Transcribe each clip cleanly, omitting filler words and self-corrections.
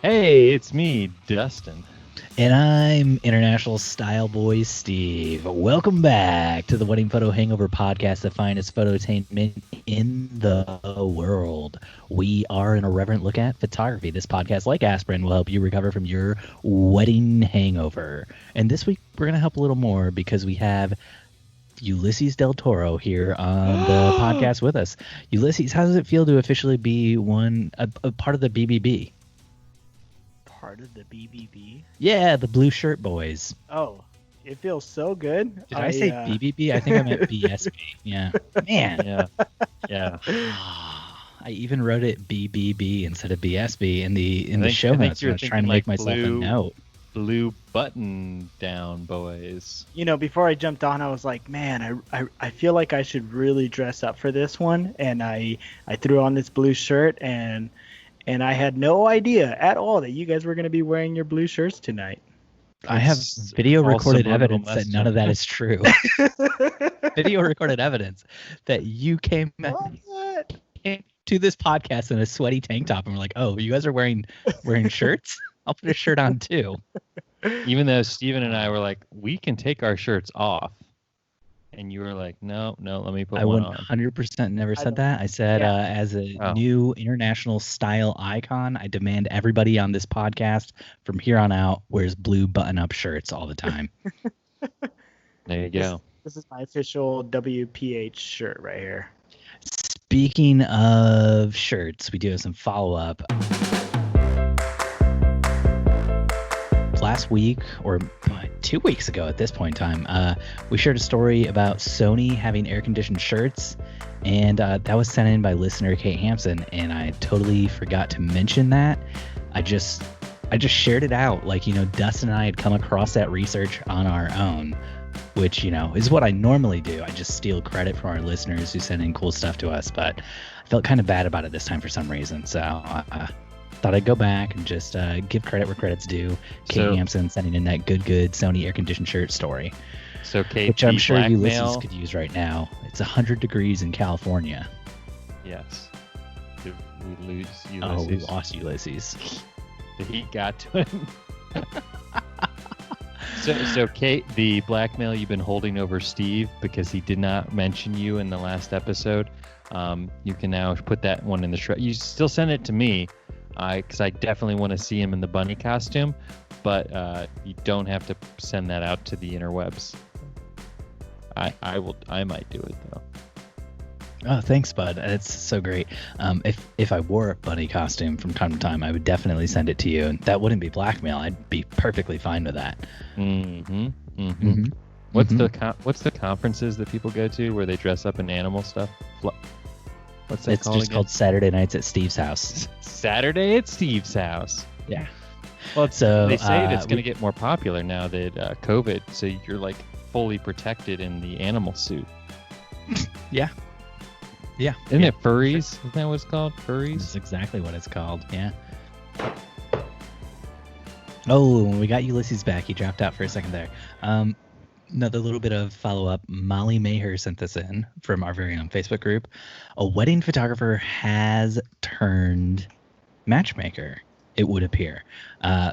Hey, it's me, Dustin. And I'm International Style Boy Steve. Welcome back to the Wedding Photo Hangover podcast, the finest phototainment in the world. We are an irreverent look at photography. This podcast, like aspirin, will help you recover from your wedding hangover. And this week, we're going to help a little more because we have Ulices Del Toro here on the podcast with us. Ulices, how does it feel to officially be a part of the BBB? Part of the BBB? Yeah, the Blue Shirt Boys. Oh, it feels so good. Did I say BBB? I think I meant BSB. Yeah. Man. Yeah. I even wrote it BBB instead of BSB in the show notes. I was trying to make myself a note. Blue button down, boys. You know, before I jumped on, I was like, man, I feel like I should really dress up for this one. And I threw on this blue shirt and I had no idea at all that you guys were going to be wearing your blue shirts tonight. I have video recorded evidence that none of that is true. Video recorded evidence that you came to this podcast in a sweaty tank top and were like, oh, you guys are wearing shirts? I'll put a shirt on too. Even though Steven and I were like, we can take our shirts off. And you were like, no, let me put one on. I 100% never said that. I said, as a new international style icon, I demand everybody on this podcast from here on out wears blue button-up shirts all the time. There you go. This is my official WPH shirt right here. Speaking of shirts, we do have some follow-up. Last week, or 2 weeks ago at this point in time, we shared a story about Sony having air-conditioned shirts, and that was sent in by listener Kate Hampson, and I totally forgot to mention that. I just shared it out, like, Dustin and I had come across that research on our own, which, is what I normally do. I just steal credit from our listeners who send in cool stuff to us, but I felt kind of bad about it this time for some reason, so thought I'd go back and just give credit where credit's due. Kate Hampson sending in that good Sony air-conditioned shirt story. So Kate, which I'm sure Ulices could use right now. It's 100 degrees in California. Yes. Did we lose Ulises? Oh, we lost Ulises. The heat got to him. So Kate, the blackmail you've been holding over Steve because he did not mention you in the last episode, you can now put that one in the shred. You still send it to me. Because I definitely want to see him in the bunny costume, but you don't have to send that out to the interwebs. I might do it though. Oh, thanks, bud. It's so great. If I wore a bunny costume from time to time, I would definitely send it to you, and that wouldn't be blackmail. I'd be perfectly fine with that. What's the conferences that people go to where they dress up in animal stuff? What's that called? It's just called Saturday Nights at Steve's House. Saturday at Steve's house. Yeah. Well, so they say it's going to get more popular now that COVID. So you're like fully protected in the animal suit. Yeah. Isn't it furries? Isn't that what it's called? Furries? That's exactly what it's called. Yeah. Oh, we got Ulices back. He dropped out for a second there. Another little bit of follow-up. Molly Maher sent this in from our very own Facebook group. A wedding photographer has turned matchmaker, it would appear.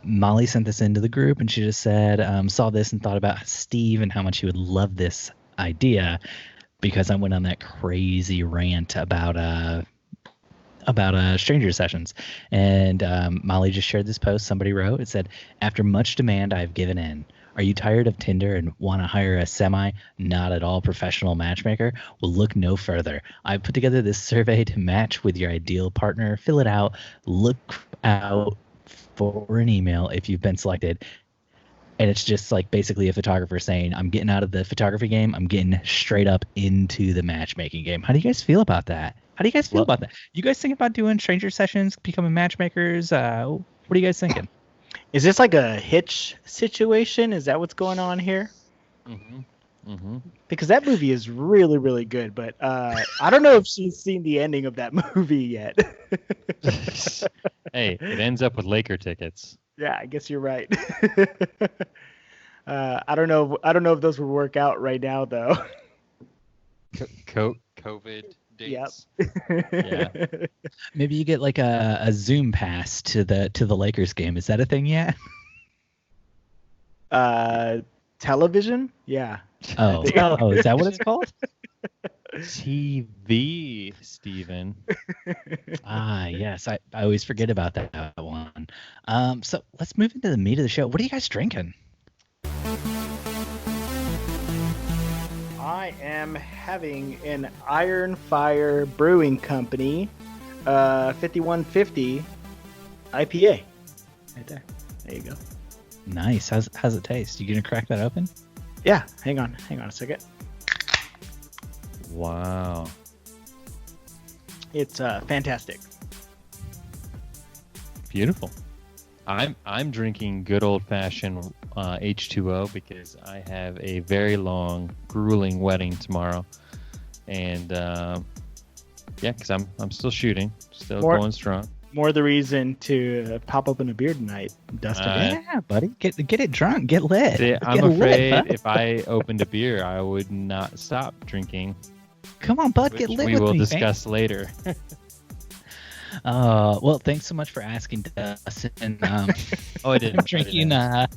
Molly sent this into the group, and she just said, saw this and thought about Steve and how much he would love this idea because I went on that crazy rant about stranger sessions. And Molly just shared this post somebody wrote. It said, after much demand, I've given in. Are you tired of Tinder and want to hire a not at all professional matchmaker? Well, look no further. I put together this survey to match with your ideal partner. Fill it out. Look out for an email if you've been selected. And it's just like basically a photographer saying, I'm getting out of the photography game. I'm getting straight up into the matchmaking game. How do you guys feel about that? You guys think about doing stranger sessions, becoming matchmakers? What are you guys thinking? Is this like a Hitch situation? Is that what's going on here? Because that movie is really, really good, but I don't know if she's seen the ending of that movie yet. Hey, it ends up with Laker tickets. Yeah, I guess you're right. I don't know if those would work out right now, though. COVID dates. Yeah. Maybe you get like a Zoom pass to the Lakers game. Is that a thing yet? Television? Yeah. Oh, is that what it's called? TV, Steven. Yes. I always forget about that one. So let's move into the meat of the show. What are you guys drinking? I am having an Iron Fire Brewing Company 5150 IPA. Right there. There you go. Nice. How's it taste? You gonna crack that open? Yeah. Hang on a second. Wow. It's fantastic. Beautiful. I'm drinking good old fashioned H2O because I have a very long, grueling wedding tomorrow, and because I'm still shooting, going strong. More the reason to pop open a beer tonight, Dustin. Yeah, buddy, get it drunk, get lit. I'm afraid if I opened a beer, I would not stop drinking. Come on, bud, get lit. We will discuss later. Well, thanks so much for asking, Dustin. I didn't. I'm drinking a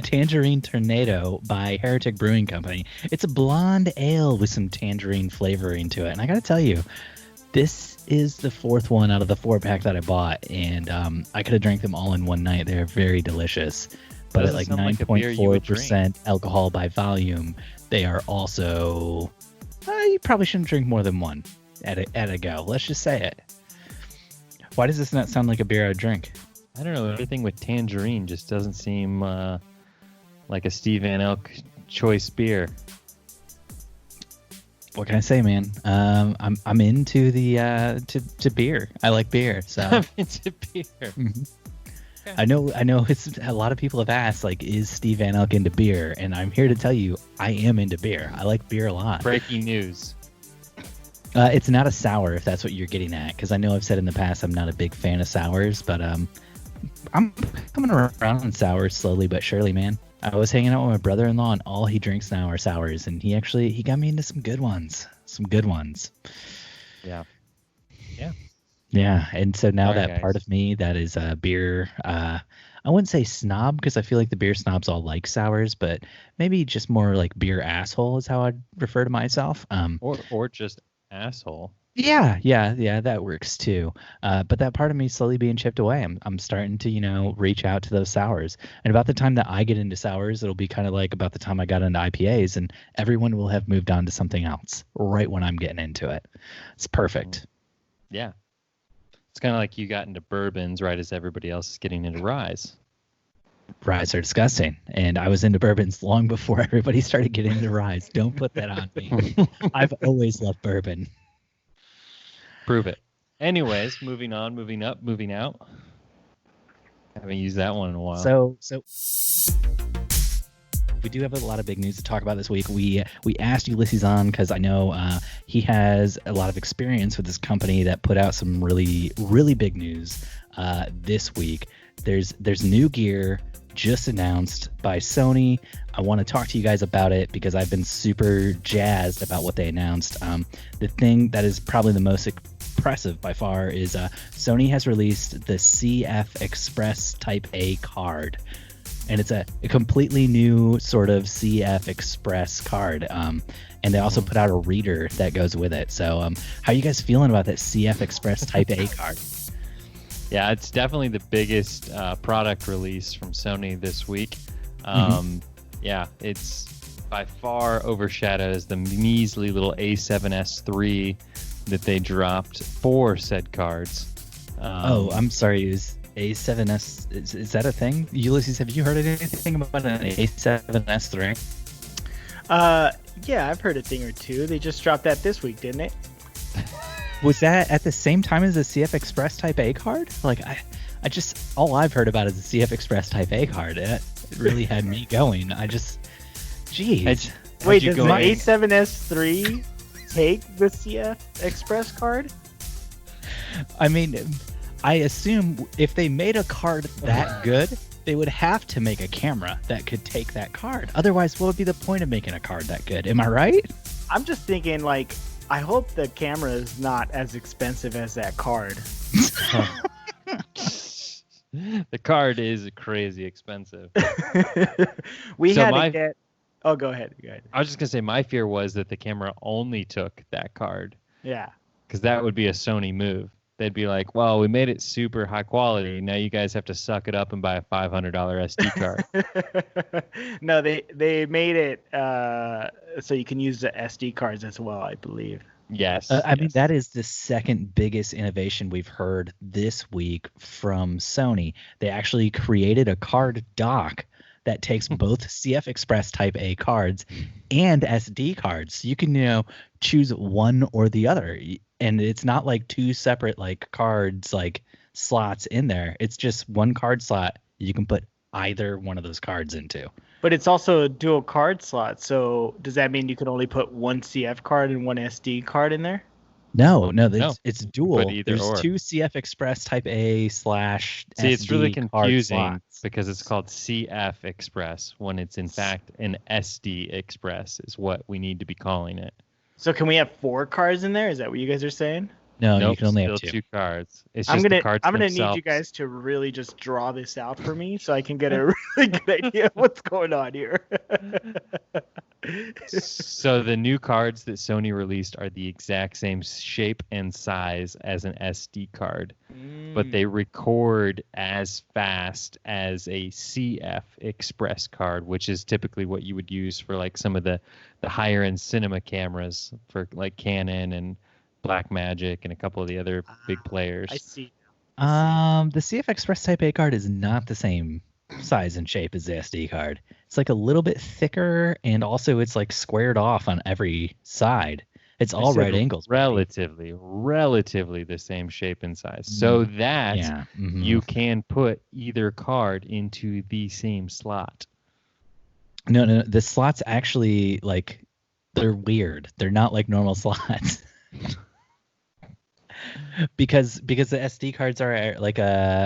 Tangerine Tornado by Heretic Brewing Company. It's a blonde ale with some tangerine flavoring to it, and I gotta tell you, this is the fourth one out of the 4-pack that I bought, and I could have drank them all in one night. They're very delicious, but at like 9.4% alcohol by volume, they are also. You probably shouldn't drink more than one at a go. Let's just say it. Why does this not sound like a beer I'd drink? I don't know. Everything with tangerine just doesn't seem like a Steve Van Elk choice beer. What can I say, man? I'm into the to beer. I like beer, so I'm into beer. Mm-hmm. I know. It's a lot of people have asked, like, is Steve Van Elk into beer? And I'm here to tell you, I am into beer. I like beer a lot. Breaking news. It's not a sour, if that's what you're getting at, because I know I've said in the past I'm not a big fan of sours, but I'm coming around on sours slowly but surely, man. I was hanging out with my brother-in-law, and all he drinks now are sours, and he got me into some good ones. Yeah. Yeah, and so now Sorry, that guys. part of me that is beer, I wouldn't say snob, because I feel like the beer snobs all like sours, but maybe just more like beer asshole is how I'd refer to myself. Or just asshole. Yeah, that works too. But that part of me is slowly being chipped away. I'm starting to, reach out to those sours. And about the time that I get into sours, it'll be kind of like about the time I got into IPAs, and everyone will have moved on to something else right when I'm getting into it. It's perfect. Yeah. It's kind of like you got into bourbons right as everybody else is getting into ryes. Ryes are disgusting, and I was into bourbons long before everybody started getting into ryes. Don't put that on me. I've always loved bourbon. Prove it. Anyways, moving on, moving up, moving out. Haven't used that one in a while. So we do have a lot of big news to talk about this week. We asked Ulices on because I know he has a lot of experience with this company that put out some really, really big news this week. There's new gear just announced by Sony. I want to talk to you guys about it because I've been super jazzed about what they announced. The thing that is probably the most impressive by far is Sony has released the CF Express Type A card. And it's a completely new sort of CF Express card. And they also put out a reader that goes with it. So how are you guys feeling about that CF Express Type A card? Yeah, it's definitely the biggest product release from Sony this week. Yeah, it's by far overshadows the measly little A7S3 that they dropped for said cards. I'm sorry. Is A7S, is that a thing? Ulices, have you heard anything about an A7S3? Yeah, I've heard a thing or two. They just dropped that this week, didn't it? Was that at the same time as the CF Express Type A card? Like, I just, all I've heard about is the CF Express Type A card. It really had me going. Geez. Wait, does the A7S3 take the CF Express card? I mean, I assume if they made a card that good, they would have to make a camera that could take that card. Otherwise, what would be the point of making a card that good? Am I right? I'm just thinking, like, I hope the camera is not as expensive as that card. The card is crazy expensive. We So had my- to get. Oh, go ahead. Go ahead. I was just gonna say my fear was that the camera only took that card, Yeah. because that would be a Sony move. They'd be like, "Well, we made it super high quality. Now you guys have to suck it up and buy a $500 SD card." No, they made it so you can use the SD cards as well, I believe. Yes. I mean, yes. that is the second biggest innovation we've heard this week from Sony. They actually created a card dock that takes both CF Express Type A cards and SD cards. You can, choose one or the other. And it's not like two separate cards, slots in there. It's just one card slot you can put either one of those cards into. But it's also a dual card slot. So does that mean you can only put one CF card and one SD card in there? No, No, it's dual. but either There's or. two CF Express Type A / See, it's really SD card confusing slots. because it's called CF Express when it's in fact an SD Express is what we need to be calling it. So can we have 4 cards in there? Is that what you guys are saying? No, Nope, you can only have still two. 2 cards. It's I'm just gonna the cards need themselves. you guys to really just draw this out for me so I can get a really good idea of what's going on here. So the new cards that Sony released are the exact same shape and size as an SD card, but they record as fast as a CF Express card, which is typically what you would use for some of the higher end cinema cameras for Canon and Blackmagic and a couple of the other big players. I see. The CF Express Type A card is not the same size and shape as the SD card. It's a little bit thicker, and also it's squared off on every side. It's all said right angles. Relatively the same shape and size, so that you can put either card into the same slot. No, the slots actually they're weird. They're not like normal slots. because the SD cards are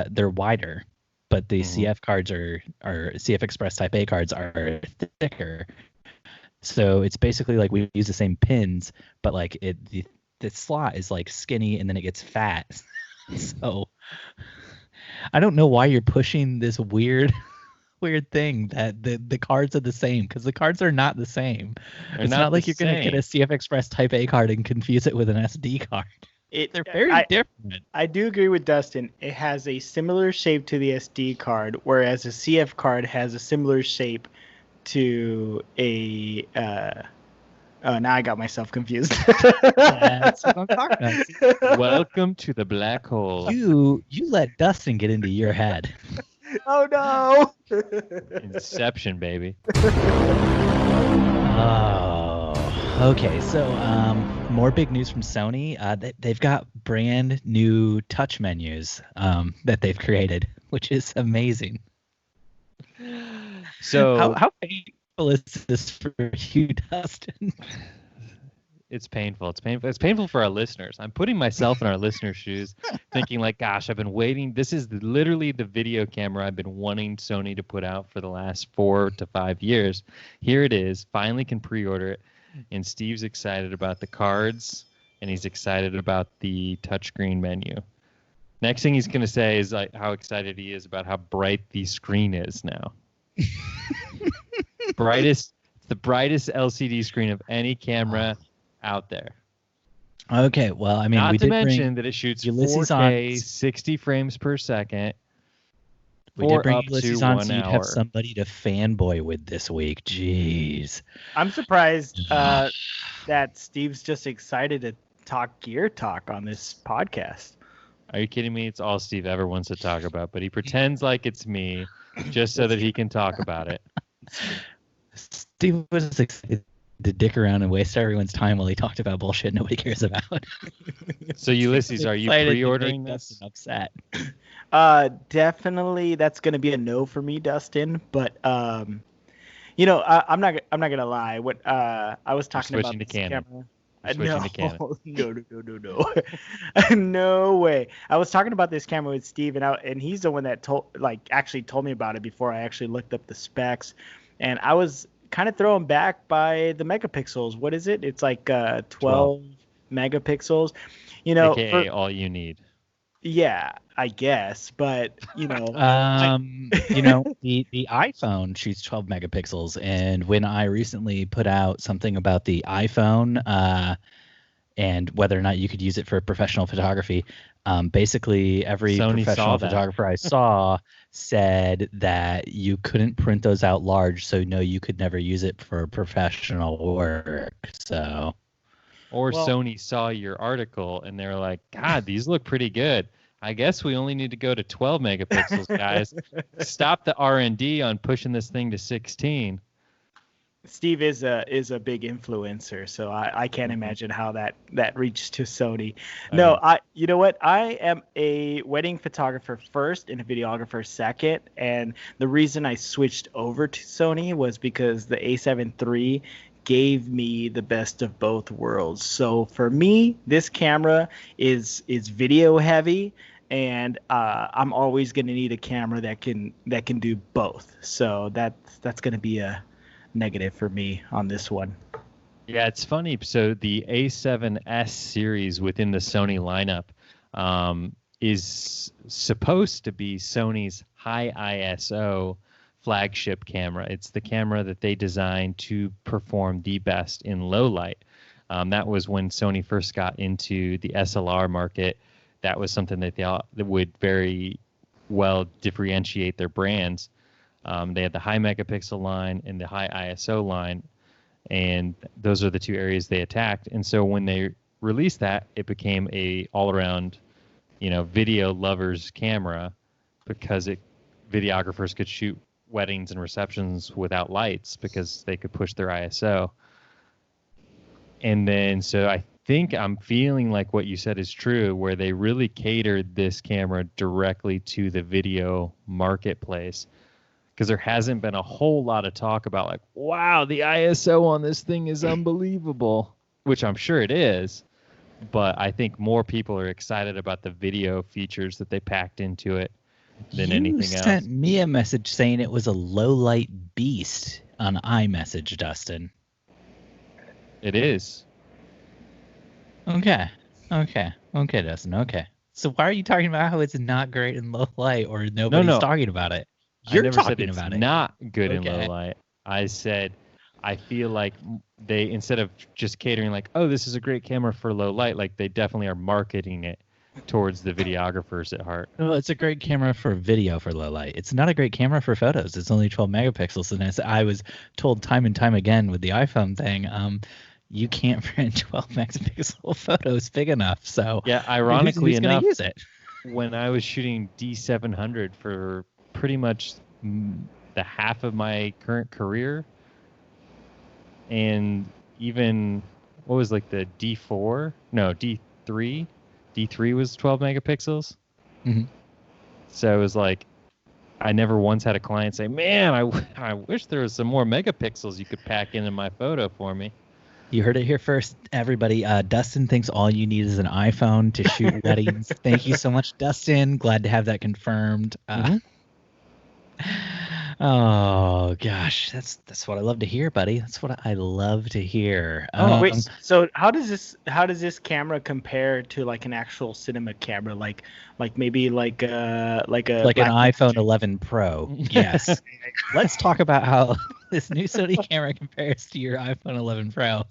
they're wider, but the CF cards are CF Express Type A cards are thicker. So it's basically we use the same pins, but the slot is skinny and then it gets fat. So I don't know why you're pushing this weird thing that the cards are the same, because the cards are not the same. It's not like you're going to get a CF Express Type A card and confuse it with an SD card. They're very different. I do agree with Dustin. It has a similar shape to the SD card, whereas a CF card has a similar shape to a now I got myself confused. That's what I'm talking about. Welcome to the black hole. You let Dustin get into your head. Oh no! Inception, baby. Oh, okay. So, more big news from Sony. They've got brand new touch menus that they've created, which is amazing. So how painful is this for you, Dustin? It's painful. It's painful. It's painful for our listeners. I'm putting myself in our listeners' shoes, thinking gosh, I've been waiting. This is literally the video camera I've been wanting Sony to put out for the last 4 to 5 years. Here it is. Finally can pre-order it. And Steve's excited about the cards, and he's excited about the touchscreen menu. Next thing he's going to say is how excited he is about how bright the screen is now. It's the brightest LCD screen of any camera out there. Okay, well, I mean, Not we to did mention bring that it shoots Ulices 4K, on. 60 frames per second. We did for bring up to Ulices on, 1 so you'd hour. have somebody to fanboy with this week. Jeez. I'm surprised that Steve's just excited to talk gear talk on this podcast. Are you kidding me? It's all Steve ever wants to talk about, but he pretends like it's me just so that he can talk about it. Steve was excited to dick around and waste everyone's time while he talked about bullshit nobody cares about. So Ulysses, are you Excited to pre-ordering make this? Dustin upset. Definitely that's going to be a no for me, Dustin, but I'm not gonna lie. What I was talking about switching to this Canon. camera. Switching to Canon. No. No way. I was talking about this camera with Steve, and he's the one that actually told me about it before I actually looked up the specs, and I was kind of thrown back by the megapixels. What is it? It's 12. megapixels. You know, AKA all you need. yeah, I guess, but You know, the iPhone shoots 12 megapixels, and when I recently put out something about the iPhone and whether or not you could use it for professional photography, basically every Sony professional saw that. photographer I saw said that you couldn't print those out large, so no, you could never use it for professional work. So, Or Well- Sony saw your article and they're like, God, these look pretty good. I guess we only need to go to 12 megapixels, guys. Stop the R&D on pushing this thing to 16. Steve is a big influencer, so I can't imagine how that reached to Sony. No, you know what? I am a wedding photographer first and a videographer second, and the reason I switched over to Sony was because the A7 III gave me the best of both worlds. So for me, this camera is video heavy, and I'm always going to need a camera that can do both. So that's going to be a negative for me on this one. Yeah, it's funny. So the A7S series within the Sony lineup is supposed to be Sony's high ISO flagship camera. It's the camera that they designed to perform the best in low light. That was when Sony first got into the SLR market. That was something that they thought that would very well differentiate their brands. They had the high megapixel line and the high ISO line, and those are the two areas they attacked. And so when they released that, it became a all-around, video lovers camera, because videographers could shoot weddings and receptions without lights because they could push their ISO. And then, so I think I'm feeling like what you said is true, where they really catered this camera directly to the video marketplace. Because there hasn't been a whole lot of talk about like, wow, the ISO on this thing is unbelievable, which I'm sure it is. But I think more people are excited about the video features that they packed into it than anything else. You sent me a message saying it was a low light beast on iMessage, Dustin. It is. Okay, Dustin. Okay. So why are you talking about how it's not great in low light, or nobody's talking about it? You're I never talking said it's about it. Not good in Okay. low light. I said I feel like they, instead of just catering like, oh, this is a great camera for low light, like they definitely are marketing it towards the videographers at heart. Well, it's a great camera for video for low light. It's not a great camera for photos. It's only 12 megapixels. And as I was told time and time again with the iPhone thing, you can't print 12 megapixel photos big enough. So yeah, ironically who's enough, gonna use it? When I was shooting D700 for pretty much the half of my current career, and even what was like the D4? No, D3. D3 was 12 megapixels. Mm-hmm. So it was like, I never once had a client say, man, I wish there was some more megapixels you could pack into my photo for me. You heard it here first, everybody. Dustin thinks all you need is an iPhone to shoot weddings. Thank you so much, Dustin. Glad to have that confirmed. Oh gosh, that's what I love to hear, buddy. That's what I love to hear. Wait, so how does this camera compare to like an actual cinema camera, like maybe like an iPhone 11 Pro? Yes. Let's talk about how this new Sony camera compares to your iPhone 11 Pro.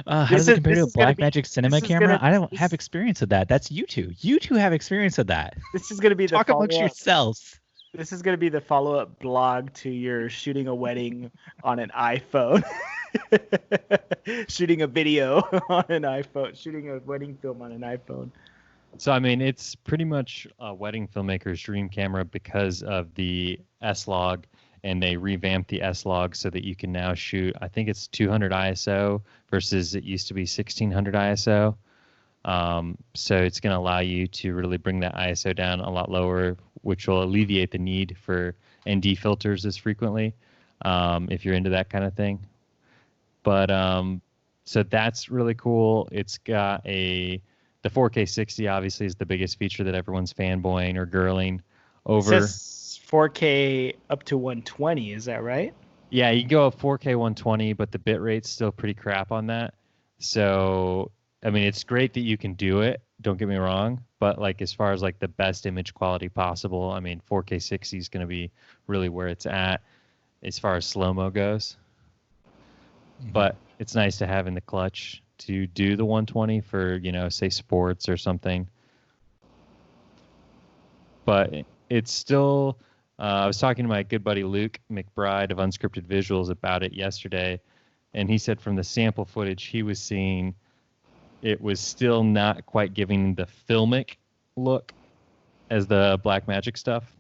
How does it compare to a Blackmagic cinema camera? I don't have experience with that. That's you two. You two have experience with that. This is going to be the talk amongst yourselves. This is going to be the follow-up blog to your shooting a wedding on an iPhone. Shooting a video on an iPhone. Shooting a wedding film on an iPhone. So, I mean, it's pretty much a wedding filmmaker's dream camera because of the SLog, and they revamped the SLog so that you can now shoot, I think it's 200 ISO versus it used to be 1600 ISO. So it's going to allow you to really bring that ISO down a lot lower, which will alleviate the need for ND filters as frequently, if you're into that kind of thing. But so that's really cool. It's got the 4K 60 obviously is the biggest feature that everyone's fanboying or girling over. It says 4K up to 120, is that right? Yeah, you can go up 4K 120, but the bit rate's still pretty crap on that. So, I mean, it's great that you can do it. Don't get me wrong. But like, as far as like the best image quality possible, I mean, 4K 60 is going to be really where it's at as far as slow-mo goes. But it's nice to have in the clutch to do the 120 for, you know, say sports or something. But it's still, I was talking to my good buddy Luke McBride of Unscripted Visuals about it yesterday, and he said from the sample footage he was seeing, it was still not quite giving the filmic look as the Blackmagic stuff.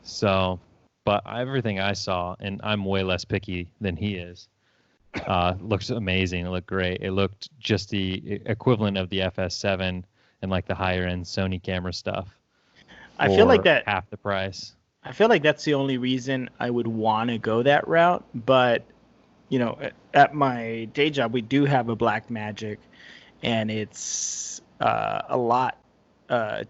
So, but everything I saw, and I'm way less picky than he is, looks amazing. It looked great. It looked just the equivalent of the FS7 and like the higher end Sony camera stuff. I feel like that half the price. I feel like that's the only reason I would want to go that route. But, you know, at my day job, we do have a Blackmagic, and it's a lot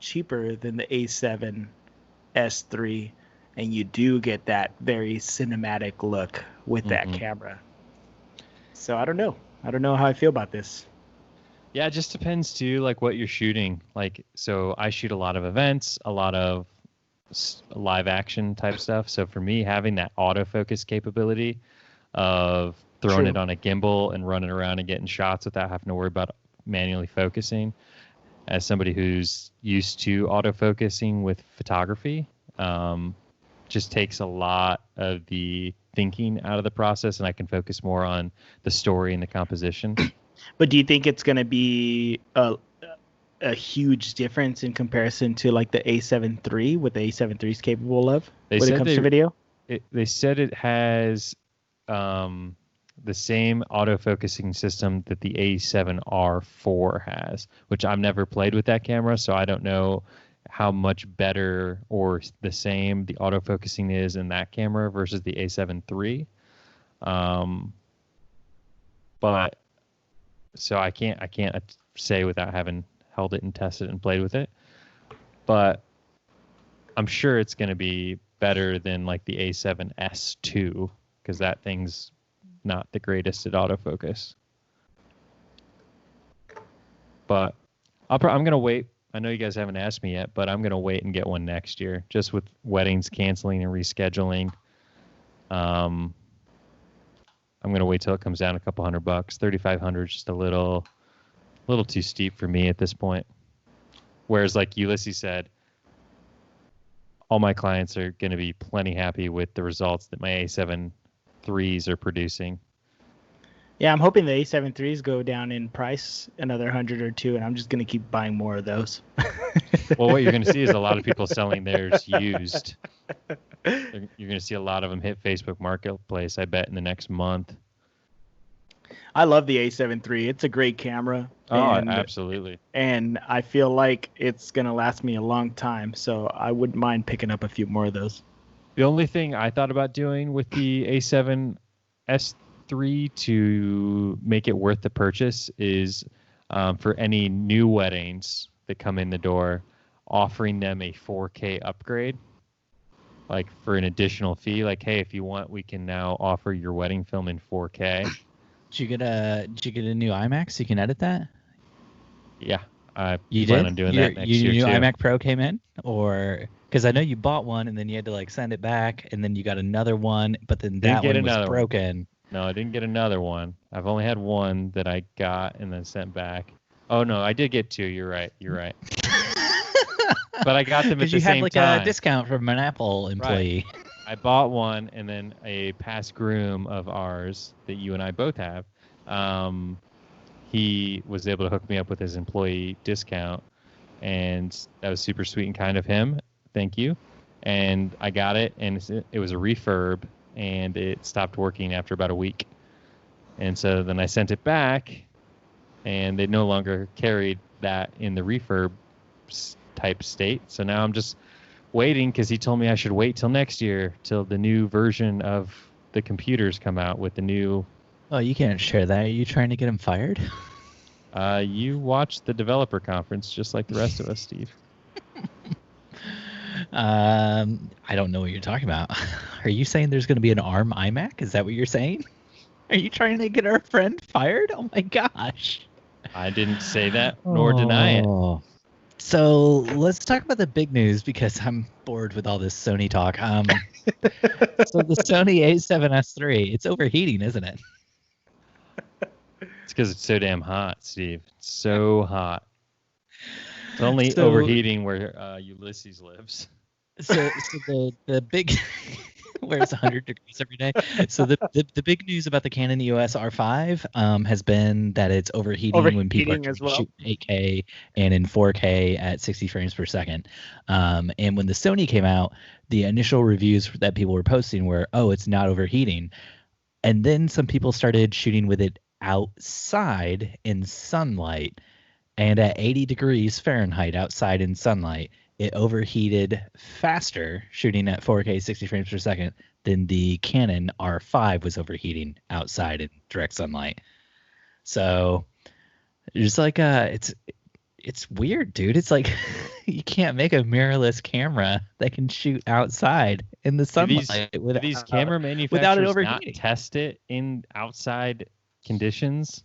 cheaper than the A7S3, and you do get that very cinematic look with that camera. So I don't know. I don't know how I feel about this. Yeah, it just depends too, like what you're shooting. Like, so I shoot a lot of events, a lot of live action type stuff. So for me, having that autofocus capability of throwing it on a gimbal and running around and getting shots without having to worry about manually focusing, as somebody who's used to autofocusing with photography, just takes a lot of the thinking out of the process, and I can focus more on the story and the composition. But do you think it's going to be a huge difference in comparison to like the A7 III, what the A7 III is capable of when it comes to video? They said it has the same autofocusing system that the A7R4 has, which I've never played with that camera, so I don't know how much better or the same the autofocusing is in that camera versus the A7 III. But so I can't say without having held it and tested it and played with it. But I'm sure it's going to be better than like the A7S2, because that thing's not the greatest at autofocus. But I'm going to wait. I know you guys haven't asked me yet, but I'm going to wait and get one next year, just with weddings canceling and rescheduling. I'm going to wait till it comes down a couple $100. $3,500 is just a little too steep for me at this point. Whereas like Ulices said, all my clients are going to be plenty happy with the results that my A7IIIs are producing. Yeah, I'm hoping the A7IIIs go down in price another 100 or two, and I'm just going to keep buying more of those. Well, what you're going to see is a lot of people selling theirs used. You're going to see a lot of them hit Facebook Marketplace, I bet, in the next month. I love the A7 III. It's a great camera. Absolutely. And I feel like it's going to last me a long time, so I wouldn't mind picking up a few more of those. The only thing I thought about doing with the A7S3 to make it worth the purchase is for any new weddings that come in the door, offering them a 4K upgrade, like for an additional fee. Like, hey, if you want, we can now offer your wedding film in 4K. Did you get a new iMac so you can edit that? Yeah, I plan on doing that next year. Your new iMac Pro came in, or because I know you bought one and then you had to like send it back, and then you got another one, but then that one was broken. No, I didn't get another one. I've only had one that I got and then sent back. Oh no, I did get two. You're right. But I got them at the same time. You had like a discount from an Apple employee. Right. I bought one, and then a past groom of ours that you and I both have, he was able to hook me up with his employee discount, and that was super sweet and kind of him. Thank you. And I got it, and it was a refurb, and it stopped working after about a week. And so then I sent it back, and they no longer carried that in the refurb type state. So now I'm just waiting, because he told me I should wait till next year, till the new version of the computers come out with the new... Oh, you can't share that. Are you trying to get him fired? You watched the developer conference just like the rest of us, Steve. I don't know what you're talking about. Are you saying there's going to be an ARM iMac? Is that what you're saying? Are you trying to get our friend fired? Oh my gosh. I didn't say that nor deny it. So let's talk about the big news because I'm bored with all this Sony talk. So the Sony A7S3, it's overheating, isn't it? It's because it's so damn hot, Steve. It's so hot. It's only So- overheating where Ulices lives. So the big where it's 100 degrees every day. So the big news about the Canon EOS R5 has been that it's overheating when people are Overheating as well. shooting 8K and in 4K at 60 frames per second. And when the Sony came out, the initial reviews that people were posting were, oh, it's not overheating. And then some people started shooting with it outside in sunlight. And at 80 degrees Fahrenheit outside in sunlight, it overheated faster shooting at 4K 60 frames per second than the Canon R5 was overheating outside in direct sunlight. So it's like it's weird, dude. It's like you can't make a mirrorless camera that can shoot outside in the sunlight Do these camera without it manufacturers not overheating. test it in outside conditions?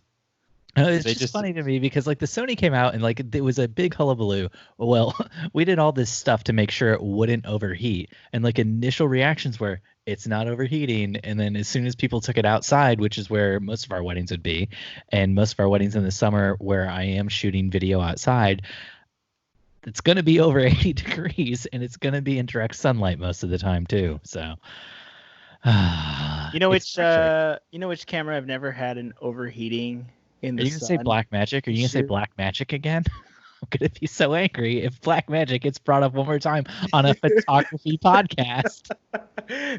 It's They just just- funny to me because like the Sony came out and like it was a big hullabaloo. Well, we did all this stuff to make sure it wouldn't overheat, and like initial reactions were it's not overheating, and then as soon as people took it outside, which is where most of our weddings would be, and most of our weddings in the summer where I am shooting video outside, it's going to be over 80 degrees and it's going to be in direct sunlight most of the time too. So You know it's frustrating. which camera I've never had an overheating in Are the you gonna say sun? Black Magic? Are you gonna say Shoot. Black Magic again? I'm gonna be so angry if Black Magic gets brought up one more time on a photography podcast.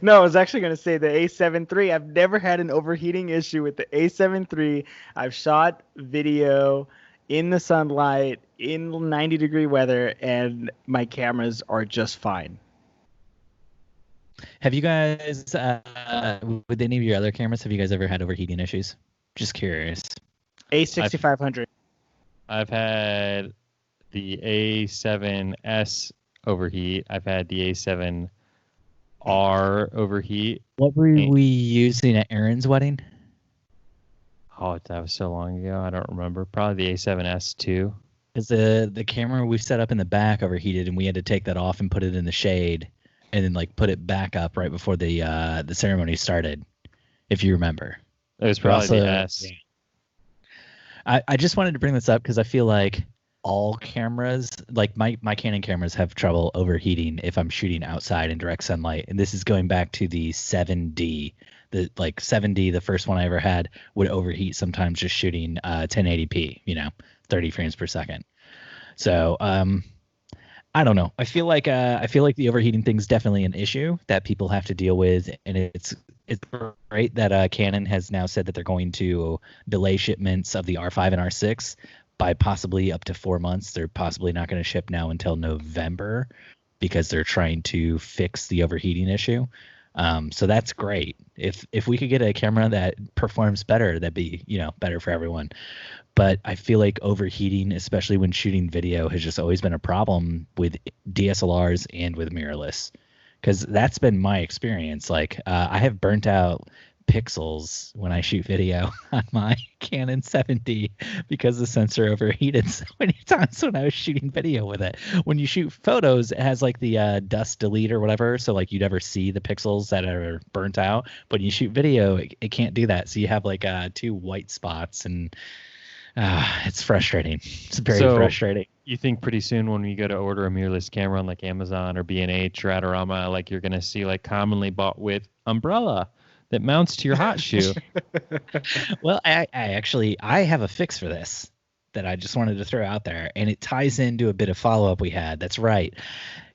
No, I was actually going to say the A7 III. I've never had an overheating issue with the A7 III. I've shot video in the sunlight in 90-degree weather, and my cameras are just fine. Have you guys, with any of your other cameras, have you guys ever had overheating issues? Just curious. A6500. I've had the A7S overheat. I've had the A7R overheat. What were Hey. we using at Aaron's wedding? Oh, that was so long ago. I don't remember. Probably the A7S too. Because the camera we set up in the back overheated, and we had to take that off and put it in the shade, and then like put it back up right before the ceremony started, if you remember. It was But probably also- the S. yeah. I just wanted to bring this up because I feel like all cameras, like my Canon cameras, have trouble overheating if I'm shooting outside in direct sunlight. And this is going back to the 7D. The 7D, the first one I ever had, would overheat sometimes just shooting 1080p, 30 frames per second. So I don't know. I feel like the overheating thing's definitely an issue that people have to deal with, and it's great that Canon has now said that they're going to delay shipments of the R5 and R6 by possibly up to 4 months. They're possibly not going to ship now until November because they're trying to fix the overheating issue. So that's great. If we could get a camera that performs better, that'd be better for everyone. But I feel like overheating, especially when shooting video, has just always been a problem with DSLRs and with mirrorless, because that's been my experience. Like I have burnt out pixels when I shoot video on my Canon 7D because the sensor overheated so many times when I was shooting video with it. When you shoot photos, it has like the dust delete or whatever, so like you'd never see the pixels that are burnt out. But when you shoot video, it can't do that, so you have like 2 white spots, and it's frustrating. It's very frustrating. You think pretty soon when we go to order a mirrorless camera on like Amazon or B&H or Adorama, like you're gonna see like commonly bought with umbrella that mounts to your hot shoe. Well, I have a fix for this that I just wanted to throw out there, and it ties into a bit of follow-up we had. That's right.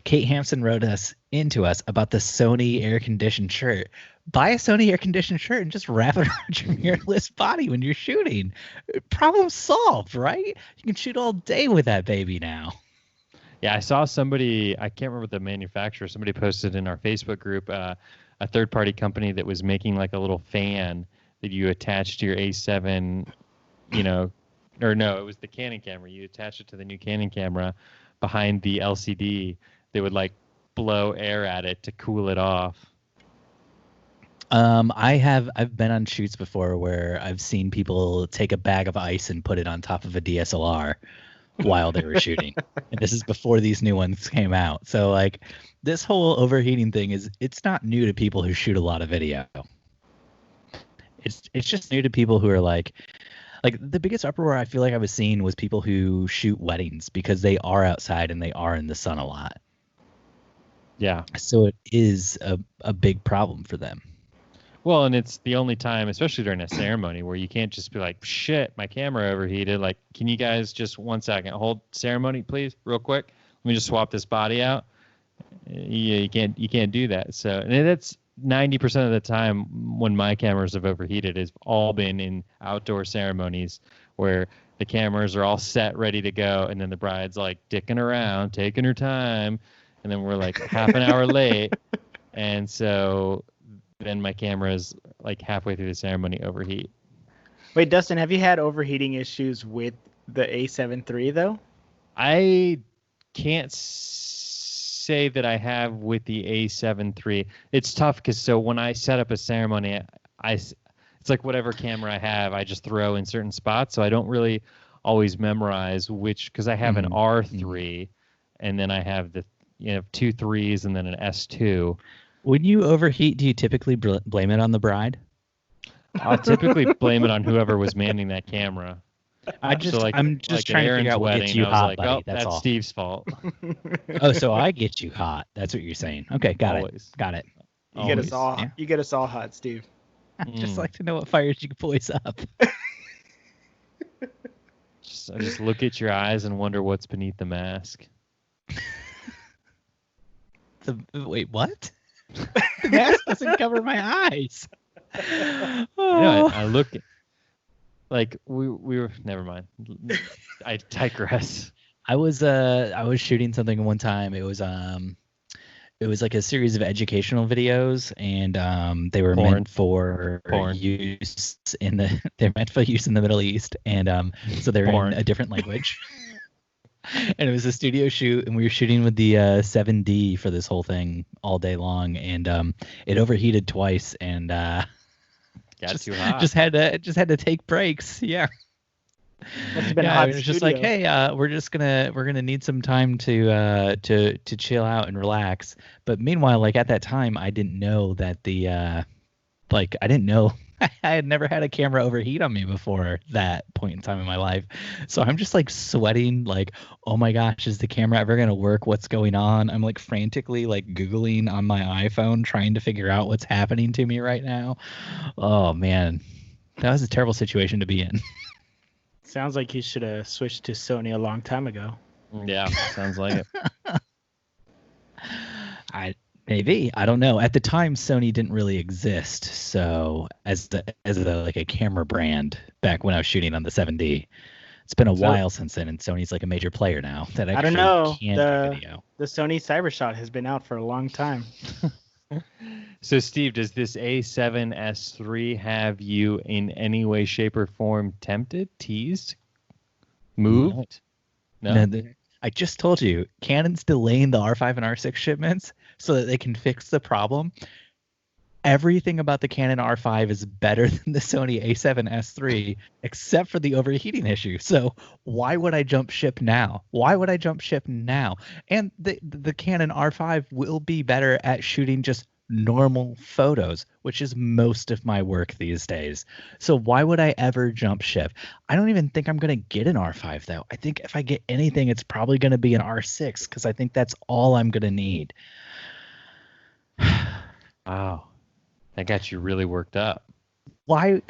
Kate Hampson wrote into us about the Sony air-conditioned shirt. Buy a Sony air-conditioned shirt and just wrap it around your mirrorless body when you're shooting. Problem solved, right? You can shoot all day with that baby now. Yeah, I saw somebody, I can't remember the manufacturer, somebody posted in our Facebook group, a third-party company that was making like a little fan that you attach to your A7, or no, it was the Canon camera. You attach it to the new Canon camera behind the LCD. They would like blow air at it to cool it off. I've been on shoots before where I've seen people take a bag of ice and put it on top of a DSLR while they were shooting. And this is before these new ones came out. So like this whole overheating thing it's not new to people who shoot a lot of video. It's just new to people who are like the biggest uproar I feel like I was seeing was people who shoot weddings because they are outside and they are in the sun a lot. Yeah. So it is a big problem for them. Well, and it's the only time, especially during a ceremony, where you can't just be like, shit, my camera overheated. Like, can you guys just 1 second hold ceremony, please, real quick? Let me just swap this body out. Yeah, you can't do that. So, and that's 90% of the time when my cameras have overheated has all been in outdoor ceremonies where the cameras are all set, ready to go, and then the bride's like dicking around, taking her time, and then we're like half an hour late, and so then my camera is like halfway through the ceremony overheat. Wait, Dustin, have you had overheating issues with the A7 III though? I can't say that I have with the A7III. It's tough because so when I set up a ceremony, it's like whatever camera I have, I just throw in certain spots. So I don't really always memorize which, because I have an R3 and then I have the 2 3s and then an S2. When you overheat, do you typically blame it on the bride? I'll typically blame it on whoever was manning that camera. I'm just trying to figure out what gets you hot, buddy. That's all. Steve's fault. Oh, so I get you hot. That's what you're saying. Okay, got it. You get us all. Yeah. You get us all hot, Steve. I'd just like to know what fires you boys up. I just look at your eyes and wonder what's beneath the mask. Wait, what? The mask doesn't cover my eyes. Oh. I look like we were. Never mind. I digress. I was shooting something one time. It was like a series of educational videos, and they were meant for use in the Middle East, and so they're in a different language. And it was a studio shoot, and we were shooting with the 7D for this whole thing all day long, and it overheated twice, and got too hot. Just had to take breaks. Yeah. Must have been hot. It was just like, hey, we're gonna need some time to chill out and relax. But meanwhile, like at that time, I didn't know that I didn't know. I had never had a camera overheat on me before that point in time in my life. So I'm just like sweating, like, oh my gosh, is the camera ever going to work? What's going on? I'm like frantically like Googling on my iPhone, trying to figure out what's happening to me right now. Oh man, that was a terrible situation to be in. Sounds like you should have switched to Sony a long time ago. Yeah, sounds like it. Maybe, I don't know. At the time, Sony didn't really exist. So as a camera brand back when I was shooting on the 7D, it's been a while since then, and Sony's like a major player now. That actually I don't know. Can do video. The Sony Cybershot has been out for a long time. So Steve, does this A7S3 have you in any way, shape, or form tempted, teased, moved? No. I just told you, Canon's delaying the R5 and R6 shipments so that they can fix the problem. Everything about the Canon R5 is better than the Sony A7S3, except for the overheating issue. So why would I jump ship now? And the Canon R5 will be better at shooting just normal photos, which is most of my work these days. So why would I ever jump ship? I don't even think I'm going to get an R5 though. I think if I get anything, it's probably going to be an R6 because I think that's all I'm going to need. Wow. That got you really worked up. Why?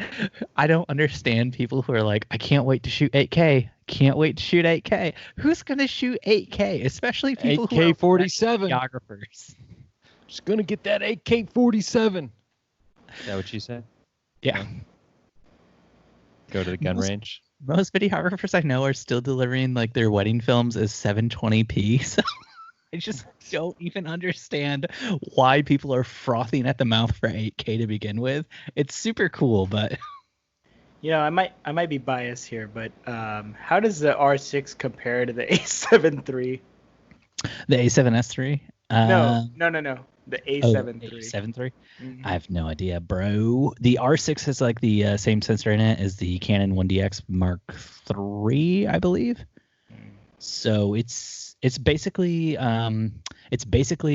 I don't understand people who are like, I can't wait to shoot 8K. Can't wait to shoot 8K. Who's going to shoot 8K? Especially people who are 47 videographers. Just gonna get that AK-47. Is that what you said? Yeah. Go to the gun range. Most videographers I know are still delivering like their wedding films as 720p. So I just don't even understand why people are frothing at the mouth for 8K to begin with. It's super cool, but I might be biased here, but how does the R6 compare to the A7 III? The A7S3? No. The Oh, A7 III. A7 III? Mhm. I have no idea, bro. The R6 has like the same sensor in it as the Canon 1DX Mark III, I believe. So it's basically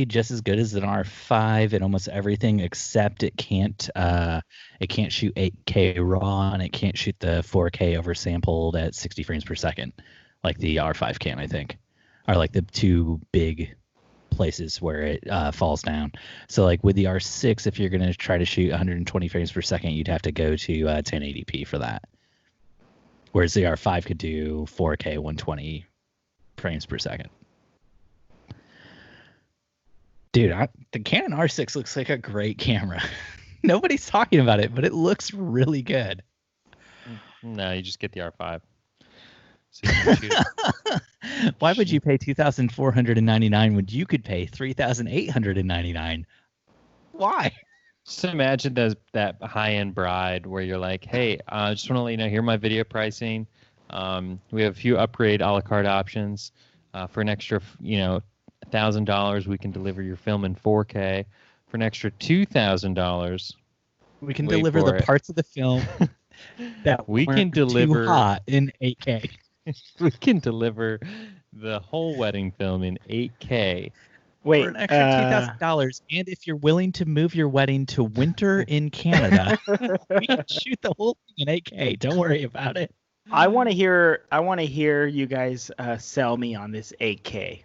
just as good as an R5 in almost everything except it can't shoot 8K raw and it can't shoot the 4K oversampled at 60 frames per second like the R5 can, I think, are like the two big places where it falls down. So like with the R6, if you're gonna try to shoot 120 frames per second, you'd have to go to 1080p for that. Whereas the R5 could do 4K 120 frames per second. Dude, the Canon R6 looks like a great camera. Nobody's talking about it, but it looks really good. No, you just get the R5. So you can shoot it. Why would you pay $2,499 when you could pay $3,899? Why? Just imagine that high-end bride where you're like, hey, I just want to let you know, here are my video pricing. We have a few upgrade a la carte options. For an extra, $1,000, we can deliver your film in 4K. For an extra $2,000, we can deliver the parts of the film that we can deliver too hot in 8K. We can deliver the whole wedding film in 8K. Wait, for an extra $2,000, and if you're willing to move your wedding to winter in Canada, we can shoot the whole thing in 8K. Don't worry about it. I want to hear you guys sell me on this 8K.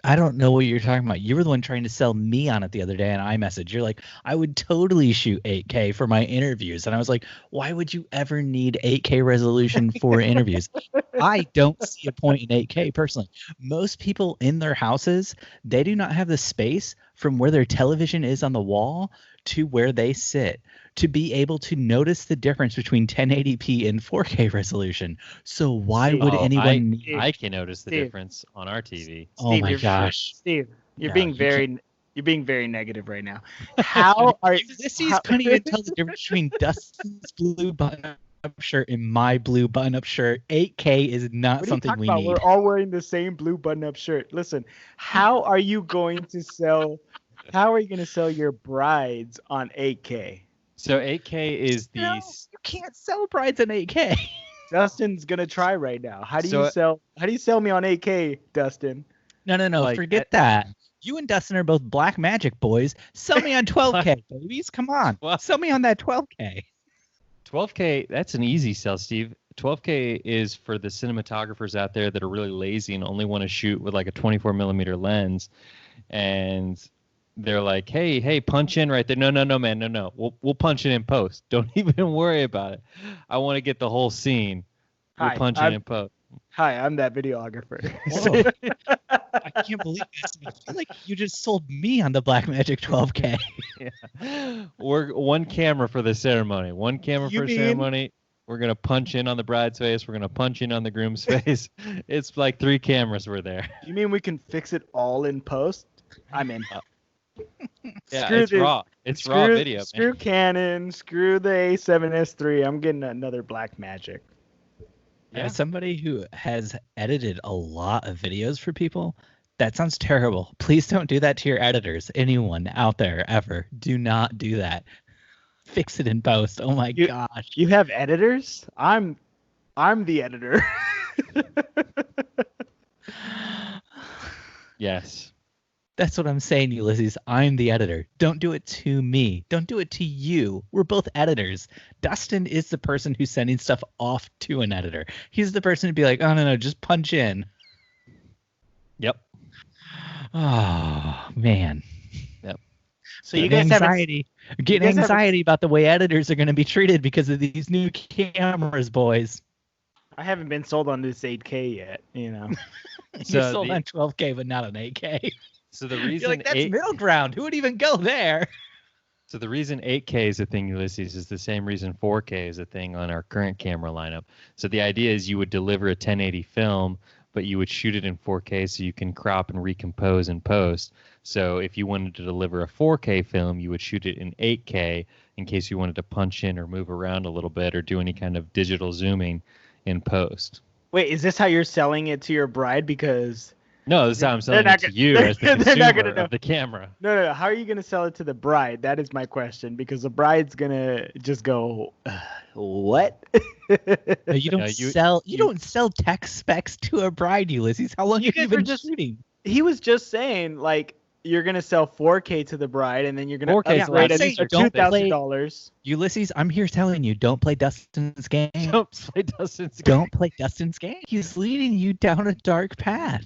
I don't know what you're talking about. You were the one trying to sell me on it the other day in iMessage. You're like, I would totally shoot 8K for my interviews. And I was like, why would you ever need 8K resolution for interviews? I don't see a point in 8K personally. Most people in their houses, they do not have the space from where their television is on the wall to where they sit to be able to notice the difference between 1080p and 4K resolution. So why would anyone need... I can notice the difference on our TV. Oh my gosh. Steve, you're being very negative right now. How are Ulysses couldn't even tell the difference between Dustin's blue button-up shirt and my blue button-up shirt. 8K is not something we need. We're all wearing the same blue button-up shirt. Listen, how are you going to sell your brides on 8K? So 8K is the... No, you can't sell brides in 8K. Justin's gonna try right now. How do you sell me on 8K, Dustin? No, forget that. You and Dustin are both Black Magic boys. Sell me on 12K, babies. Come on. Sell me on that 12K. 12K, that's an easy sell, Steve. 12K is for the cinematographers out there that are really lazy and only want to shoot with like a 24 millimeter lens. And they're like, hey, punch in right there. No, man, no. We'll punch it in post. Don't even worry about it. I want to get the whole scene. We'll punch it in post. Hi, I'm that videographer. I can't believe this. I feel like you just sold me on the Blackmagic 12K. Yeah. We're one camera for the ceremony. One camera for ceremony. We're going to punch in on the bride's face. We're going to punch in on the groom's face. It's like 3 cameras were there. You mean we can fix it all in post? I'm in. Yeah, it's raw. It's raw video. Screw Canon. Screw the A7S3. I'm getting another Blackmagic. Yeah. As somebody who has edited a lot of videos for people, that sounds terrible. Please don't do that to your editors. Anyone out there ever, do not do that. Fix it in post. Oh my gosh. You have editors? I'm the editor. Yes. That's what I'm saying, Ulysses. I'm the editor. Don't do it to me. Don't do it to you. We're both editors. Dustin is the person who's sending stuff off to an editor. He's the person to be like, oh, no, just punch in. Yep. Oh, man. Yep. So you guys getting anxiety about the way editors are going to be treated because of these new cameras, boys. I haven't been sold on this 8K yet, You're sold on 12K, but not on 8K. So the reason you're like, that's middle ground. Who would even go there? So the reason 8K is a thing, Ulysses, is the same reason 4K is a thing on our current camera lineup. So the idea is you would deliver a 1080 film, but you would shoot it in 4K so you can crop and recompose in post. So if you wanted to deliver a 4K film, you would shoot it in 8K in case you wanted to punch in or move around a little bit or do any kind of digital zooming in post. Wait, is this how you're selling it to your bride? Because No, this is how I'm selling not it to gonna- you as the they're not consumer gonna know. of the camera. No. How are you gonna sell it to the bride? That is my question, because the bride's gonna just go, what? No, you don't don't sell tech specs to a bride, Ulysses. How long You have you guys were been just- shooting? He was just saying, like, you're gonna sell 4K to the bride, and then you're gonna 4K is upgrade a at lot least easier. $2,000. Ulysses, I'm here telling you, don't play Dustin's game. Don't play Dustin's Don't play Dustin's game. He's leading you down a dark path.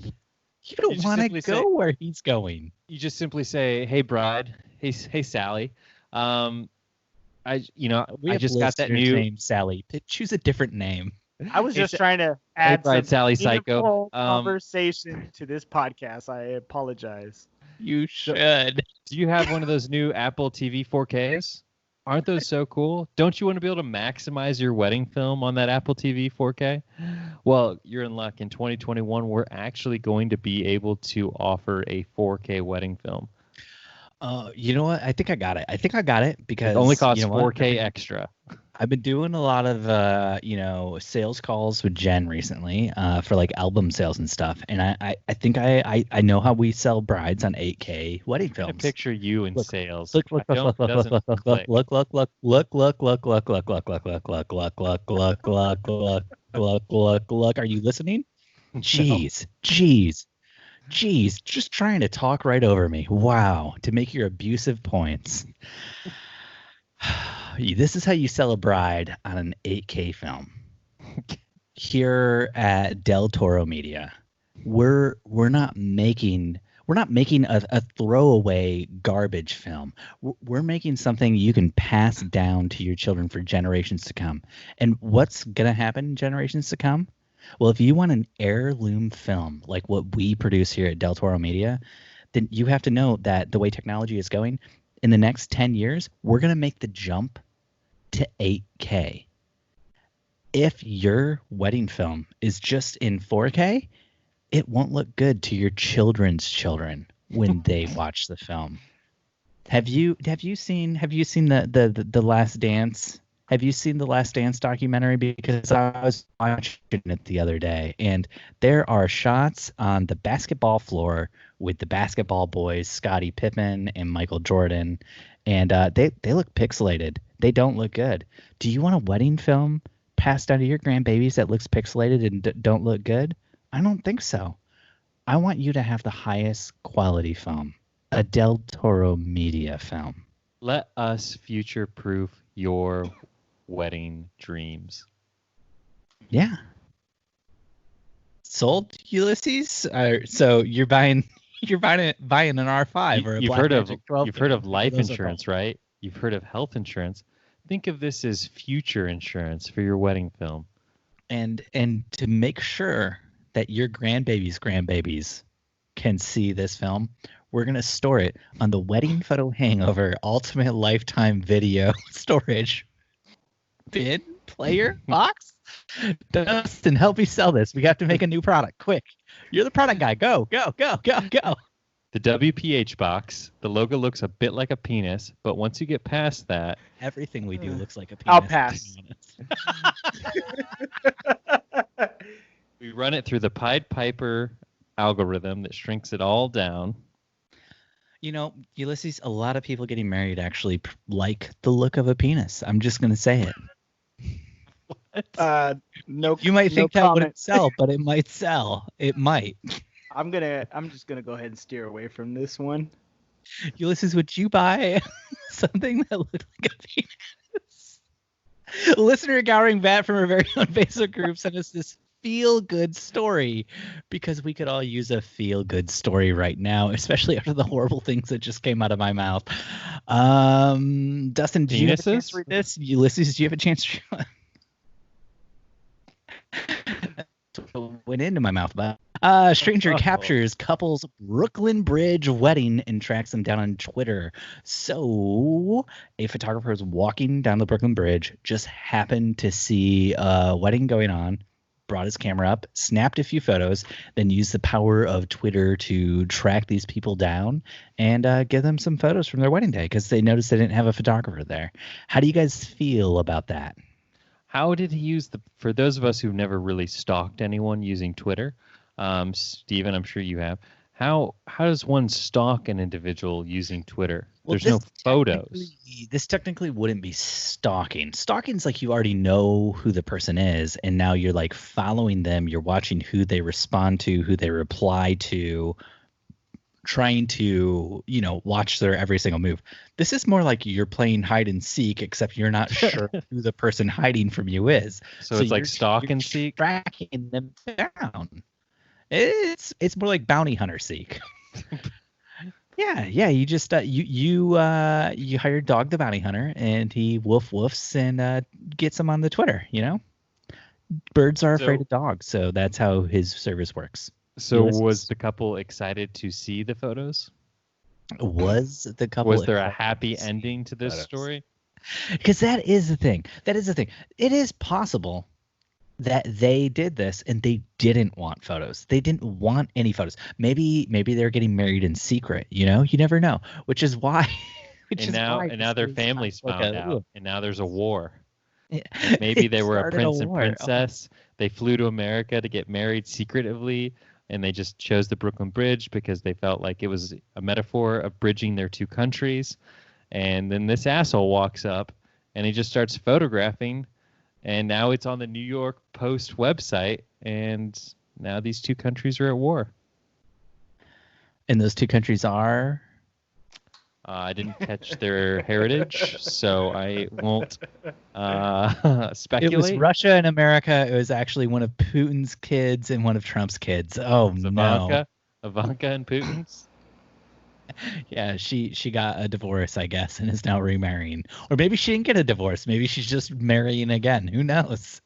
You don't just want to simply go say- where he's going. You just simply say, "Hey, bride. Hey, Sally. I just got that new name, Sally. Choose a different name. I was Hey, just trying to add bride, some Sally Psycho. meaningful conversation to this podcast. I apologize. You should. Do you have one of those new Apple TV 4Ks? Aren't those so cool? Don't you want to be able to maximize your wedding film on that Apple TV 4K? Well, you're in luck. In 2021, we're actually going to be able to offer a 4K wedding film. You know what? I think I got it because It only costs you know what? 4K extra. I've been doing a lot of sales calls with Jen recently for like album sales and stuff, and I think I know how we sell brides on 8K wedding I films. picture you in sales. Look, Doesn't click. look. Are you listening? Jeez, just trying to talk right over me. Wow, to make your abusive points. This is how you sell a bride on an 8K film. Here at Del Toro Media, we're not making a throwaway garbage film. We're making something you can pass down to your children for generations to come. And what's gonna happen in generations to come? Well, if you want an heirloom film like what we produce here at Del Toro Media, then you have to know that the way technology is going, in the next 10 years, we're going to make the jump to 8K. If your wedding film is just in 4K, it won't look good to your children's children when they watch the film. Have you seen the Last Dance? Have you seen the Last Dance documentary? Because I was watching it the other day, and there are shots on the basketball floor with the basketball boys, Scottie Pippen and Michael Jordan, and they look pixelated. They don't look good. Do you want a wedding film passed down to your grandbabies that looks pixelated and don't look good? I don't think so. I want you to have the highest quality film, a Del Toro Media film. Let us future-proof your wedding dreams. Yeah. Sold, Ulysses? So you're buying an R5 or a You've Blackmagic 12. heard of life Those are insurance, right? You've heard of health insurance. Think of this as future insurance for your wedding film. And to make sure that your grandbabies can see this film, we're going to store it on the Wedding Photo Hangover Ultimate Lifetime Video Storage bin player box. Dustin, help me sell this. We have to make a new product quick. You're the product guy. Go. The WPH box, the logo looks a bit like a penis, but once you get past that, Everything we do looks like a penis. I'll pass. to be honest. we run it through the Pied Piper algorithm that shrinks it all down. You know, Ulysses, a lot of people getting married actually like the look of a penis. I'm just going to say it. No. You might think no that comment. wouldn't sell, but it might sell. It might. I'm just gonna go ahead and steer away from this one. Ulysses, would you buy something that looked like a penis? Listener Gowering Bat from our very own Facebook group sent us this feel-good story because we could all use a feel-good story right now, especially after the horrible things that just came out of my mouth. Dustin, do you have a chance to read this? Ulysses, do you have a chance to read went into my mouth. But stranger captures couple's Brooklyn Bridge wedding and tracks them down on Twitter. So a photographer is walking down the Brooklyn Bridge, just happened to see a wedding going on, brought his camera up, snapped a few photos, then used the power of Twitter to track these people down and give them some photos from their wedding day because they noticed they didn't have a photographer there. How do you guys feel about that? How did he use for those of us who've never really stalked anyone using Twitter, Steven, I'm sure you have. How does one stalk an individual using Twitter? Well, There's no photos. This technically wouldn't be stalking. Stalking's like you already know who the person is, and now you're like following them. You're watching who they respond to, who they reply to, trying to, watch their every single move. This is more like you're playing hide and seek, except you're not sure who the person hiding from you is. So it's like stalk and seek? Tracking them down. It's more like bounty hunter seek. Yeah. You just you hire Dog the bounty hunter, and he woofs and gets them on the Twitter. Birds are afraid of dogs, so that's how his service works. So was the couple excited to see the photos? Was there a happy ending to this story? Because that is the thing. It is possible that they did this and they didn't want photos. They didn't want any photos. Maybe they're getting married in secret. You never know. Which is why. Now their families found out, and now there's a war. Yeah. Maybe they were a prince and princess. They flew to America to get married secretively, and they just chose the Brooklyn Bridge because they felt like it was a metaphor of bridging their two countries. And then this asshole walks up, and he just starts photographing. And now it's on the New York Post website, and now these two countries are at war. And those two countries are? I didn't catch their heritage, so I won't speculate. It was Russia and America. It was actually one of Putin's kids and one of Trump's kids. Oh, no. Ivanka and Putin's? Yeah, she got a divorce, I guess, and is now remarrying. Or maybe she didn't get a divorce. Maybe she's just marrying again. Who knows?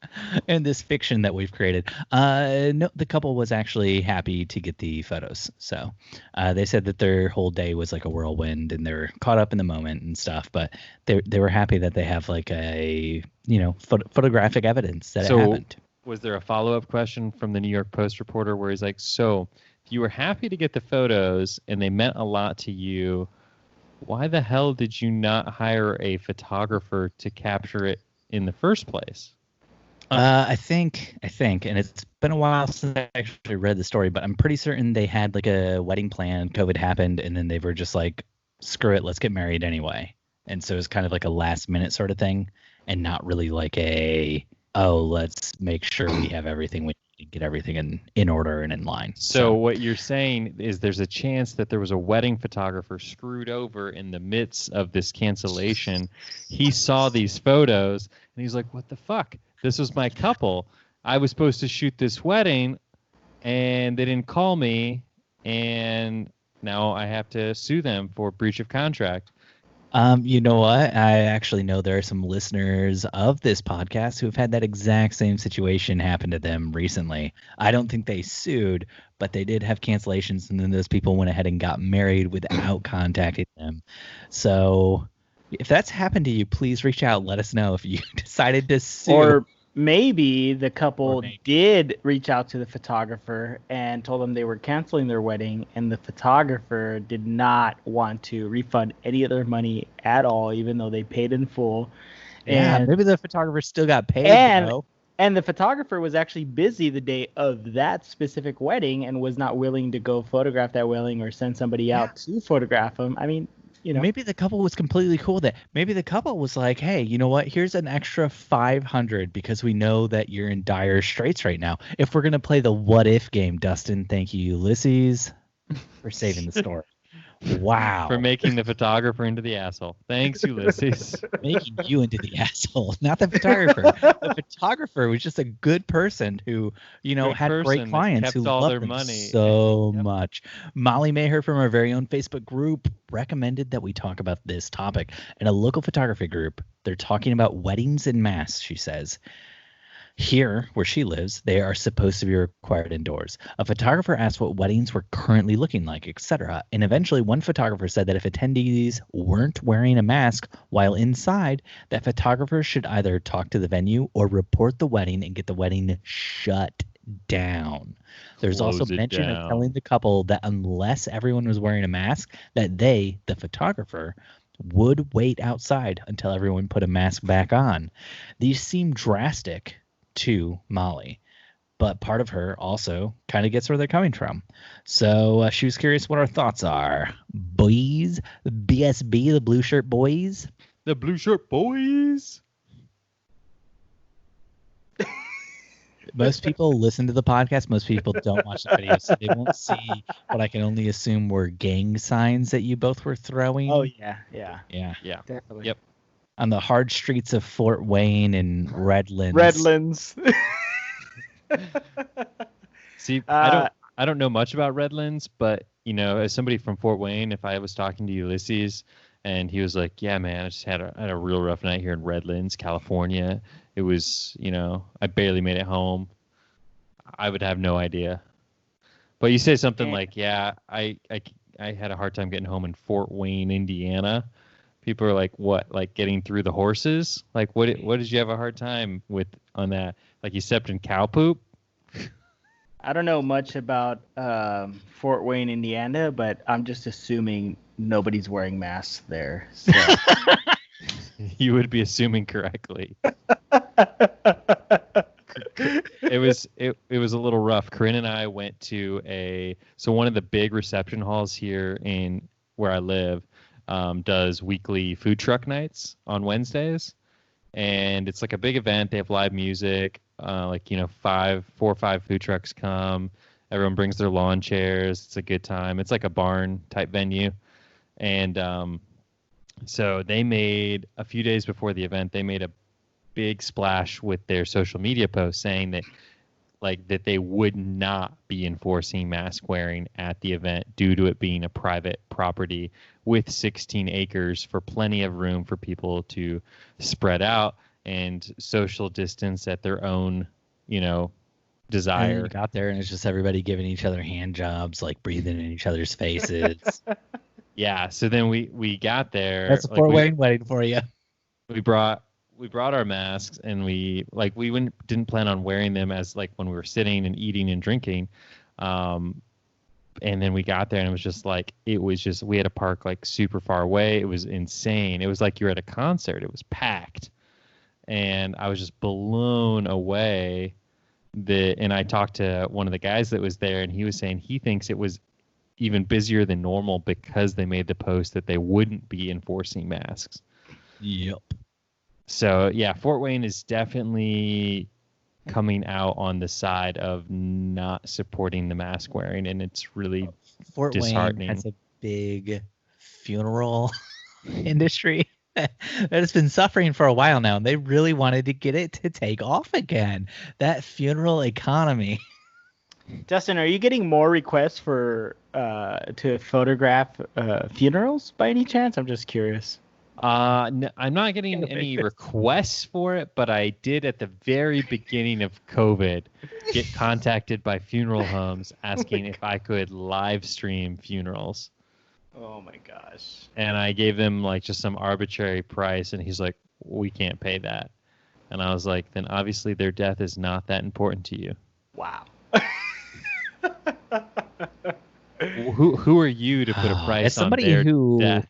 In this fiction that we've created. No, the couple was actually happy to get the photos. So they said that their whole day was like a whirlwind, and they're caught up in the moment and stuff. But they were happy that they have like a photographic evidence that it happened. Was there a follow-up question from the New York Post reporter where he's like, so you were happy to get the photos and they meant a lot to you, why the hell did you not hire a photographer to capture it in the first place? I think, and it's been a while since I actually read the story, but I'm pretty certain they had like a wedding plan. COVID happened, and then they were just like, screw it, let's get married anyway. And so it was kind of like a last minute sort of thing, and not really like let's make sure we have everything we get everything in order and in line. So what you're saying is there's a chance that there was a wedding photographer screwed over in the midst of this cancellation. He saw these photos and he's like, what the fuck? This was my couple. I was supposed to shoot this wedding and they didn't call me, and now I have to sue them for breach of contract. You know what? I actually know there are some listeners of this podcast who have had that exact same situation happen to them recently. I don't think they sued, but they did have cancellations, and then those people went ahead and got married without contacting them. So if that's happened to you, please reach out. Let us know if you decided to sue. Or maybe the couple did reach out to the photographer and told them they were canceling their wedding, and the photographer did not want to refund any of their money at all, even though they paid in full. Yeah, maybe the photographer still got paid. And the photographer was actually busy the day of that specific wedding and was not willing to go photograph that wedding or send somebody out to photograph them. I mean, maybe the couple was completely cool with it. Maybe the couple was like, hey, you know what? Here's an extra $500 because we know that you're in dire straits right now. If we're going to play the what if game, Dustin, thank you, Ulices, for saving the story. Wow. For making the photographer into the asshole. Thanks, Ulises. Making you into the asshole, not the photographer. The photographer was just a good person who, had great clients who loved their money so much. Molly Maher from our very own Facebook group recommended that we talk about this topic in a local photography group. They're talking about weddings en masse, she says. Here, where she lives, they are supposed to be required indoors. A photographer asked what weddings were currently looking like, etc. And eventually, one photographer said that if attendees weren't wearing a mask while inside, that photographers should either talk to the venue or report the wedding and get the wedding shut down. There's also mention of telling the couple that unless everyone was wearing a mask, that they, the photographer, would wait outside until everyone put a mask back on. These seem drastic to Molly. but part of her also kind of gets where they're coming from. So she was curious what our thoughts are. Boys, BSB, the blue shirt boys. The blue shirt boys. Most people listen to the podcast. Most people don't watch the video, so they won't see what I can only assume were gang signs that you both were throwing. Oh, yeah. Yeah. Definitely. Yep. On the hard streets of Fort Wayne and Redlands. Redlands. See, I don't know much about Redlands, but as somebody from Fort Wayne, if I was talking to Ulices and he was like, "Yeah, man, I just had a real rough night here in Redlands, California. It was, I barely made it home," I would have no idea. But you say something like, "Yeah, I had a hard time getting home in Fort Wayne, Indiana." People are like, "What? Like getting through the horses? Like what did you have a hard time with on that? Like you stepped in cow poop?" I don't know much about Fort Wayne, Indiana, but I'm just assuming nobody's wearing masks there. So. You would be assuming correctly. It was a little rough. Corinne and I went to one of the big reception halls here in where I live does weekly food truck nights on Wednesdays, and it's like a big event. They have live music. 4 or 5 food trucks come. Everyone brings their lawn chairs. It's a good time. It's like a barn type venue. And so they made, a few days before the event, they made a big splash with their social media post saying that they would not be enforcing mask wearing at the event due to it being a private property with 16 acres for plenty of room for people to spread out and social distance at their own, desire. And got there and it's just everybody giving each other hand jobs, like breathing in each other's faces. Yeah. So then we got there. That's a Fort Wayne wedding for you. We brought our masks and we didn't plan on wearing them as like when we were sitting and eating and drinking. And then we got there and it was just we had to park like super far away. It was insane. It was like you're at a concert. It was packed. And I was just blown away and I talked to one of the guys that was there and he was saying he thinks it was even busier than normal because they made the post that they wouldn't be enforcing masks. Yep. So yeah, Fort Wayne is definitely coming out on the side of not supporting the mask wearing, and it's really Fort disheartening. Wayne has a big funeral industry that has been suffering for a while now, and they really wanted to get it to take off again. That funeral economy. Dustin, are you getting more requests for to photograph funerals by any chance? I'm just curious. No, I'm not getting any requests for it, but I did at the very beginning of COVID get contacted by funeral homes asking if I could live stream funerals. Oh my gosh. And I gave them like just some arbitrary price, and he's like, "We can't pay that." And I was like, "Then obviously their death is not that important to you." Wow. Who are you to put a price on their death?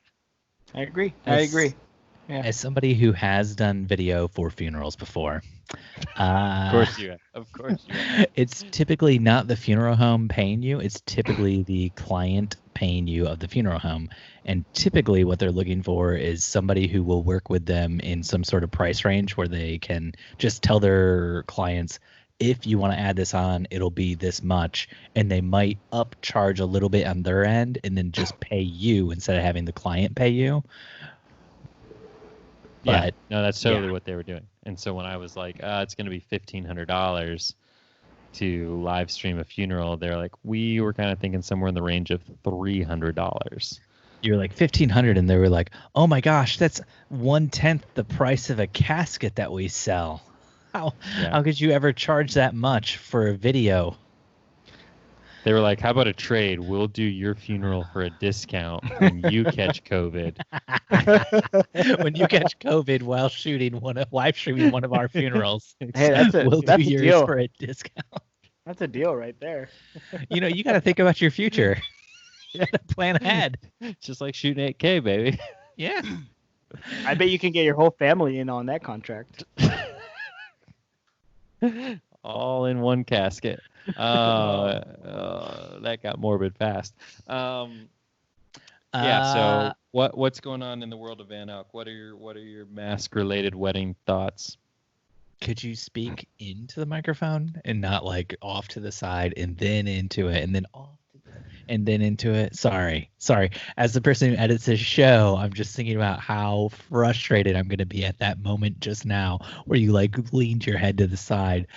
I agree. Yeah. As somebody who has done video for funerals before, of course you have. It's typically not the funeral home paying you. It's typically the client paying you of the funeral home. And typically what they're looking for is somebody who will work with them in some sort of price range where they can just tell their clients, if you want to add this on, it'll be this much. And they might upcharge a little bit on their end and then just pay you instead of having the client pay you. Yeah, but, no, that's totally what they were doing. And so when I was like, it's going to be $1,500 to live stream a funeral, they're like, we were kind of thinking somewhere in the range of $300. You were like $1,500, and they were like, oh my gosh, that's 1/10 the price of a casket that we sell. How could you ever charge that much for a video? They were like, how about a trade? We'll do your funeral for a discount when you catch COVID. When you catch COVID while live streaming one of our funerals, hey, we'll do yours deal. for a discount. That's a deal right there. You got to think about your future. You got to plan ahead. Just like shooting 8K, baby. Yeah. I bet you can get your whole family in on that contract. all in one casket. That got morbid fast. Yeah. So what's going on in the world of Van Elk? What are your mask related wedding thoughts? Could you speak into the microphone and not like off to the side and then into it and then off and then into it? Sorry. As the person who edits this show, I'm just thinking about how frustrated I'm going to be at that moment just now where you like leaned your head to the side.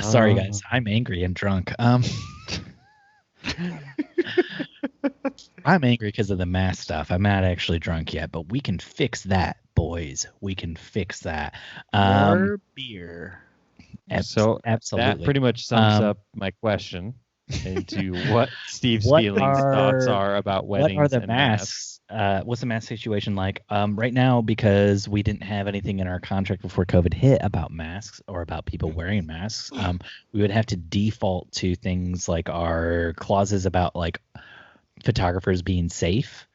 Sorry, guys. I'm angry and drunk. I'm angry because of the mask stuff. I'm not actually drunk yet, but we can fix that, boys. We can fix that. More beer. So absolutely. That pretty much sums up my question into what Steve's thoughts are about weddings. What are the masks? What's the mask situation like? Right now, because we didn't have anything in our contract before COVID hit about masks or about people wearing masks, we would have to default to things like our clauses about like photographers being safe,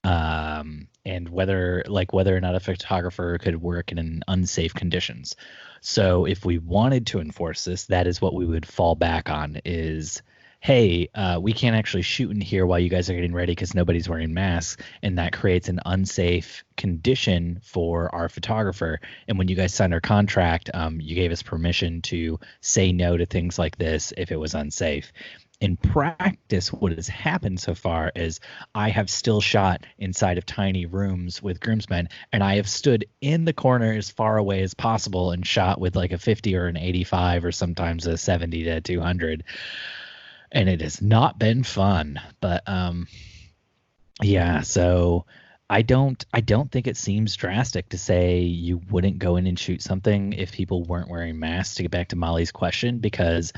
and whether or not a photographer could work in unsafe conditions. So if we wanted to enforce this, that is what we would fall back on is, hey, we can't actually shoot in here while you guys are getting ready because nobody's wearing masks, and that creates an unsafe condition for our photographer. And when you guys signed our contract, you gave us permission to say no to things like this if it was unsafe. In practice, what has happened so far is I have still shot inside of tiny rooms with groomsmen, and I have stood in the corner as far away as possible and shot with like a 50 or an 85 or sometimes a 70 to 200. And it has not been fun, but yeah, so I don't think it seems drastic to say you wouldn't go in and shoot something if people weren't wearing masks, to get back to Molly's question, because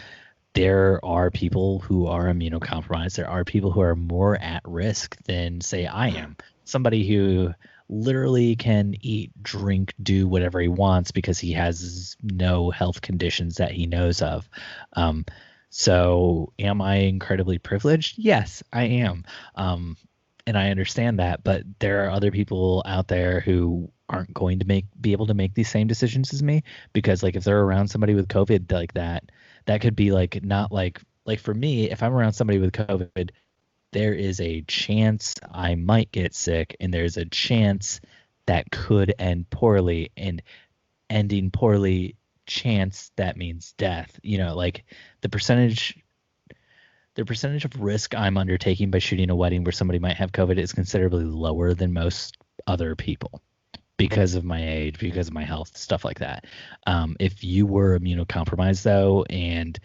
there are people who are immunocompromised. There are people who are more at risk than, say, I am. Somebody who literally can eat, drink, do whatever he wants because he has no health conditions that he knows of. So am I incredibly privileged? Yes, I am. And I understand that, but there are other people out there who aren't going to be able to make these same decisions as me, because like if they're around somebody with COVID like that could be like, not like for me, if I'm around somebody with COVID, there is a chance I might get sick, and there's a chance that could end poorly, and ending poorly, chance that means death. You know, like the percentage of risk I'm undertaking by shooting a wedding where somebody might have COVID is considerably lower than most other people because of my age, because of my health, stuff like that. If you were immunocompromised though, and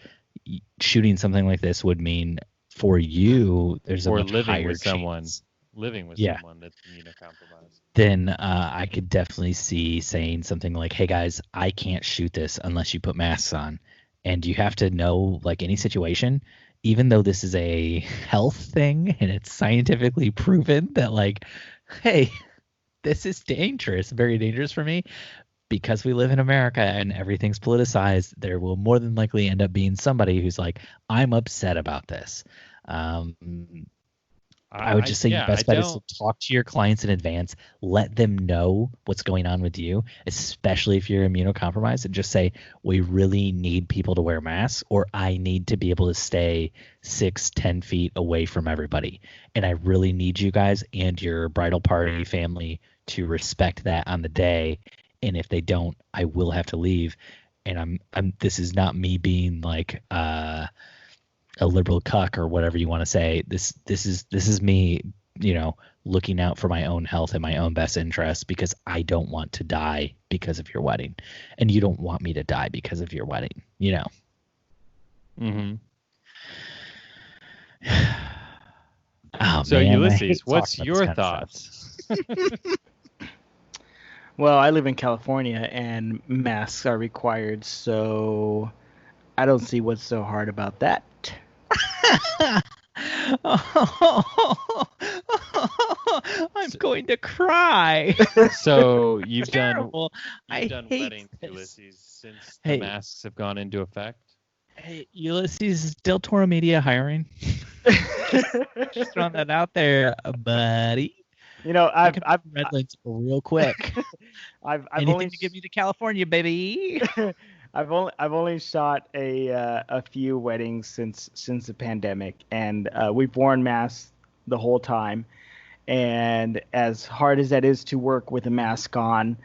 shooting something like this would mean for you, there's a much higher chance. Living with someone that's immunocompromised. Then I could definitely see saying something like, hey guys, I can't shoot this unless you put masks on. And you have to know, like any situation, even though this is a health thing and it's scientifically proven that like, hey, this is dangerous, very dangerous for me, because we live in America and everything's politicized, there will more than likely end up being somebody who's like, I'm upset about this. I would just say your best bet is to talk to your clients in advance, let them know what's going on with you, especially if you're immunocompromised, and just say, we really need people to wear masks, or I need to be able to stay 6-10 feet away from everybody. And I really need you guys and your bridal party family to respect that on the day. And if they don't, I will have to leave. And this is not me being like a liberal cuck or whatever you want to say. This is me, looking out for my own health and my own best interests, because I don't want to die because of your wedding, and you don't want me to die because of your wedding. Mm-hmm. Oh, so man, Ulises, what's your thoughts? Well, I live in California and masks are required, so I don't see what's so hard about that. I'm going to cry. So you've done weddings, Ulises, since the masks have gone into effect? Hey, Ulices, Del Toro Media hiring? Just throwing that out there, buddy. I've Redlands real quick. I've anything only to give you to California, baby. I've only shot a few weddings since the pandemic, and we've worn masks the whole time. And as hard as that is to work with a mask on,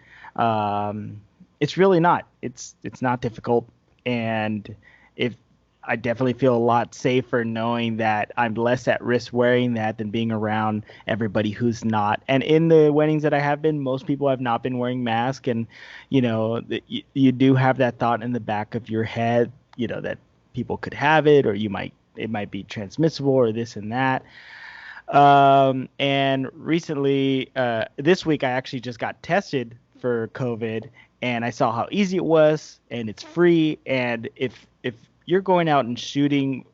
it's really not. It's not difficult, and if I definitely feel a lot safer knowing that I'm less at risk wearing that than being around everybody who's not. And in the weddings that I have been, most people have not been wearing masks, and you do have that thought in the back of your head, that people could have it, or it might be transmissible, or this and that. And recently, this week, I actually just got tested for COVID, and I saw how easy it was, and it's free. And if you're going out and shooting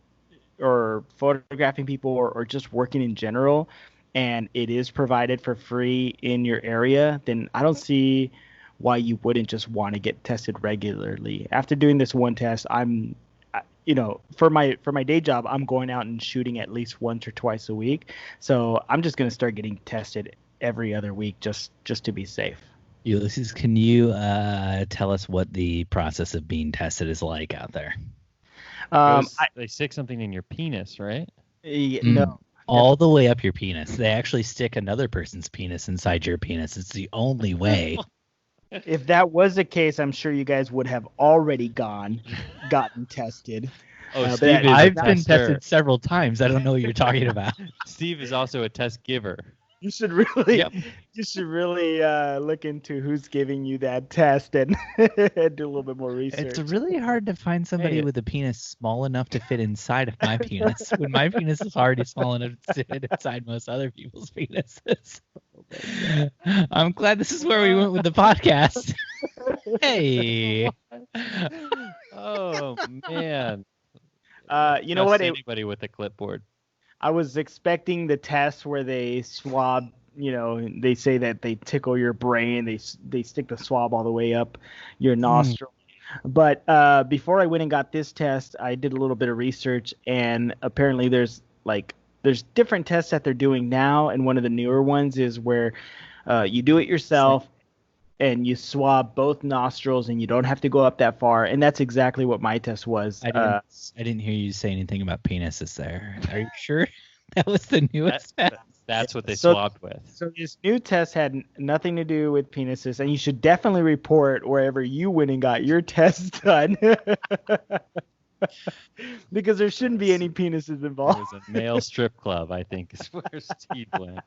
or photographing people, or just working in general, and it is provided for free in your area, then I don't see why you wouldn't just want to get tested regularly. After doing this one test, for my day job, I'm going out and shooting at least once or twice a week. So I'm just going to start getting tested every other week just to be safe. Ulysses, can you tell us what the process of being tested is like out there? They stick something in your penis, right? No. All the way up your penis. They actually stick another person's penis inside your penis. It's the only way. If that was the case, I'm sure you guys would have already gotten tested. Oh, Steve is I've been tested several times. I don't know what you're talking about. Steve is also a test giver. You should really, look into who's giving you that test and do a little bit more research. It's really hard to find somebody with a penis small enough to fit inside of my penis when my penis is already small enough to fit inside most other people's penises. I'm glad this is where we went with the podcast. Hey. Oh man. You know what? Anybody with a clipboard. I was expecting the test where they swab, they say that they tickle your brain. They stick the swab all the way up your nostril. But before I went and got this test, I did a little bit of research, and apparently there's different tests that they're doing now, and one of the newer ones is where you do it yourself and you swab both nostrils, and you don't have to go up that far. And that's exactly what my test was. I didn't hear you say anything about penises there. Are you sure that was the newest test? That's what they swabbed with. So this new test had nothing to do with penises, and you should definitely report wherever you went and got your test done. Because there shouldn't be any penises involved. It was a male strip club, I think, is where Steve went.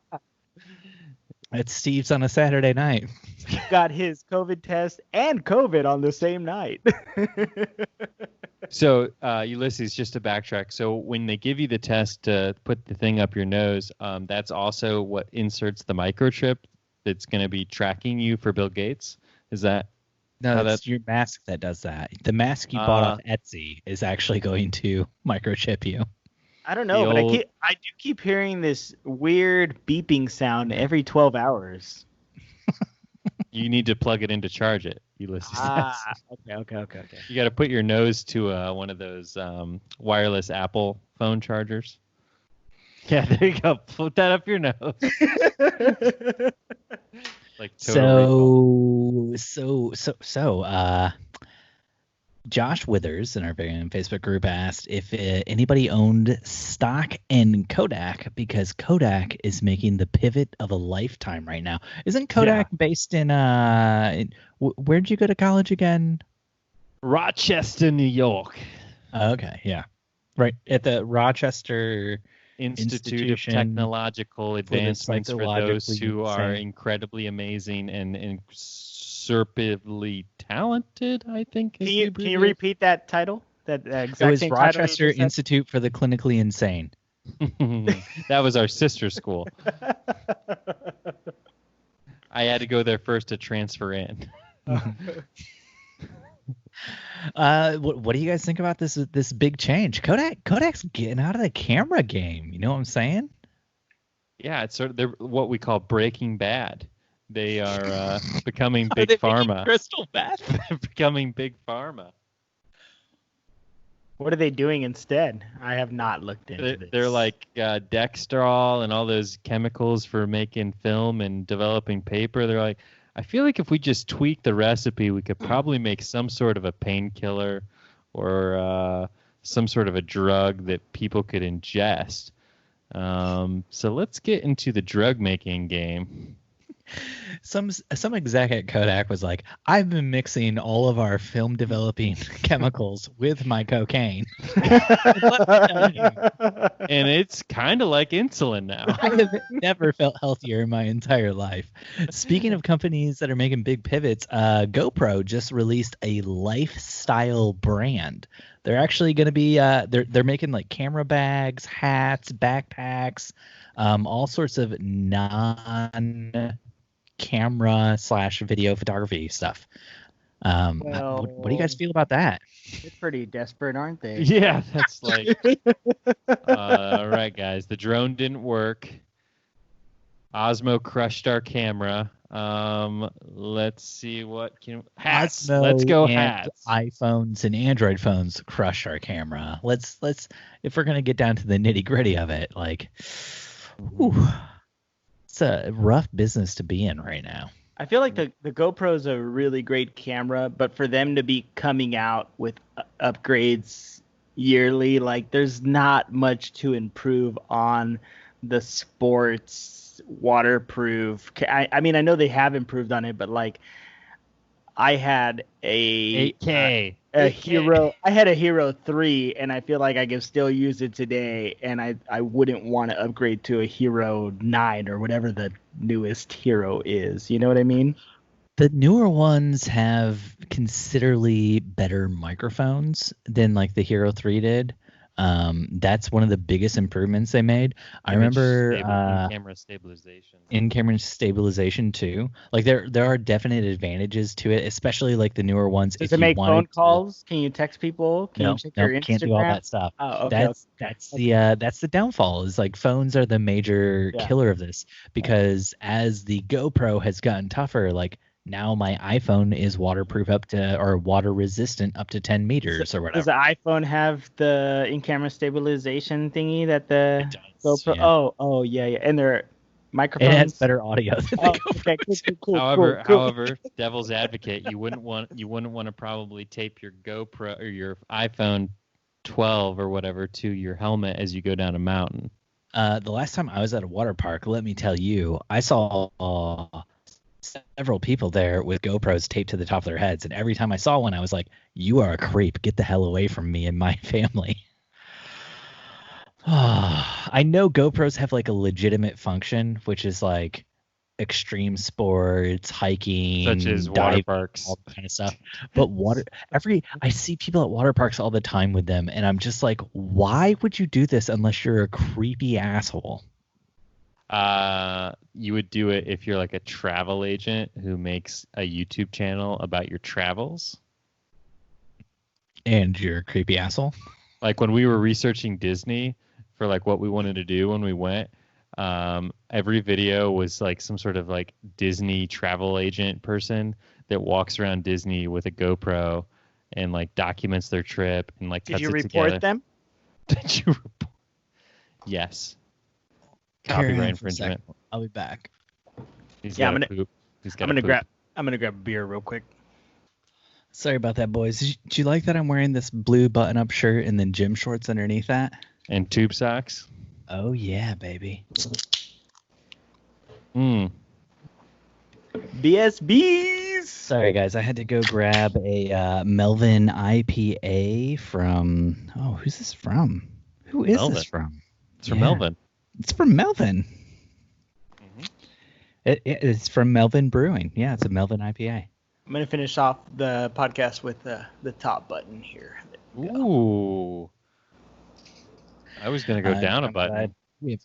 It's Steve's on a Saturday night. He got his COVID test and COVID on the same night. So, Ulysses, just to backtrack. So when they give you the test to put the thing up your nose, that's also what inserts the microchip that's going to be tracking you for Bill Gates? Is that? No, that's your mask that does that. The mask you bought off Etsy is actually going to microchip you. I don't know, but I do keep hearing this weird beeping sound every 12 hours. You need to plug it in to charge it, Ulysses. Okay. You got to put your nose to one of those wireless Apple phone chargers. Yeah, there you go. Put that up your nose. Like Josh Withers in our very own Facebook group asked if anybody owned stock in Kodak, because Kodak is making the pivot of a lifetime right now. Isn't Kodak based in where'd you go to college again? Rochester, New York. Okay, yeah. Right at the Rochester Institute of Technological Advancements for those who are incredibly amazing and usurpably talented, I think. Can you repeat that title? That exact it was same Rochester Institute for the Clinically Insane. That was our sister school. I had to go there first to transfer in. What do you guys think about this big change? Kodak's getting out of the camera game. You know what I'm saying? Yeah, it's sort of they're what we call Breaking Bad. They are becoming big pharma. Crystal meth. They're becoming big pharma. What are they doing instead? I have not looked into this. They're like Dextrol and all those chemicals for making film and developing paper. They're like, I feel like if we just tweak the recipe, we could probably make some sort of a painkiller or some sort of a drug that people could ingest. So let's get into the drug making game. Some exec at Kodak was like, I've been mixing all of our film developing chemicals with my cocaine. And it's kind of like insulin now. I have never felt healthier in my entire life. Speaking of companies that are making big pivots, GoPro just released a lifestyle brand. They're actually going to be they're making like camera bags, hats, backpacks, all sorts of non-camera/video photography stuff. What do you guys feel about that? They're pretty desperate, aren't they? Yeah, that's like, all right, guys, the drone didn't work. Osmo crushed our camera. Let's see what can hats. Osmo Let's go and hats. iPhones and Android phones crush our camera. Let's if we're gonna get down to the nitty gritty of it, like, it's a rough business to be in right now. I feel like the GoPro is a really great camera, but for them to be coming out with upgrades yearly, like there's not much to improve on the sports waterproof. I mean, I know they have improved on it, but like I had a 8K. Hero. I had a Hero 3, and I feel like I can still use it today, and I wouldn't want to upgrade to a Hero 9 or whatever the newest Hero is. You know what I mean? The newer ones have considerably better microphones than like the Hero 3 did. That's one of the biggest improvements they made. I remember in-camera stabilization. In-camera stabilization too. Like there are definite advantages to it, especially like the newer ones. Does it make phone calls? Can you text people? Can you check your Instagram? Can't do all that stuff. Oh, okay. That's the downfall. Is like phones are the major killer of this, because as the GoPro has gotten tougher, like now my iPhone is waterproof or water resistant up to 10 meters or whatever. Does the iPhone have the in-camera stabilization thingy that the GoPro? Yeah. Oh, yeah. And their microphones. It has better audio than the GoPro. Okay, cool. However, devil's advocate, you wouldn't want to probably tape your GoPro or your iPhone 12 or whatever to your helmet as you go down a mountain. The last time I was at a water park, let me tell you, I saw several people there with GoPros taped to the top of their heads, and every time I saw one, I was like, you are a creep. Get the hell away from me and my family. I know GoPros have like a legitimate function, which is like extreme sports, hiking, such as diving, water parks, all that kind of stuff. But I see people at water parks all the time with them, and I'm just like, why would you do this unless you're a creepy asshole? You would do it if you're like a travel agent who makes a YouTube channel about your travels. And you're a creepy asshole. Like when we were researching Disney for like what we wanted to do when we went, every video was like some sort of like Disney travel agent person that walks around Disney with a GoPro and like documents their trip and like cuts it together. Did you report them? Did you report? Yes. Copyright infringement. I'll be back. I'm gonna grab a beer real quick. Sorry about that, boys. Did you like that I'm wearing this blue button-up shirt and then gym shorts underneath that? And tube socks. Oh yeah, baby. BSBs. Sorry guys, I had to go grab a Melvin IPA from. Oh, who's this from? Who is Melvin. This from? It's from Melvin. It's from Melvin. Mm-hmm. It's from Melvin Brewing. Yeah, it's a Melvin IPA. I'm going to finish off the podcast with the top button here. Ooh. I was going to go down a button. We have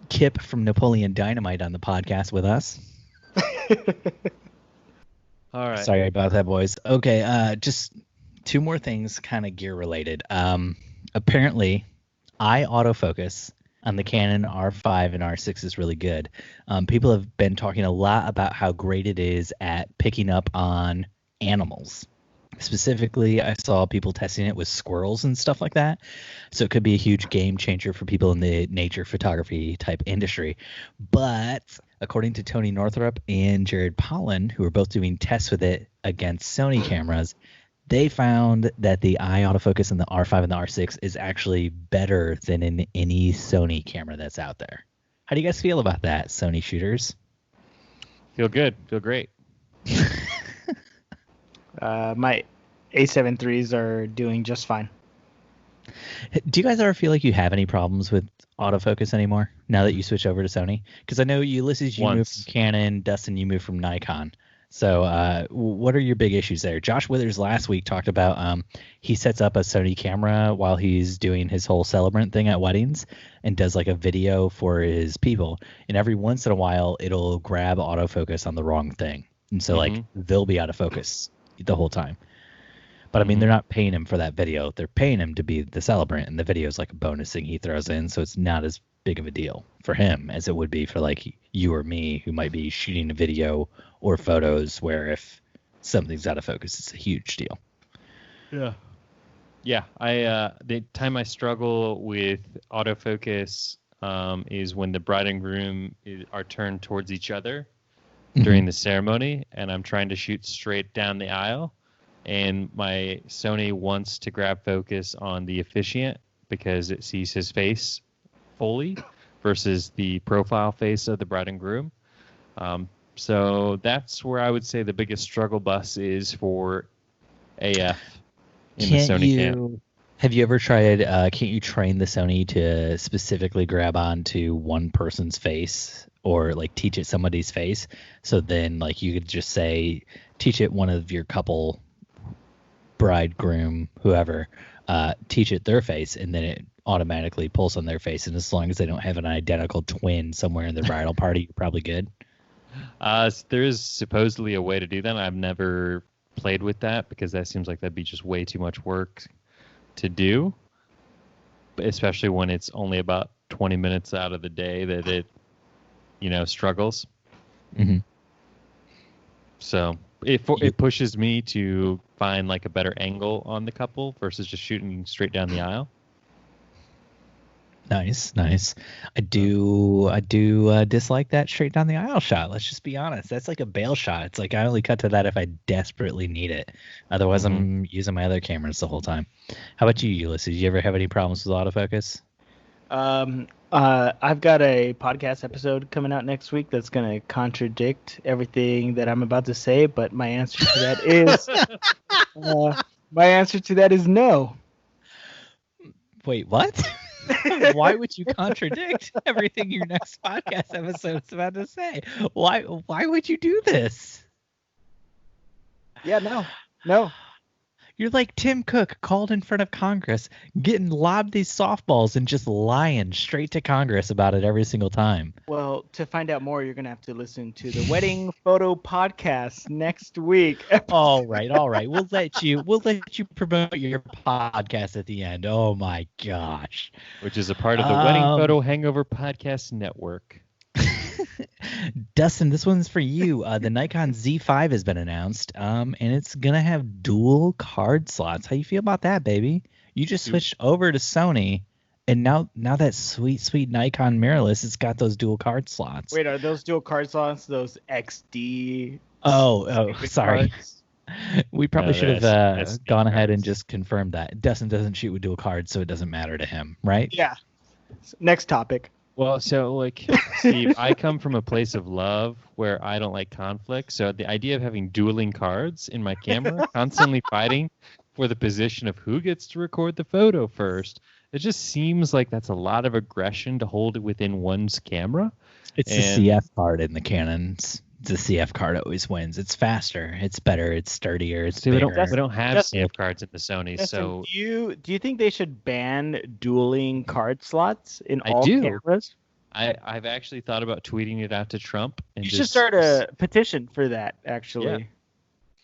Kip from Napoleon Dynamite on the podcast with us. All right. Sorry about that, boys. Okay, just two more things kind of gear related. Apparently, autofocus on the Canon R5 and R6 is really good. People have been talking a lot about how great it is at picking up on animals. Specifically, I saw people testing it with squirrels and stuff like that. So it could be a huge game changer for people in the nature photography type industry. But according to Tony Northrup and Jared Pollan, who are both doing tests with it against Sony cameras, they found that the eye autofocus in the R5 and the R6 is actually better than in any Sony camera that's out there. How do you guys feel about that, Sony shooters? Feel good. Feel great. My A7 IIIs are doing just fine. Do you guys ever feel like you have any problems with autofocus anymore now that you switch over to Sony? Because I know Ulysses, you moved from Canon, Dustin, you moved from Nikon. So what are your big issues there? Josh Withers last week talked about he sets up a Sony camera while he's doing his whole celebrant thing at weddings and does like a video for his people. And every once in a while, it'll grab autofocus on the wrong thing. And so like they'll be out of focus the whole time. But I mean, they're not paying him for that video. They're paying him to be the celebrant. And the video is like a bonus thing he throws in. So it's not as big of a deal for him as it would be for like you or me who might be shooting a video or photos where if something's out of focus, it's a huge deal. Yeah. The time I struggle with autofocus is when the bride and groom are turned towards each other during the ceremony, and I'm trying to shoot straight down the aisle, and my Sony wants to grab focus on the officiant because it sees his face fully versus the profile face of the bride and groom. So that's where I would say the biggest struggle bus is for AF in the Sony cam. Have you ever tried, can't you train the Sony to specifically grab onto one person's face or like teach it somebody's face? So then like you could just say, teach it one of your couple, bride, groom, whoever, teach it their face, and then it automatically pulls on their face. And as long as they don't have an identical twin somewhere in their bridal party, you're probably good. There is supposedly a way to do that. I've never played with that because that seems like that'd be just way too much work to do, especially when it's only about 20 minutes out of the day that it, struggles. So it pushes me to find like a better angle on the couple versus just shooting straight down the aisle. Nice. I do dislike that straight down the aisle shot. Let's just be honest. That's like a bail shot. It's like I only cut to that if I desperately need it. Otherwise, I'm using my other cameras the whole time. How about you, Ulysses? You ever have any problems with autofocus? I've got a podcast episode coming out next week that's going to contradict everything that I'm about to say, but my answer to that is no. Wait, what? Why would you contradict everything your next podcast episode is about to say? Why would you do this? Yeah, no. You're like Tim Cook called in front of Congress, getting lobbed these softballs and just lying straight to Congress about it every single time. Well, to find out more, you're going to have to listen to the Wedding Photo Podcast next week. All right. We'll let you promote your podcast at the end. Oh my gosh. Which is a part of the Wedding Photo Hangover Podcast Network. Dustin, this one's for you. The Nikon Z5 has been announced, and it's gonna have dual card slots. How you feel about that, baby? You just switched over to Sony, and now that sweet Nikon mirrorless, it's got those dual card slots. Wait, are those dual card slots those XD? Oh, sorry. Cards? We probably should have gone ahead and just confirmed that. Dustin doesn't shoot with dual cards, so it doesn't matter to him, right? Yeah. Next topic. Well, so like Steve, I come from a place of love where I don't like conflict. So the idea of having dueling cards in my camera, constantly fighting for the position of who gets to record the photo first, it just seems like that's a lot of aggression to hold it within one's camera. It's the CF card in the Canons. The CF card always wins. It's faster. It's better. It's sturdier. It's bigger. We don't have CF cards in the Sony. So do you think they should ban dueling card slots in all cameras? I've actually thought about tweeting it out to Trump. And you should start a petition for that. Actually, yeah.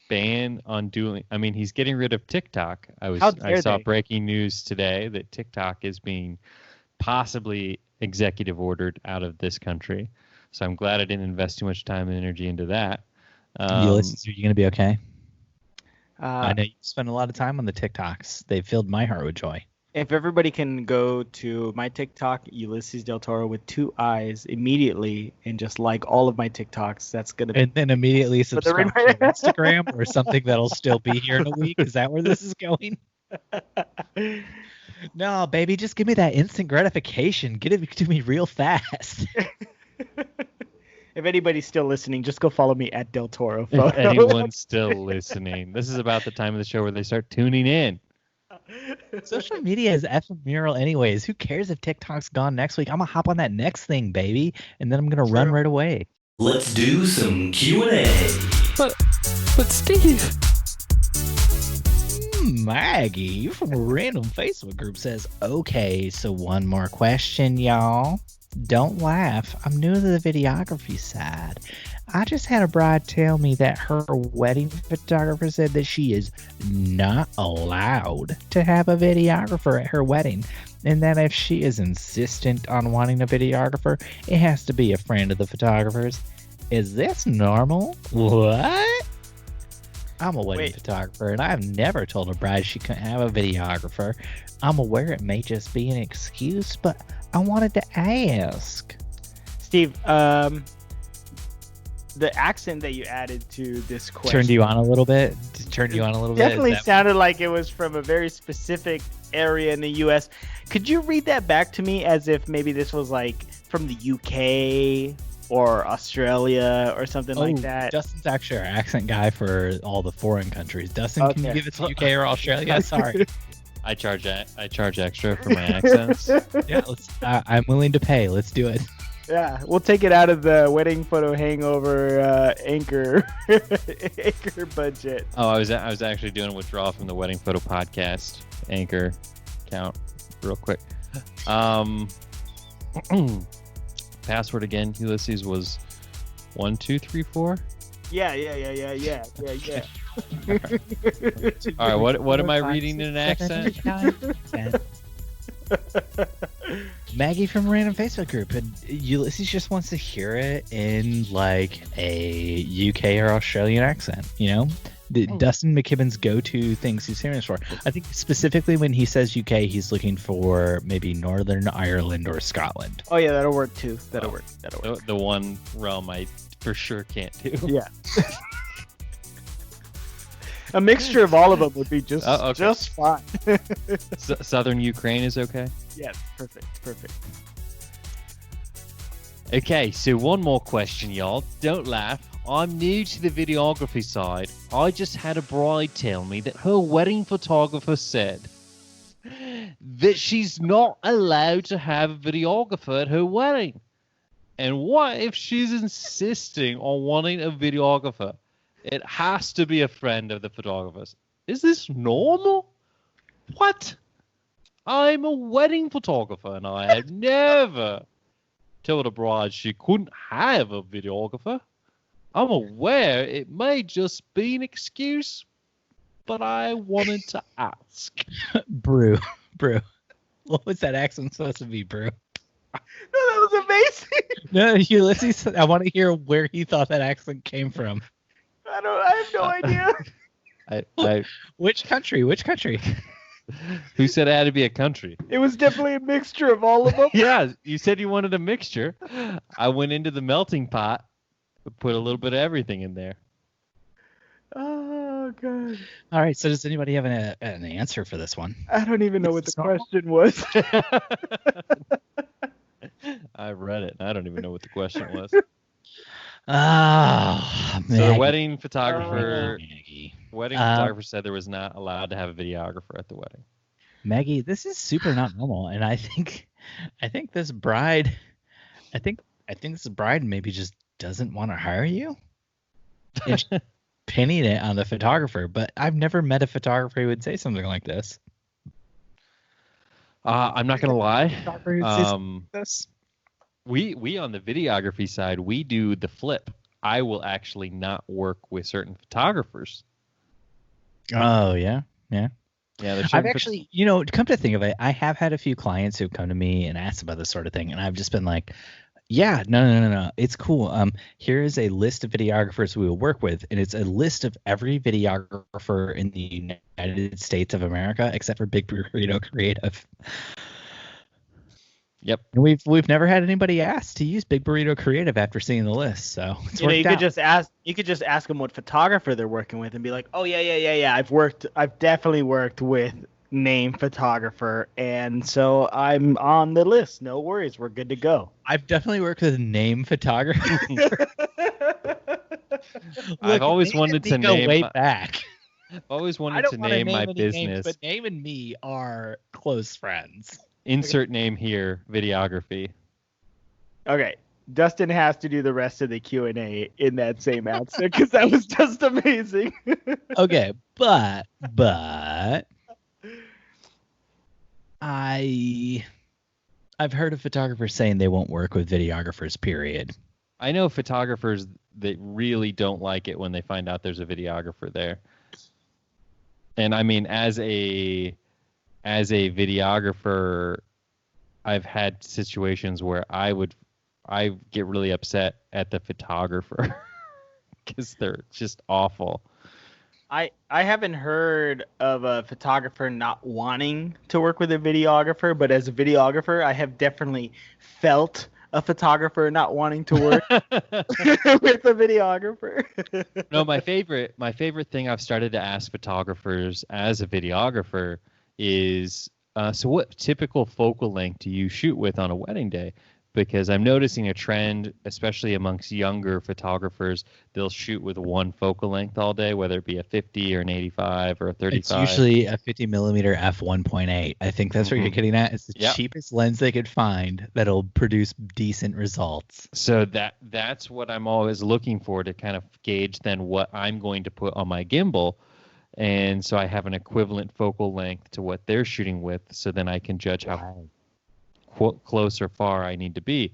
Ban on dueling. I mean, he's getting rid of TikTok. I saw breaking news today that TikTok is being possibly executive ordered out of this country. So I'm glad I didn't invest too much time and energy into that. Ulysses, are you going to be okay? I know you spend a lot of time on the TikToks. They filled my heart with joy. If everybody can go to my TikTok, Ulices Del Toro with 2 eyes immediately, and just like all of my TikToks, that's gonna be. And then immediately subscribe to Instagram or something that'll still be here in a week. Is that where this is going? No, baby, just give me that instant gratification. Get it to me real fast. If anybody's still listening, just go follow me at Del Toro. If anyone's still listening, this is about the time of the show where they start tuning in. Social media is ephemeral anyways. Who cares if TikTok's gone next week? I'm going to hop on that next thing, baby, and then I'm going to run right away. Let's do some Q&A. But Steve... Maggie from a random Facebook group says, okay, so one more question, y'all. Don't laugh. I'm new to the videography side. I just had a bride tell me that her wedding photographer said that she is not allowed to have a videographer at her wedding, and that if she is insistent on wanting a videographer, it has to be a friend of the photographer's. Is this normal? What? I'm a wedding photographer, and I've never told a bride she couldn't have a videographer. I'm aware it may just be an excuse, but I wanted to ask. Steve, the accent that you added to this question turned you on a little bit. Definitely sounded like it was from a very specific area in the U.S. Could you read that back to me as if maybe this was like from the UK or Australia or something like that? Dustin's actually our accent guy for all the foreign countries. Dustin, can you give it to UK or Australia? Sorry. I charge extra for my accents. Yeah, I'm willing to pay. Let's do it. Yeah, we'll take it out of the wedding photo hangover anchor budget. Oh, I was actually doing a withdrawal from the wedding photo podcast anchor account real quick. Password again, Ulices, was 1234. Yeah. All right, what am I reading in an accent? Maggie from a random Facebook group, and Ulices just wants to hear it in like a UK or Australian accent, you know? Dustin McKibben's go-to things he's famous for. I think specifically when he says UK, he's looking for maybe Northern Ireland or Scotland. Oh yeah, that'll work too. That'll work. The one realm I for sure can't do. Yeah. A mixture of all of them would be just fine. Southern Ukraine is okay? Yeah, perfect. Okay, so one more question, y'all. Don't laugh. I'm new to the videography side. I just had a bride tell me that her wedding photographer said that she's not allowed to have a videographer at her wedding. And what if she's insisting on wanting a videographer? It has to be a friend of the photographer's. Is this normal? What? I'm a wedding photographer, and I have never told a bride she couldn't have a videographer. I'm aware it may just be an excuse, but I wanted to ask. Brew. What was that accent supposed to be, Brew? No, that was amazing. No, Ulices, I want to hear where he thought that accent came from. I have no idea. Which country? Who said it had to be a country? It was definitely a mixture of all of them. Yeah, you said you wanted a mixture. I went into the melting pot, put a little bit of everything in there. Oh, God. All right, so does anybody have an answer for this one? I don't even know what the question was. I read it, and I don't even know what the question was. Oh, man. So the wedding photographer said there was not allowed to have a videographer at the wedding. Maggie, this is super not normal, and I think this bride maybe just doesn't want to hire you. And she's pinning it on the photographer, but I've never met a photographer who would say something like this. I'm not gonna lie. We on the videography side, we do the flip. I will actually not work with certain photographers. Oh, yeah. I've actually, come to think of it, I have had a few clients who come to me and ask about this sort of thing, and I've just been like, Yeah, no. It's cool. Here is a list of videographers we will work with, and it's a list of every videographer in the United States of America except for Big Burrito Creative. Yep. And we've never had anybody ask to use Big Burrito Creative after seeing the list, so it's You know, worked out. you could just ask them what photographer they're working with and be like, "Oh yeah. I've definitely worked with name photographer, and so I'm on the list. No worries, we're good to go." I've definitely worked with a name photographer. I've always wanted to go name way back. I've always I wanted don't to want to name name my any business. names, but Name and me are close friends. Insert name here, videography. Okay, Dustin has to do the rest of the Q&A in that same answer because that was just amazing. Okay, but I've heard of photographers saying they won't work with videographers, period. I know photographers that really don't like it when they find out there's a videographer there. And I mean, as a videographer, I've had situations where I get really upset at the photographer because they're just awful. I haven't heard of a photographer not wanting to work with a videographer, but as a videographer, I have definitely felt a photographer not wanting to work with a videographer. No, my favorite thing I've started to ask photographers as a videographer is, so what typical focal length do you shoot with on a wedding day? Because I'm noticing a trend, especially amongst younger photographers, they'll shoot with one focal length all day, whether it be a 50 or an 85 or a 35. It's usually a 50 millimeter f1.8. I think that's what you're getting at. It's the cheapest lens they could find that'll produce decent results. So that's what I'm always looking for to kind of gauge then what I'm going to put on my gimbal. And so I have an equivalent focal length to what they're shooting with, so then I can judge how close or far I need to be.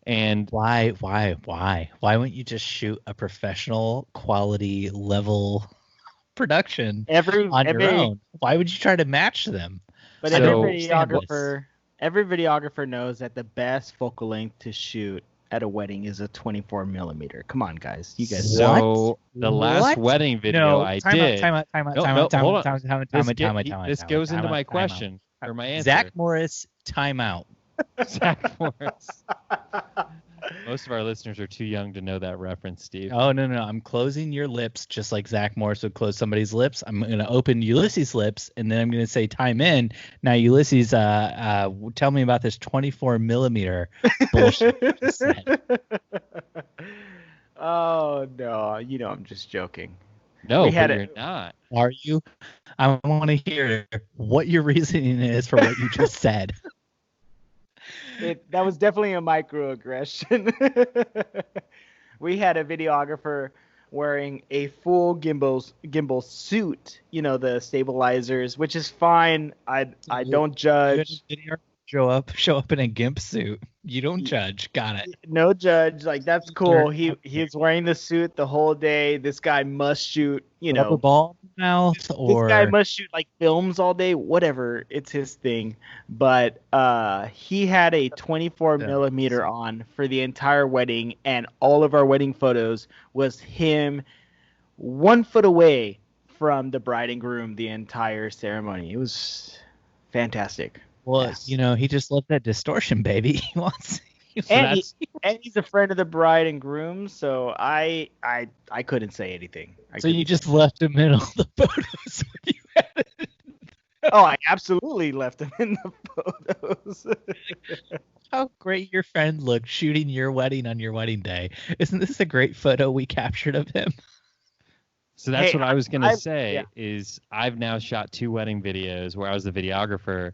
And why wouldn't you just shoot a professional quality level production on your own? Why would you try to match them? But every videographer knows that the best focal length to shoot at a wedding is a 24 millimeter. Come on, guys. You guys. So the last wedding video I did. Time out. This goes into my question or my answer. Zach Morris, timeout. Zach Morris. Most of our listeners are too young to know that reference, Steve. Oh, no. I'm closing your lips just like Zach Morris would close somebody's lips. I'm going to open Ulices' lips, and then I'm going to say time in. Now, Ulices, tell me about this 24 millimeter bullshit you said. Oh, no. You know I'm just joking. No, but you're not. Are you? I want to hear what your reasoning is for what you just said. That was definitely a microaggression. We had a videographer wearing a full gimbal suit, you know, the stabilizers, which is fine. I don't judge. Show up in a gimp suit. You don't judge. Got it. No judge. Like, that's cool. He's wearing the suit the whole day. This guy must shoot, you know, rubber ball mouth, or this guy must shoot like films all day. Whatever, it's his thing. But he had a 24 millimeter on for the entire wedding, and all of our wedding photos was him 1 foot away from the bride and groom the entire ceremony. It was fantastic. Well, yes. You know, he just loved that distortion, baby. He wants. And he's a friend of the bride and groom, so I couldn't say anything. So you just left him in all the photos when you had it. Oh, I absolutely left him in the photos. How great your friend looked shooting your wedding on your wedding day. Isn't this a great photo we captured of him? So that's what I was going to say, is I've now shot 2 wedding videos where I was the videographer.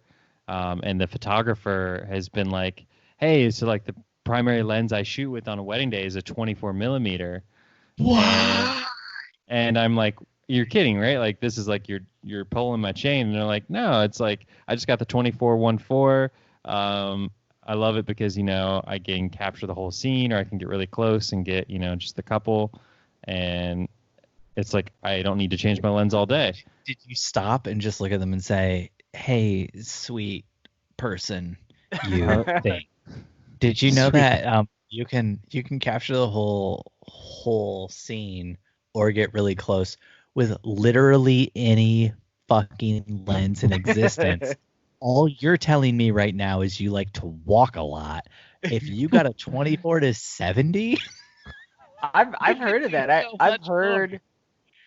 And the photographer has been like, hey, so like the primary lens I shoot with on a wedding day is a 24 millimeter. What? And I'm like, you're kidding, right? Like, this is like you're pulling my chain. And they're like, no, it's like I just got the 24-1.4. I love it because, you know, I can capture the whole scene, or I can get really close and get, you know, just a couple. And it's like I don't need to change my lens all day. Did you stop and just look at them and say, hey, sweet person, you thing? Did you know that You can capture the whole scene or get really close with literally any fucking lens in existence. All you're telling me right now is you like to walk a lot. If you got a 24 to 70, I've heard of that. So much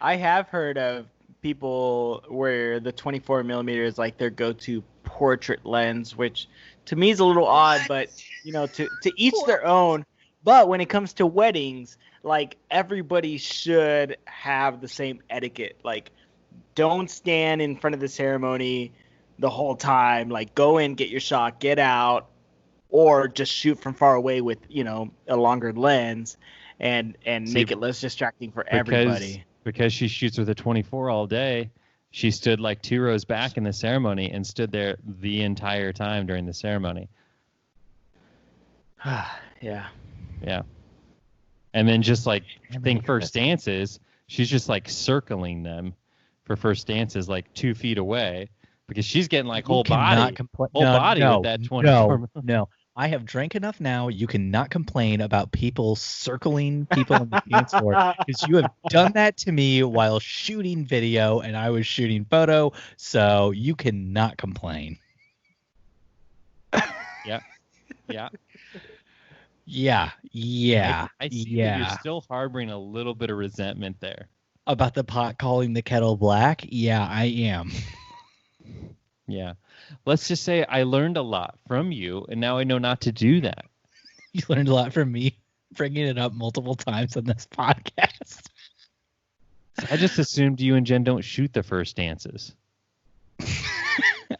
I have heard of people where the 24 millimeter is like their go-to portrait lens, which to me is a little odd, but to each their own. But when it comes to weddings, like everybody should have the same etiquette. Like, don't stand in front of the ceremony the whole time. Like, go in, get your shot, get out, or just shoot from far away with a longer lens, and make it less distracting for everybody. Because she shoots with a 24 all day, she stood like 2 rows back in the ceremony and stood there the entire time during the ceremony. Yeah. Yeah. And then just like first dances, she's just like circling them for first dances like 2 feet away because she's getting like whole body with that 24. No. I have drank enough now. You cannot complain about people circling people on the dance floor because you have done that to me while shooting video and I was shooting photo. So you cannot complain. Yeah. Yeah. Yeah. I see that you're still harboring a little bit of resentment there. About the pot calling the kettle black? Yeah, I am. Yeah. Let's just say I learned a lot from you, and now I know not to do that. You learned a lot from me bringing it up multiple times on this podcast. I just assumed you and Jen don't shoot the first dances.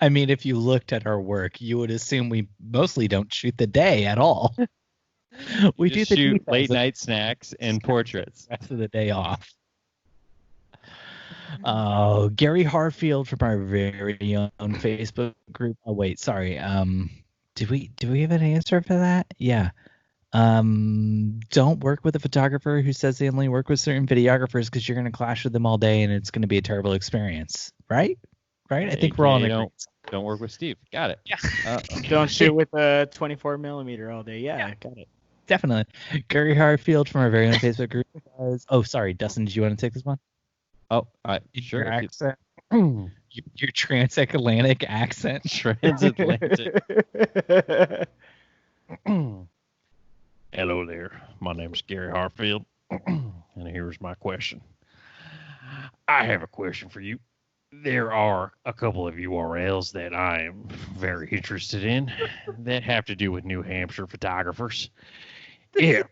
I mean, if you looked at our work, you would assume we mostly don't shoot the day at all. We do shoot late night snacks and portraits. Rest of the day off. Oh, Gary Harfield from our very own Facebook group. Oh wait, sorry. Do we have an answer for that? Yeah. Don't work with a photographer who says they only work with certain videographers because you're going to clash with them all day and it's going to be a terrible experience. Right? I think we're all in agreement. Don't work with Steve. Got it. Yeah. Don't shoot with a 24 millimeter all day. Yeah, got it. Definitely. Gary Harfield from our very own Facebook group says, oh, sorry, Dustin, did you want to take this one? Oh, sure. Your accent. Your transatlantic accent. Transatlantic. Hello there. My name's Gary Harfield, and here's my question. I have a question for you. There are a couple of URLs that I am very interested in that have to do with New Hampshire photographers. If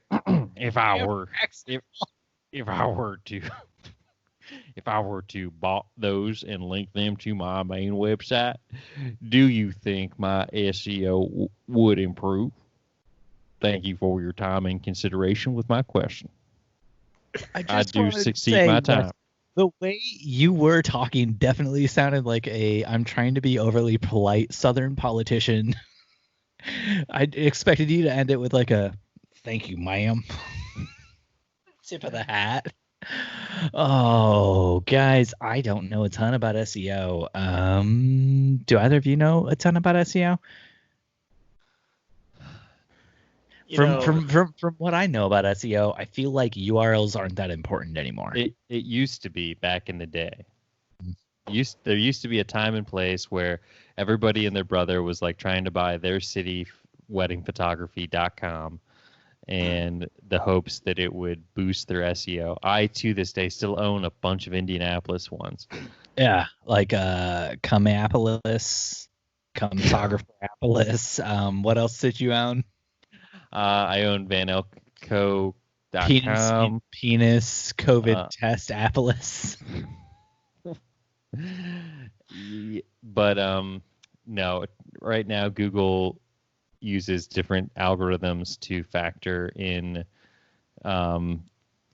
I were to bought those and link them to my main website, do you think my SEO would improve? Thank you for your time and consideration with my question. I do succeed my time. The way you were talking definitely sounded like I'm trying to be overly polite Southern politician. I expected you to end it with like a thank you, ma'am. Tip of the hat. Oh, guys, I don't know a ton about SEO. Do either of you know a ton about SEO? From what I know about SEO, I feel like URLs aren't that important anymore. It used to be back in the day. There used to be a time and place where everybody and their brother was like trying to buy their city weddingphotography.com and the hopes that it would boost their SEO. I, to this day, still own a bunch of Indianapolis ones. Yeah, like Comapolis, Comphotographer-apolis. What else did you own? I own vanelco.com. Penis COVID test Apolis. But no, right now Google uses different algorithms to factor in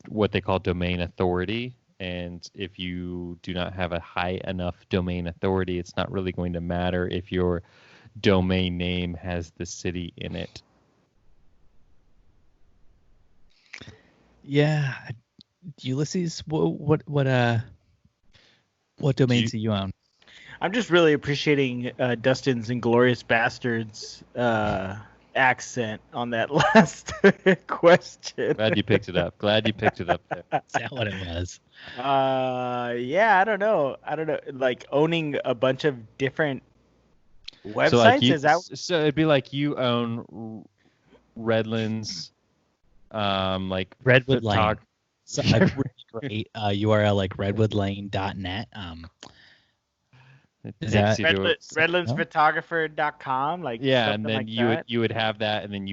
what they call domain authority. And if you do not have a high enough domain authority, it's not really going to matter if your domain name has the city in it. Yeah, Ulices, what domains do you own? I'm just really appreciating Dustin's Inglorious Bastards accent on that last question. Glad you picked it up. Glad you picked it up there. Is that what it was? Yeah, I don't know. Like owning a bunch of different websites, So like you, is that? so it'd be like you own Redlands, like Redwood Lane. photog- So a really great URL like redwoodlane.net. It Is takes that- you to a- Redlandsphotographer.com, like yeah, and something then like you would have that, and then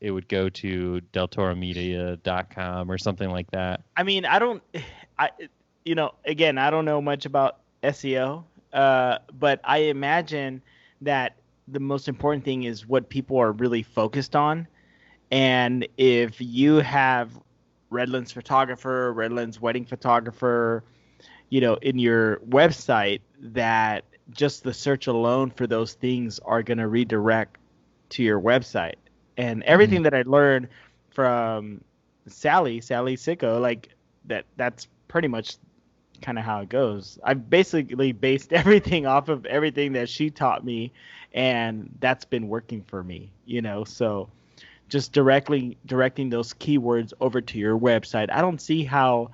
it would go to deltoromedia.com or something like that. I mean, again, I don't know much about SEO, but I imagine that the most important thing is what people are really focused on. And if you have Redlands photographer, Redlands wedding photographer, in your website, that just the search alone for those things are going to redirect to your website. And everything that I learned from Sally Sicko, like that's pretty much kind of how it goes. I've basically based everything off of everything that she taught me, and that's been working for me, so just directing those keywords over to your website. I don't see how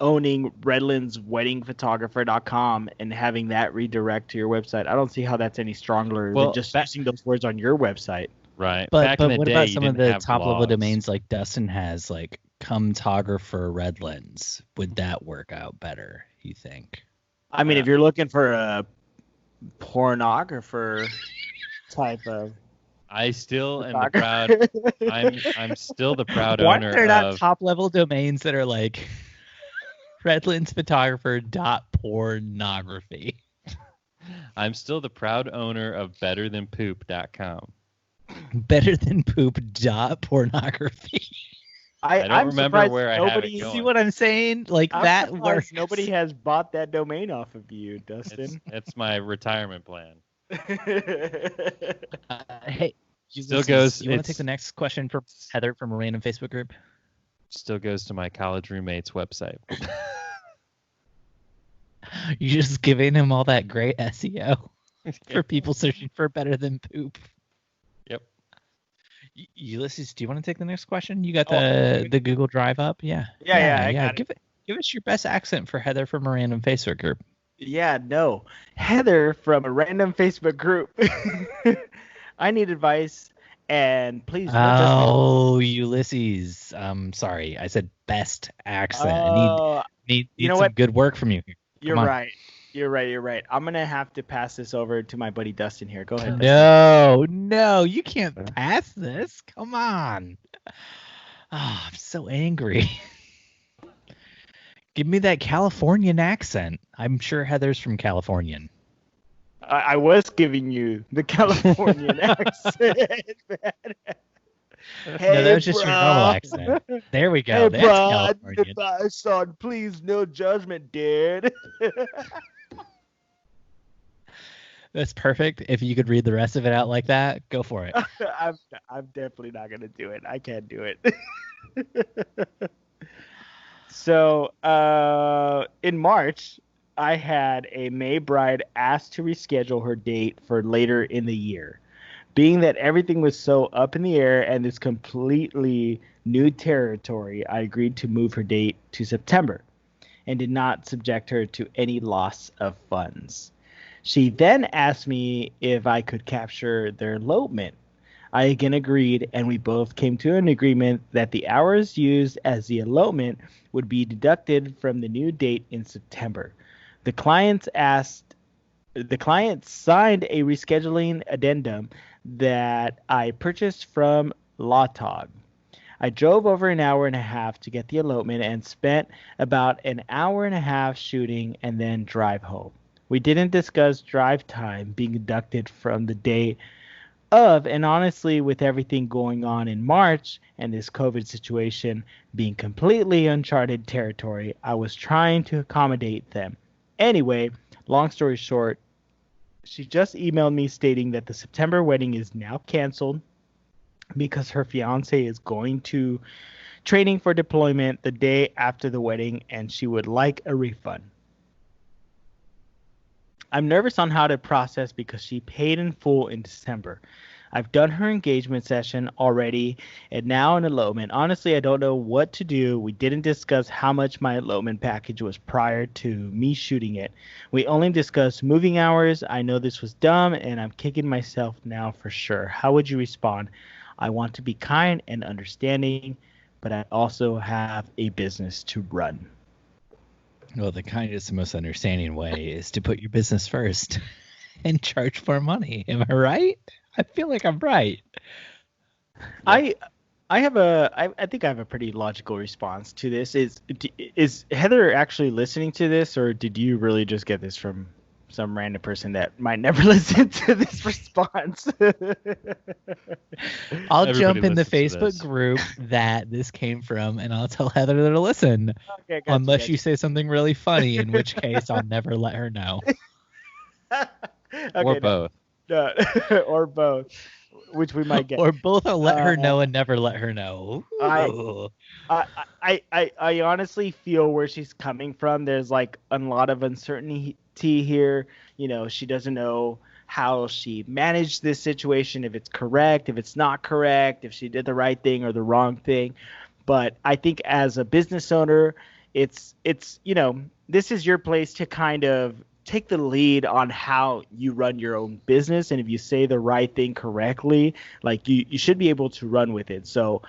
owning redlandsweddingphotographer.com and having that redirect to your website, I don't see how that's any stronger than just using those words on your website. Right. But Back in the what day, about you some of didn't the have top level blogs. domains like Dustin has, like Comtographer Redlands? Would that work out better, you think? I mean, if you're looking for a pornographer type of, I still am the proud. I'm still the proud Why owner are there not of. top level domains that are like redlandsphotographer.pornography? I'm still the proud owner of betterthanpoop.com. Better than poop.pornography. I don't I'm remember surprised where I have it nobody- going. See what I'm saying? Like I'm that surprised works. nobody has bought that domain off of you, Dustin. It's my retirement plan. Hey, Still Ulysses, goes- You want to it's- take the next question from Heather from a random Facebook group? Still goes to my college roommate's website. You're just giving him all that great SEO for people searching for better than poop. Yep. Ulysses, do you want to take the next question? You got Oh, the Google Drive up? Yeah. Yeah, I got it. Give us your best accent for Heather from a random Facebook group. Yeah, no. Heather from a random Facebook group. I need advice, and please don't Oh, Ulysses. Sorry, I said best accent. I need you know some what? good work from you. You're Come on. right. You're right. I'm gonna have to pass this over to my buddy Dustin here. Go ahead. No, you can't pass this. Come on. Oh, I'm so angry. Give me that Californian accent. I'm sure Heather's from Californian. I was giving you the Californian accent, man. No, that was just your normal accent. There we go. Hey, That's bro, Californian. advice, son. Please, no judgment, dude. That's perfect. If you could read the rest of it out like that, go for it. I'm definitely not gonna do it. I can't do it. So, in March, I had a May bride asked to reschedule her date for later in the year. Being that everything was so up in the air and it's completely new territory, I agreed to move her date to September and did not subject her to any loss of funds. She then asked me if I could capture their elopement. I again agreed, and we both came to an agreement that the hours used as the elopement would be deducted from the new date in September. The client signed a rescheduling addendum that I purchased from Lawtog. I drove over an hour and a half to get the elopement and spent about an hour and a half shooting and then drive home. We didn't discuss drive time being deducted from the day of, and honestly, with everything going on in March and this COVID situation being completely uncharted territory, I was trying to accommodate them. Anyway, long story short, she just emailed me stating that the September wedding is now canceled because her fiance is going to training for deployment the day after the wedding and she would like a refund. I'm nervous on how to process because she paid in full in December. I've done her engagement session already, and now an elopement. Honestly, I don't know what to do. We didn't discuss how much my elopement package was prior to me shooting it. We only discussed moving hours. I know this was dumb, and I'm kicking myself now for sure. How would you respond? I want to be kind and understanding, but I also have a business to run. Well, the kindest and most understanding way is to put your business first and charge more money. Am I right? I feel like I'm right. I think I have a pretty logical response to this. Is Heather actually listening to this, or did you really just get this from some random person that might never listen to this response? I'll Everybody jump in the listens to Facebook this. group that this came from, and I'll tell Heather to listen. Okay, gotcha, Unless you gotcha. say something really funny, in which case I'll never let her know. Or both. No, or both, which we might get. Or both I'll let her know and never let her know. I- Ooh. I honestly feel where she's coming from. There's like a lot of uncertainty here. You know, she doesn't know how she managed this situation, if it's correct, if it's not correct, if she did the right thing or the wrong thing. But I think as a business owner, it's you know, this is your place to kind of take the lead on how you run your own business, and if you say the right thing correctly, like you should be able to run with it. So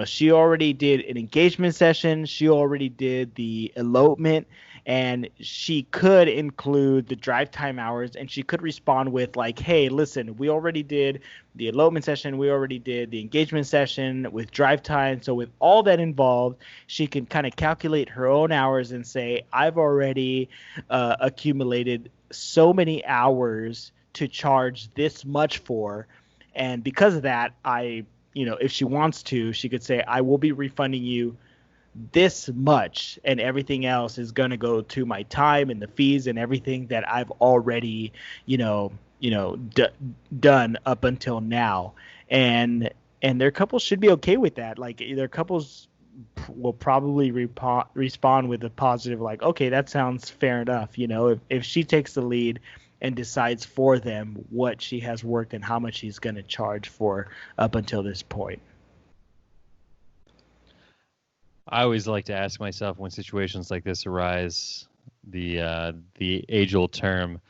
she already did an engagement session, she already did the elopement, and she could include the drive time hours, and she could respond with like, hey, listen, we already did the elopement session, we already did the engagement session with drive time. So with all that involved, she can kind of calculate her own hours and say, I've already accumulated so many hours to charge this much for, and because of that, if she wants to, she could say, I will be refunding you this much, and everything else is going to go to my time and the fees and everything that I've already, done up until now. And their couples should be okay with that. Like, their couples will probably respond with a positive, like, okay, that sounds fair enough. If she takes the lead and decides for them what she has worked and how much she's going to charge for up until this point. I always like to ask myself when situations like this arise, the age-old term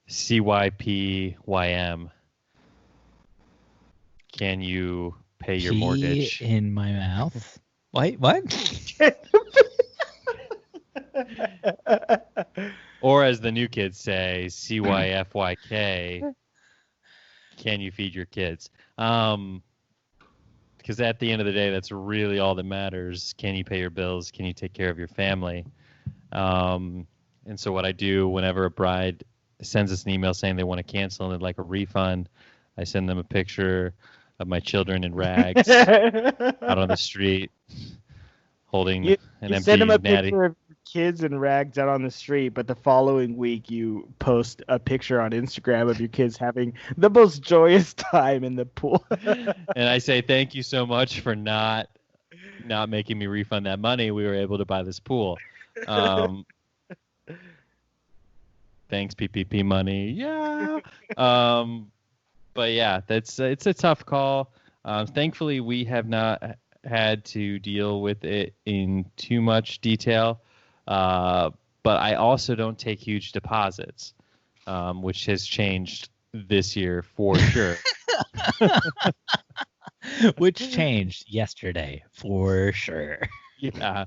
CYPYM. Can you pay your mortgage? In my mouth. Wait, what? Or as the new kids say, CYFYK. Can you feed your kids? Because at the end of the day, that's really all that matters. Can you pay your bills? Can you take care of your family? And so what I do whenever a bride sends us an email saying they want to cancel and they'd like a refund, I send them a picture of my children in rags out on the street holding an empty send them a natty. picture of your kids in rags out on the street, but the following week you post a picture on Instagram of your kids having the most joyous time in the pool. And I say, thank you so much for not making me refund that money. We were able to buy this pool. Thanks, PPP money. Yeah. But yeah, it's a tough call. Thankfully, we have not had to deal with it in too much detail. But I also don't take huge deposits, which has changed this year for sure. Which changed yesterday for sure. Yeah.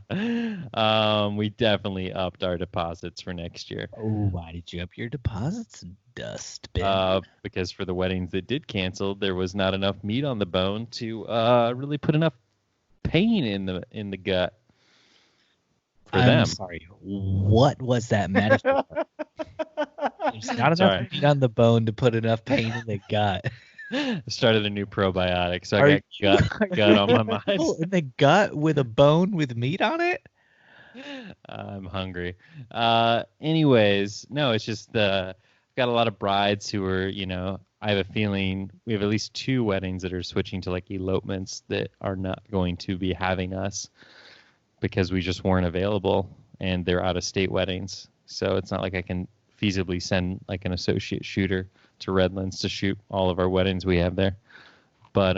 We definitely upped our deposits for next year. Oh, why did you up your deposits, Dustbin? Because for the weddings that did cancel, there was not enough meat on the bone to really put enough pain in the gut for them. I'm sorry. What was that metaphor? There's not enough meat on the bone to put enough pain in the gut. I started a new probiotic, so I got gut on my mind. In the gut with a bone with meat on it? I'm hungry. Anyways, no, it's just I've got a lot of brides who are, I have a feeling we have at least 2 weddings that are switching to like elopements that are not going to be having us because we just weren't available, and they're out of state weddings. So it's not like I can feasibly send like an associate shooter to Redlands to shoot all of our weddings we have there. But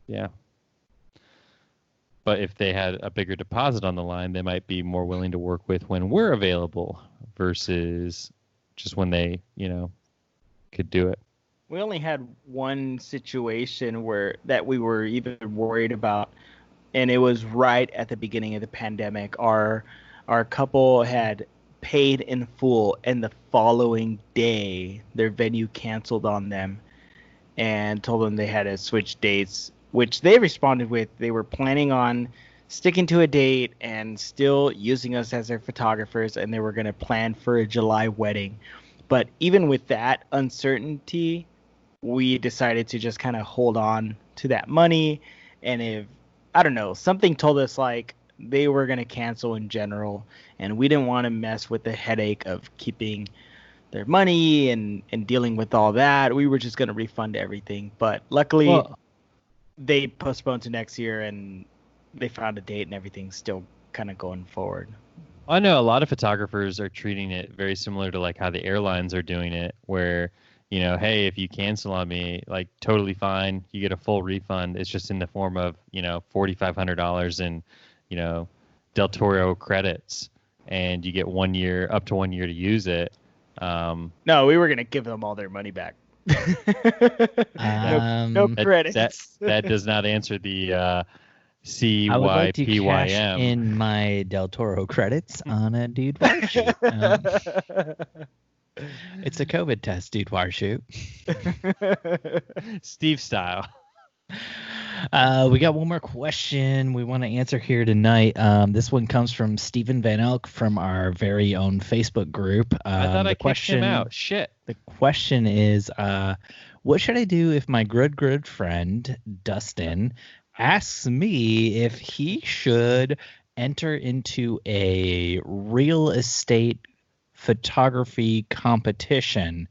yeah. But if they had a bigger deposit on the line, they might be more willing to work with when we're available versus just when they, could do it. We only had one situation that we were even worried about, and it was right at the beginning of the pandemic. Our couple had paid in full, and the following day their venue canceled on them and told them they had to switch dates, which they responded with. They were planning on sticking to a date and still using us as their photographers, and they were going to plan for a July wedding. But even with that uncertainty, we decided to just kind of hold on to that money. And if, I don't know, something told us like they were going to cancel in general, and we didn't want to mess with the headache of keeping their money and dealing with all that. We were just going to refund everything. But luckily, they postponed to next year, and they found a date, and everything's still kind of going forward. I know a lot of photographers are treating it very similar to like how the airlines are doing it, where, hey, if you cancel on me, like totally fine, you get a full refund. It's just in the form of, $4,500 in, Del Toro credits, and you get 1 year, up to 1 year to use it. No, we were going to give them all their money back. No credits. That does not answer the CYPYM. I would like to cash in my Del Toro credits on a Dude Wire shoot. It's a COVID test, Dude Wire shoot. Steve style. We got one more question we want to answer here tonight. This one comes from Stephen Van Elk from our very own Facebook group. I thought I kicked him out. Shit. The question is, what should I do if my good friend Dustin asks me if he should enter into a real estate photography competition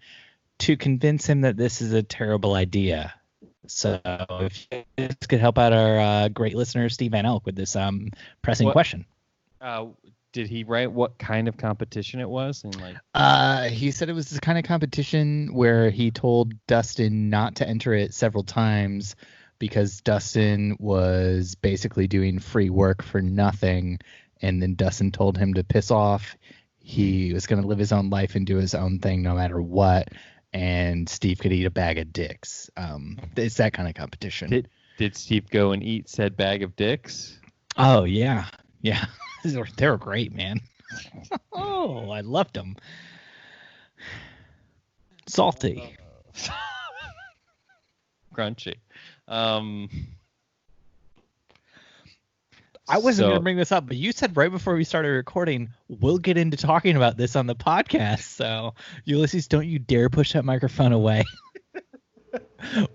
to convince him that this is a terrible idea? So if this could help out our great listener, Steve Van Elk, with this pressing question. Did he write what kind of competition it was? And he said it was the kind of competition where he told Dustin not to enter it several times because Dustin was basically doing free work for nothing. And then Dustin told him to piss off. He was going to live his own life and do his own thing no matter what. And Steve could eat a bag of dicks. It's that kind of competition. Did Steve go and eat said bag of dicks? Oh, yeah. Yeah. They were great, man. Oh, I loved them. Salty. Crunchy. I wasn't going to bring this up, but you said right before we started recording, we'll get into talking about this on the podcast. So, Ulices, don't you dare push that microphone away.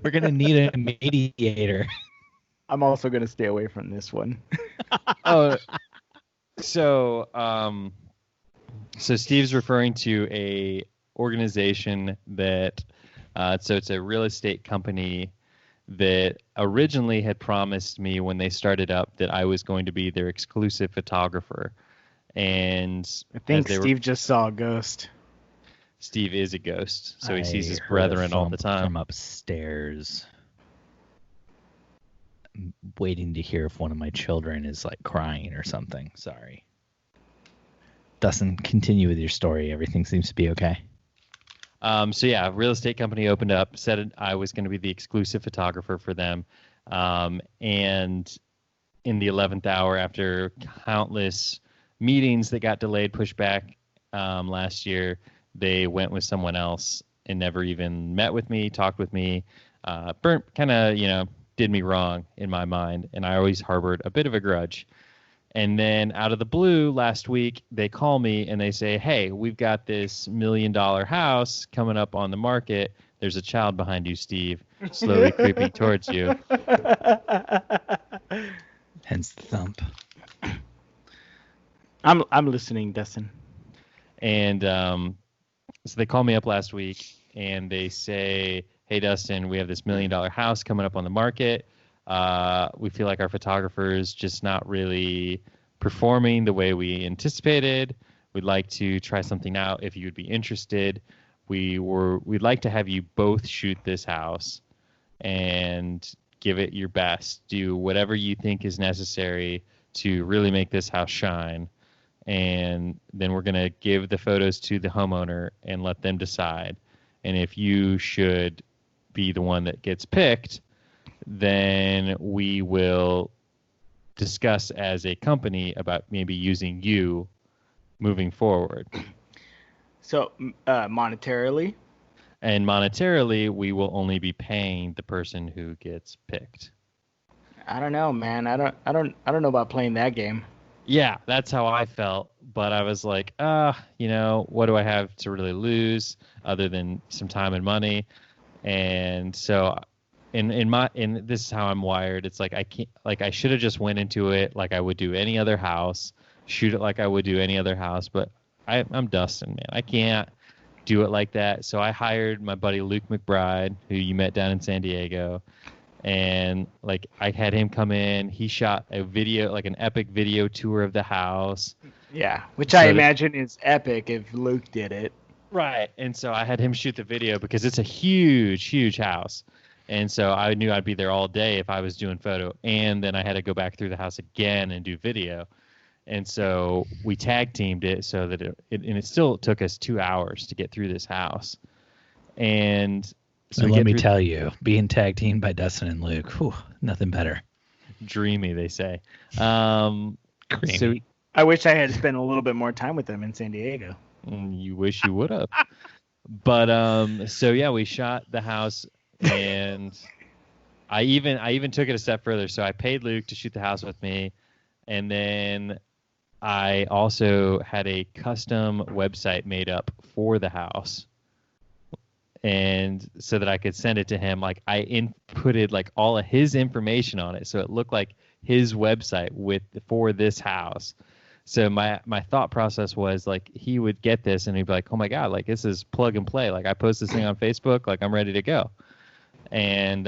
We're going to need a mediator. I'm also going to stay away from this one. So Steve's referring to a organization that, so it's a real estate company that originally had promised me when they started up that I was going to be their exclusive photographer. And I think Steve just saw a ghost. Steve is a ghost, so he sees his brethren all the time. From upstairs. I'm waiting to hear if one of my children is like crying or something. Sorry. Dustin, continue with your story. Everything seems to be okay. So yeah, a real estate company opened up, said I was going to be the exclusive photographer for them. And in the 11th hour, after countless meetings that got delayed, pushed back last year, they went with someone else and never even met with me, talked with me, did me wrong in my mind. And I always harbored a bit of a grudge. And then out of the blue last week, they call me and they say, hey, we've got this $1 million house coming up on the market. There's a child behind you, Steve, slowly creeping towards you. Hence the thump. I'm listening, Dustin. And so they call me up last week and they say, hey, Dustin, we have this $1 million house coming up on the market. We feel like our photographer is just not really performing the way we anticipated. We'd like to try something out if you would be interested, we'd like to have you both shoot this house and give it your best. Do whatever you think is necessary to really make this house shine. And then we're going to give the photos to the homeowner and let them decide. And if you should be the one that gets picked, then we will discuss as a company about maybe using you moving forward. So monetarily? And monetarily, we will only be paying the person who gets picked. I don't know, man. I don't know about playing that game. Yeah, that's how I felt. But I was like, what do I have to really lose other than some time and money? And so in this is how I'm wired. It's like I should have just went into it like I would do any other house, shoot it like I would do any other house. But I'm Dustin, man. I can't do it like that. So I hired my buddy Luke McBride, who you met down in San Diego. And like I had him come in. He shot a video, like an epic video tour of the house. Yeah, which I imagine is epic if Luke did it. Right. And so I had him shoot the video because it's a huge, huge house. And so I knew I'd be there all day if I was doing photo. And then I had to go back through the house again and do video. And so we tag teamed it so that it still took us 2 hours to get through this house. And so let me tell you, being tag teamed by Dustin and Luke, nothing better. Dreamy, they say. Creamy. So I wish I had spent a little bit more time with them in San Diego. You wish you would have. But so yeah, we shot the house, and I even took it a step further. So I paid Luke to shoot the house with me, and then I also had a custom website made up for the house. And so that I could send it to him, like I inputted like all of his information on it, so it looked like his website for this house. So my thought process was like he would get this and he'd be like, "Oh my god, like this is plug and play. Like I post this thing on Facebook, like I'm ready to go." And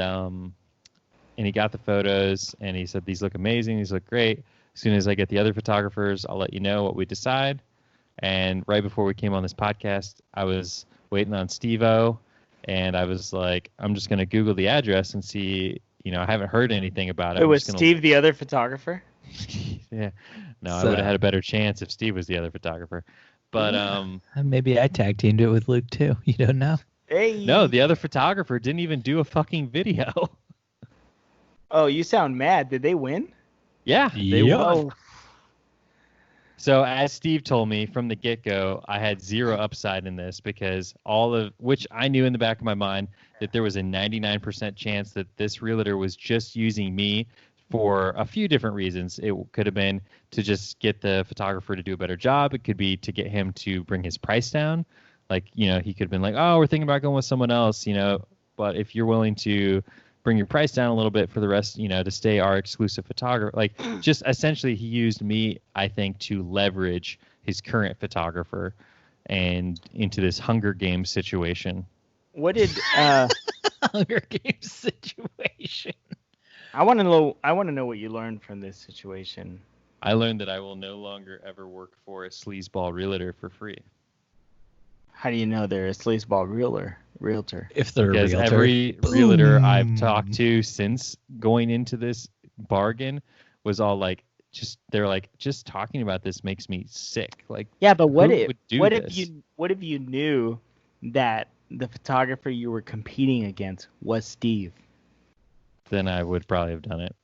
he got the photos and he said these look amazing, these look great. As soon as I get the other photographers, I'll let you know what we decide. And right before we came on this podcast, I was waiting on Steve-O, and I was like, I'm just going to Google the address and see, I haven't heard anything about it. It was Steve the other photographer? Yeah. No, I would have had a better chance if Steve was the other photographer. But maybe I tag teamed it with Luke too. You don't know. Hey. No, the other photographer didn't even do a fucking video. Oh, you sound mad. Did they win? Yeah, they won. Oh. So as Steve told me from the get-go, I had zero upside in this because which I knew in the back of my mind that there was a 99% chance that this realtor was just using me for a few different reasons. It could have been to just get the photographer to do a better job. It could be to get him to bring his price down. Like, he could have been like, oh, we're thinking about going with someone else, but if you're willing to bring your price down a little bit for the rest, to stay our exclusive photographer. Like, just essentially he used me, I think, to leverage his current photographer and into this Hunger Games situation. What did Hunger Games situation? I want to know what you learned from this situation. I learned that I will no longer ever work for a sleazeball realtor for free. How do you know they're a sleazeball realtor? If they're because a realtor. Every realtor I've talked to since going into this bargain was all like, they're like, just talking about this makes me sick. Like, yeah, but what if you knew that the photographer you were competing against was Steve? Then I would probably have done it.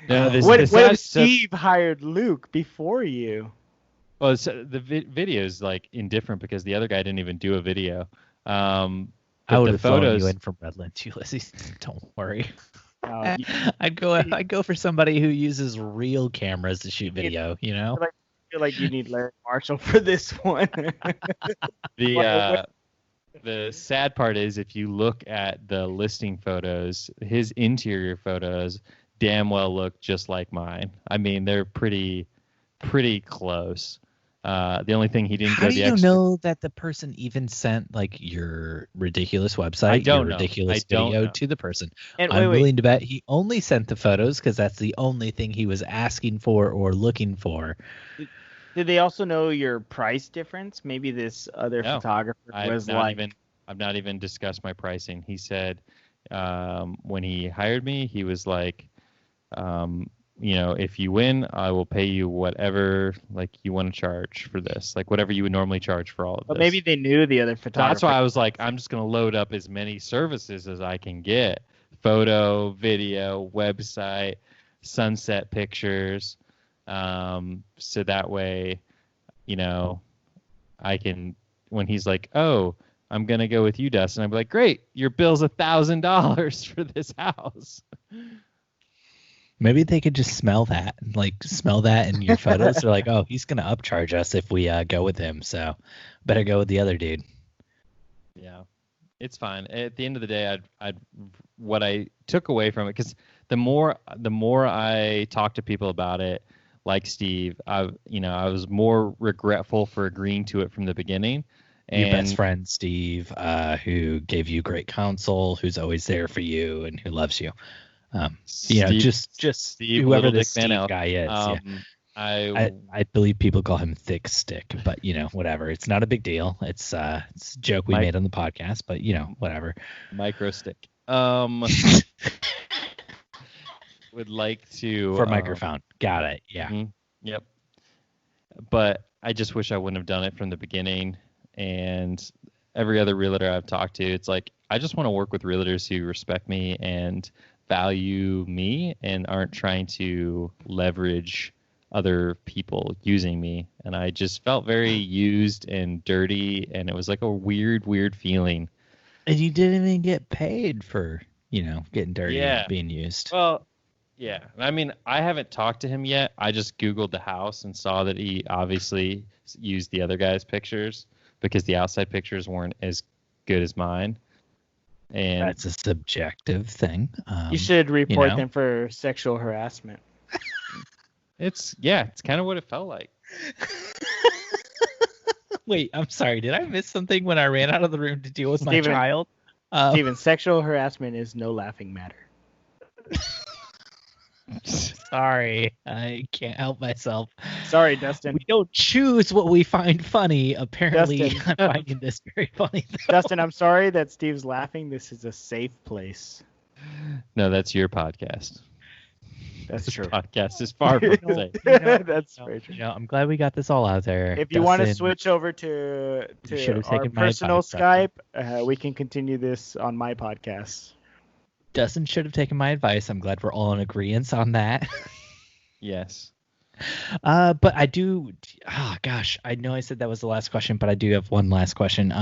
No, what if Steve hired Luke before you? Well, so the video is like indifferent because the other guy didn't even do a video. I would have flown you in from Redlands, Ulysses. Don't worry. I'd go for somebody who uses real cameras to shoot video. I feel like you need Larry Marshall for this one. The sad part is if you look at the listing photos, his interior photos damn well look just like mine. I mean, they're pretty close. The only thing he didn't How do you know that the person even sent like your ridiculous website, your ridiculous video to the person? And I'm willing to bet he only sent the photos because that's the only thing he was asking for or looking for. Did they also know your price difference? Maybe this other No, photographer was like, I've not even discussed my pricing. He said when he hired me, he was like, if you win, I will pay you whatever like you want to charge for this, like whatever you would normally charge for all of but this. maybe they knew the other So photographer. that's why I was like, I'm just gonna load up as many services as I can get: photo, video, website, sunset pictures. So that way, I can, when he's like, oh, I'm going to go with you, Dustin, I'd be like, great, your bill's $1,000 for this house. Maybe they could just smell that in your photos. They're like, oh, he's going to upcharge us if we go with him. So better go with the other dude. Yeah, it's fine. At the end of the day, what I took away from it, because the more I talk to people about it, like Steve, I was more regretful for agreeing to it from the beginning. And your best friend Steve, who gave you great counsel, who's always there for you and who loves you. Steve, just Steve, whoever this Steve guy is. Yeah. I believe people call him Thick Stick, but whatever. It's not a big deal. It's a joke we made on the podcast, but whatever. Micro Stick. Would like to for microphone. Got it. Yeah. Mm-hmm. Yep. But I just wish I wouldn't have done it from the beginning. And every other realtor I've talked to, it's like, I just want to work with realtors who respect me and value me and aren't trying to leverage other people using me. And I just felt very used and dirty, and it was like a weird feeling. And you didn't even get paid for, getting dirty and being used. Well, yeah. I mean, I haven't talked to him yet. I just Googled the house and saw that he obviously used the other guy's pictures because the outside pictures weren't as good as mine. And that's a subjective thing. You should report them for sexual harassment. It's kind of what it felt like. Wait, I'm sorry. Did I miss something when I ran out of the room to deal with my child? Steven, sexual harassment is no laughing matter. Sorry, I can't help myself. Sorry, Dustin. We don't choose what we find funny. Apparently, Dustin. I'm finding this very funny. Though. Dustin, I'm sorry that Steve's laughing. This is a safe place. No, that's your podcast. That's this true. Podcast is far from safe. That's very true. I'm glad we got this all out there. If you want to switch over to our personal Skype, we can continue this on my podcast. Dustin should have taken my advice. I'm glad we're all in agreement on that. Yes. But I do. Oh gosh, I know I said that was the last question, but I do have one last question.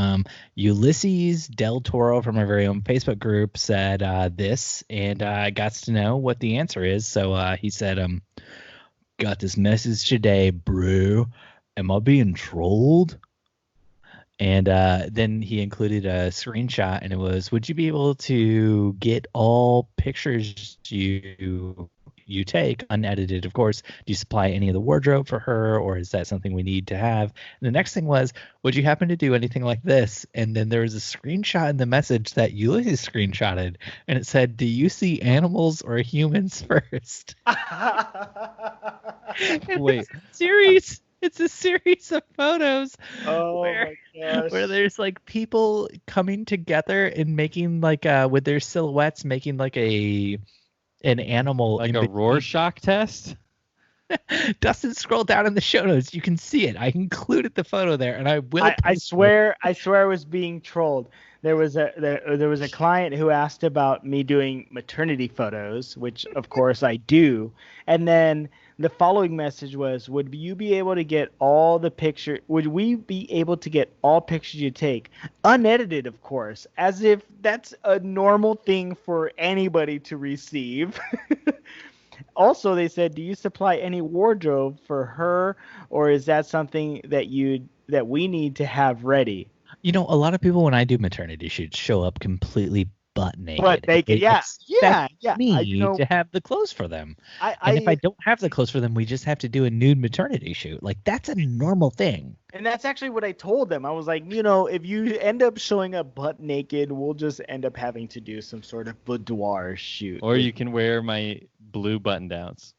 Ulices Del Toro from our very own Facebook group said this, and I got to know what the answer is. So he said, "Got this message today, bro. Am I being trolled?" And then he included a screenshot, and it was, would you be able to get all pictures you take, unedited, of course? Do you supply any of the wardrobe for her, or is that something we need to have? And the next thing was, would you happen to do anything like this? And then there was a screenshot in the message that Ulices screenshotted, and it said, do you see animals or humans first? Wait. Series. It's a series of photos my gosh. where there's like people coming together and making like with their silhouettes making like an animal, like a Rorschach test. Dustin, scroll down in the show notes. You can see it. I included the photo there, and I will. I swear I was being trolled. There was a client who asked about me doing maternity photos, which of course I do, and then the following message was, would we be able to get all pictures you take, unedited, of course, as if that's a normal thing for anybody to receive. Also, they said, do you supply any wardrobe for her, or is that something that we need to have ready? A lot of people, when I do maternity shoots, show up completely butt naked. Butt naked, yeah. Me to have the clothes for them. And if I don't have the clothes for them, we just have to do a nude maternity shoot. Like, that's a normal thing. And that's actually what I told them. I was like, if you end up showing up butt naked, we'll just end up having to do some sort of boudoir shoot. Or you can wear my blue button downs.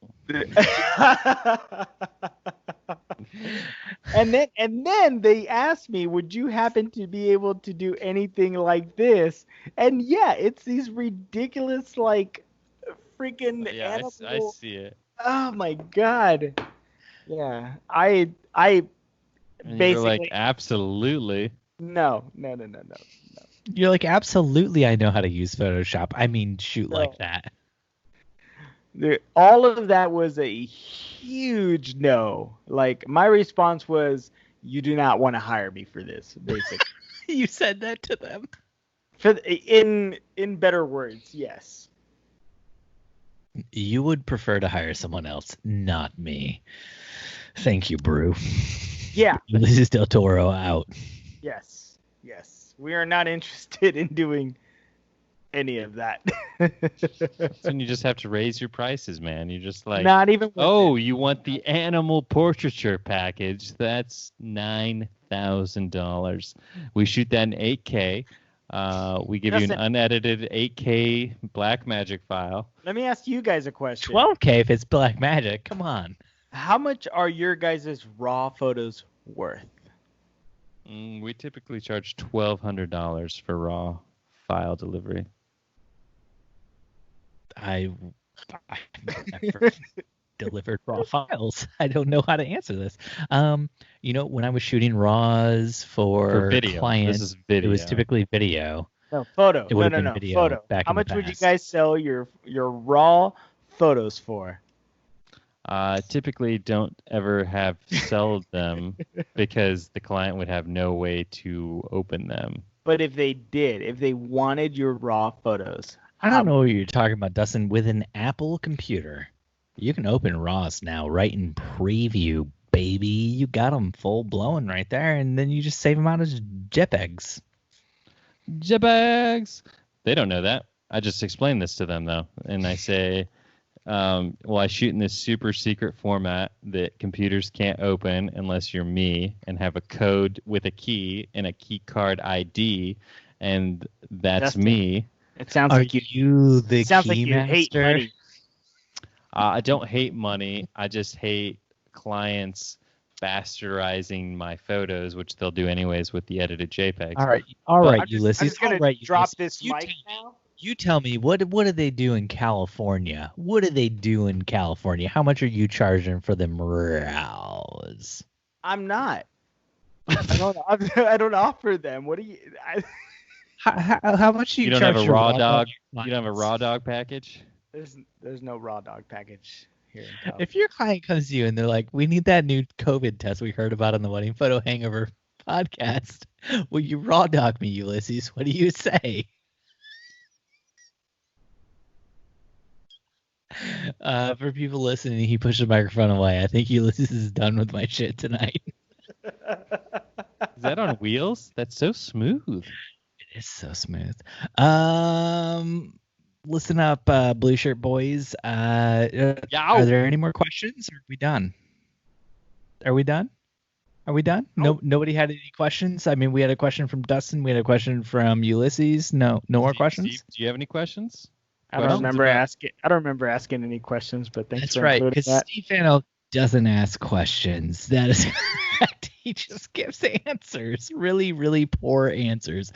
And then they asked me, would you happen to be able to do anything like this? And yeah, it's these ridiculous like freaking Yeah, I animal. see it. Oh my god. Yeah. I And you're like, basically absolutely. no. You're like, absolutely, I know how to use Photoshop. I mean, shoot No. like that. All of that was a huge no. Like my response was, you do not want to hire me for this, basically. You said that to them. In better words, yes. You would prefer to hire someone else, not me. Thank you, Brew. Yeah. Ulices Del Toro out. Yes. We are not interested in doing any of that. Then you just have to raise your prices, man. You're just like, Not even. oh, you want the animal portraiture package? That's $9,000. We shoot that in 8K. We give you an unedited 8K Blackmagic file. Let me ask you guys a question. 12K if it's Black Magic. Come on. How much are your guys' raw photos worth? We typically charge $1,200 for raw file delivery. I've never delivered raw files. I don't know how to answer this. When I was shooting raws for video. clients, This is video. it was typically video. No, photo. It would have been No, video photo. back How in the much would you past. guys sell your raw photos for? Typically don't ever have sold them because the client would have no way to open them. But if they did, if they wanted your raw photos, I don't know what you're talking about, Dustin. With an Apple computer, you can open RAWs now right in preview, baby. You got them full blown right there, and then you just save them out as JPEGs. JPEGs! They don't know that. I just explain this to them, though. And I say, I shoot in this super secret format that computers can't open unless you're me and have a code with a key and a key card ID, and that's me. It sounds Are like you the it sounds key like you hate master? money. I don't hate money. I just hate clients bastardizing my photos, which they'll do anyways with the edited JPEGs. All right, I'm Ulysses. just gonna all right, drop Ulysses. this mic now. You tell me, what do they do in California? What do they do in California? How much are you charging for them RAWs? I'm not. I don't offer them. What do you? How much do you You don't charge have a for raw raw dog? clients? You don't have a raw dog package? There's no raw dog package here in California. If your client comes to you and they're like, we need that new COVID test we heard about on the Wedding Photo Hangover podcast, will you raw dog me, Ulysses? What do you say? For people listening, he pushed the microphone away. I think Ulysses is done with my shit tonight. Is that on wheels? That's so smooth. It is so smooth. Listen up, blue shirt boys. Are there any more questions? Or are we done? No, nobody had any questions. I mean, we had a question from Dustin. We had a question from Ulysses. No more questions. Steve, do you have any questions? I don't remember asking any questions, but thanks That's for right, including because that. Steve Van Elk doesn't ask questions. That is correct. He just gives answers. Really, really poor answers.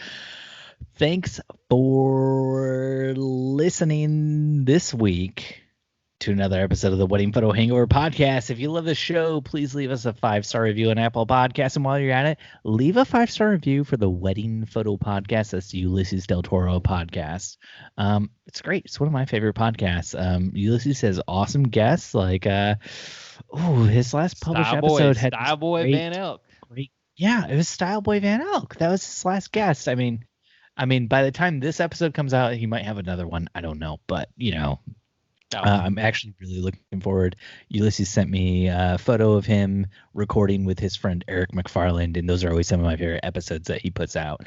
Thanks for listening this week to another episode of the Wedding Photo Hangover podcast. If you love the show, please leave us a 5-star review on Apple Podcasts. And while you're at it, leave a 5-star review for the Wedding Photo podcast. That's the Ulices Del Toro podcast. It's great. It's one of my favorite podcasts. Ulysses has awesome guests. Like, his last published episode had Style Boy great, Van Elk. Great. Yeah, it was Style Boy Van Elk. That was his last guest. I mean, by the time this episode comes out, he might have another one. I don't know, but I'm actually really looking forward. Ulysses sent me a photo of him recording with his friend Eric McFarland, and those are always some of my favorite episodes that he puts out.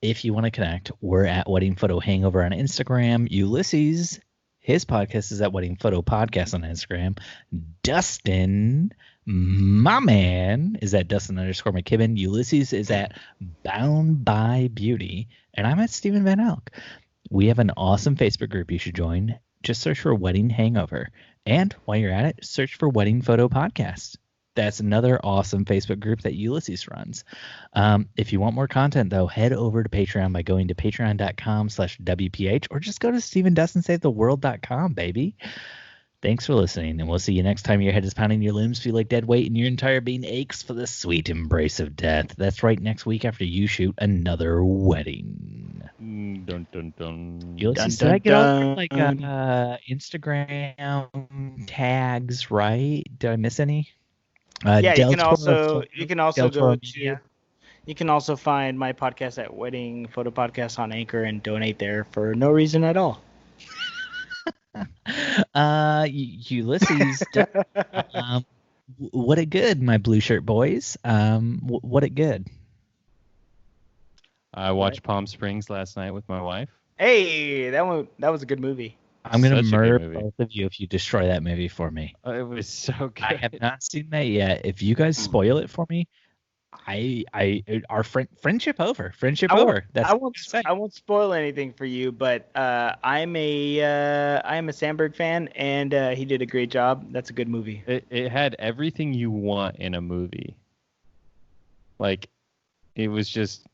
If you want to connect, we're at Wedding Photo Hangover on Instagram. Ulysses, his podcast is at Wedding Photo Podcast on Instagram. Dustin, my man, is at Dustin_McKibben. Ulysses is at Bound by Beauty. And I'm at Stephen Van Elk. We have an awesome Facebook group you should join. just search for Wedding Hangover. And while you're at it, search for Wedding Photo Podcast. That's another awesome Facebook group that Ulices runs. If you want more content, though, head over to Patreon by going to patreon.com/WPH or just go to StephenDustinSaveTheWorld.com, baby. Thanks for listening, and we'll see you next time your head is pounding, your limbs feel like dead weight, and your entire being aches for the sweet embrace of death. That's right, next week after you shoot another wedding. Dun, dun, dun. Ulysses, did I get all like Instagram tags right? Did I miss any? Yeah, Del you can Toro, also Toro go to. You can also find my podcast at Wedding Photo Podcast on Anchor and donate there for no reason at all. Ulysses, what it good, my blue shirt boys? What it good? I watched Palm Springs last night with my wife. Hey, that was a good movie. I'm gonna Such a murder good movie. both of you if you destroy that movie for me. It was so good. I have not seen that yet. If you guys spoil it for me, our friendship over. Friendship over. That's I won't spoil anything for you, but I'm a Sandberg fan, and he did a great job. That's a good movie. It had everything you want in a movie. Like, it was just,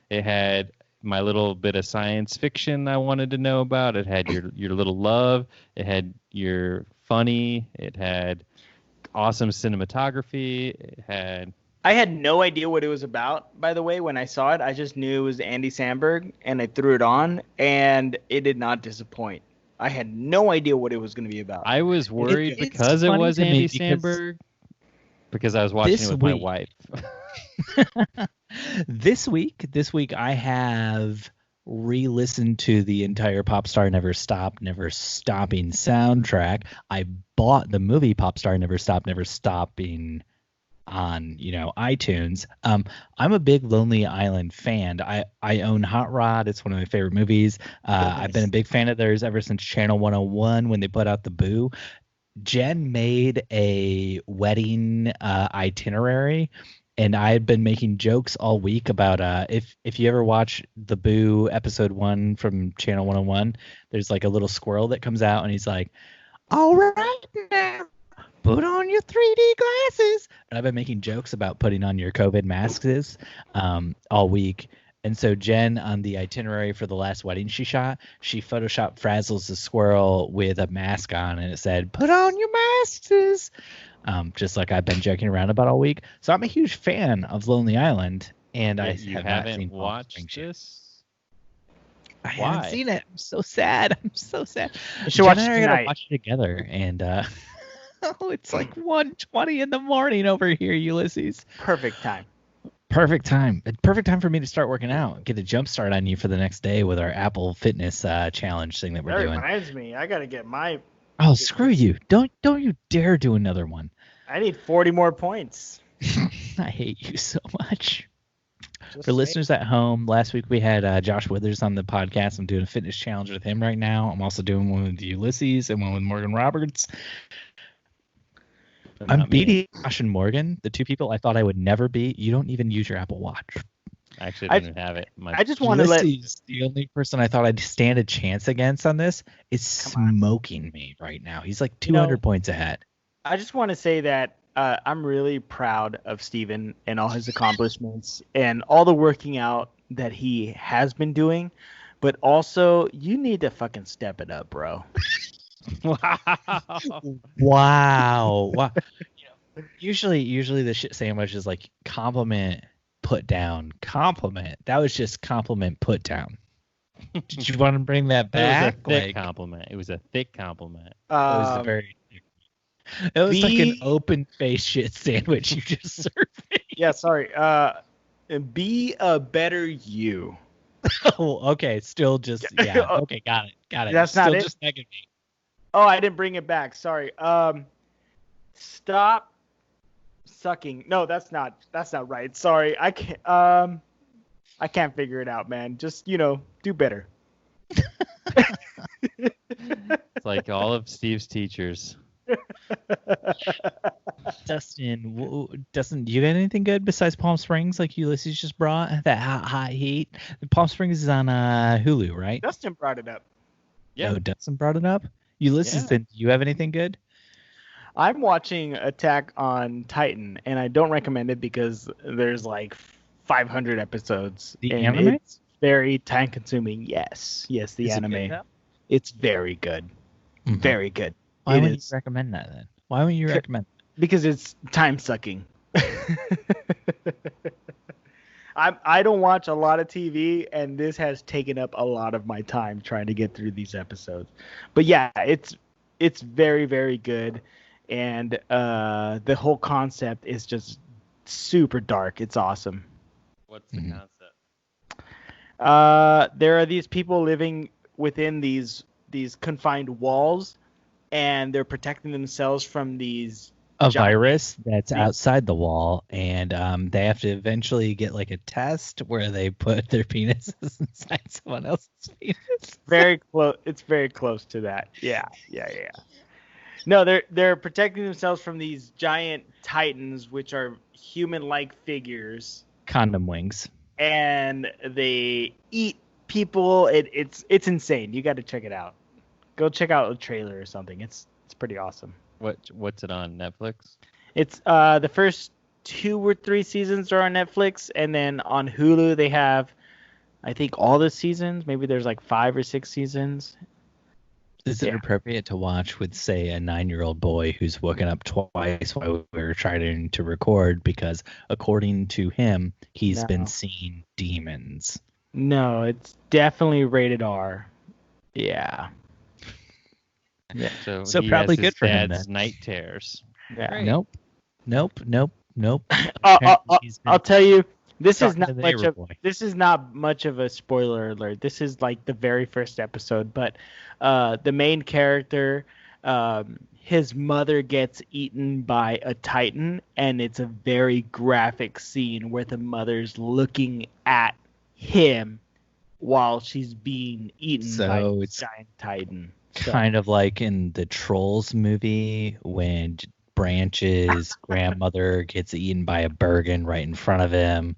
it had my little bit of science fiction I wanted to know about. It had your little love. It had your funny. It had awesome cinematography. It had... I had no idea what it was about, by the way, when I saw it. I just knew it was Andy Samberg, and I threw it on, and it did not disappoint. I had no idea what it was going to be about. I was worried because it was Andy Samberg, because I was watching it with my wife. This week I have re-listened to the entire Popstar Never Stop, Never Stopping soundtrack. I bought the movie Popstar Never Stop, Never Stopping on iTunes. I'm a big Lonely Island fan. I own Hot Rod. It's one of my favorite movies. I've been a big fan of theirs ever since Channel 101 when they put out the Boo. Jen made a wedding itinerary, and I've been making jokes all week about if you ever watch the Boo episode 1 from Channel 101, there's like a little squirrel that comes out and he's like, "All right now, put on your 3D glasses." And I've been making jokes about putting on your COVID masks all week. And so Jen, on the itinerary for the last wedding she shot, she photoshopped Frazzles the squirrel with a mask on, and it said, "Put on your masks." Just like I've been joking around about all week. So I'm a huge fan of Lonely Island, and I haven't watched this. I haven't seen it. I'm so sad. I'm so sad. We should watch it and I tonight. gotta watch it together, and it's like 1:20 in the morning over here, Ulysses. Perfect time. Perfect time. Perfect time for me to start working out. Get a jump start on you for the next day with our Apple Fitness challenge thing that we're doing. That reminds me, I gotta get my. Oh, screw you! Don't you dare do another one. I need 40 more points. I hate you so much. Just For listeners at home, last week we had Josh Withers on the podcast. I'm doing a fitness challenge with him right now. I'm also doing one with Ulysses and one with Morgan Roberts. I'm beating Josh and Morgan, the two people I thought I would never beat. You don't even use your Apple Watch. Actually, I didn't have it. I just want to let. The only person I thought I'd stand a chance against on this is smoking me right now. He's like 200 points ahead. I just want to say that I'm really proud of Steven and all his accomplishments and all the working out that he has been doing. But also, you need to fucking step it up, bro. Wow. Usually the shit sandwich is like compliment, put down, compliment. That was just compliment, put down. Did you want to bring that back? It was a thick compliment. It was a thick compliment. It was a very. It was like an open face shit sandwich you just served me. Yeah, sorry. Be a better you. Oh, okay. Still just Okay, got it. That's still not it. Just negging me. Oh, I didn't bring it back. Sorry. Stop sucking. No, that's not right. Sorry. I can't figure it out, man. Just, do better. It's like all of Steve's teachers. Dustin, you got anything good besides Palm Springs like Ulysses just brought? That hot heat? Palm Springs is on Hulu, right? Dustin brought it up. Yeah. Oh, Dustin brought it up? Ulysses, do you have anything good? I'm watching Attack on Titan, and I don't recommend it because there's like 500 episodes. The and anime? It's very time consuming. Yes, the Is it anime. good, though? It's very good. Mhm. Very good. Why It wouldn't is. you recommend that then? Why wouldn't you recommend? Because it's time sucking. I don't watch a lot of TV, and this has taken up a lot of my time trying to get through these episodes. But yeah, it's very, very good, and the whole concept is just super dark. It's awesome. What's the concept? There are these people living within these confined walls, and they're protecting themselves from these virus that's outside the wall, and they have to eventually get like a test where they put their penises inside someone else's penis. Very close. It's very close to that. Yeah. No, they're protecting themselves from these giant titans, which are human-like figures. Condom wings. And they eat people. It's insane. You got to check it out. Go check out a trailer or something. It's pretty awesome. What's it on Netflix? It's the first 2 or 3 seasons are on Netflix, and then on Hulu they have, I think, all the seasons. Maybe there's like 5 or 6 seasons. Is it appropriate to watch with, say, a 9-year-old boy who's woken up twice while we were trying to record because, according to him, he's been seeing demons? No, it's definitely rated R. Yeah. Yeah. So he probably has good his for him. dad's night tears. Yeah. Great. Nope. I'll tell you, this is talking not to the this is not much of a spoiler alert. This is like the very first episode, but the main character, his mother gets eaten by a titan, and it's a very graphic scene where the mother's looking at him while she's being eaten by a giant titan. Kind of like in the Trolls movie when Branch's grandmother gets eaten by a Bergen right in front of him.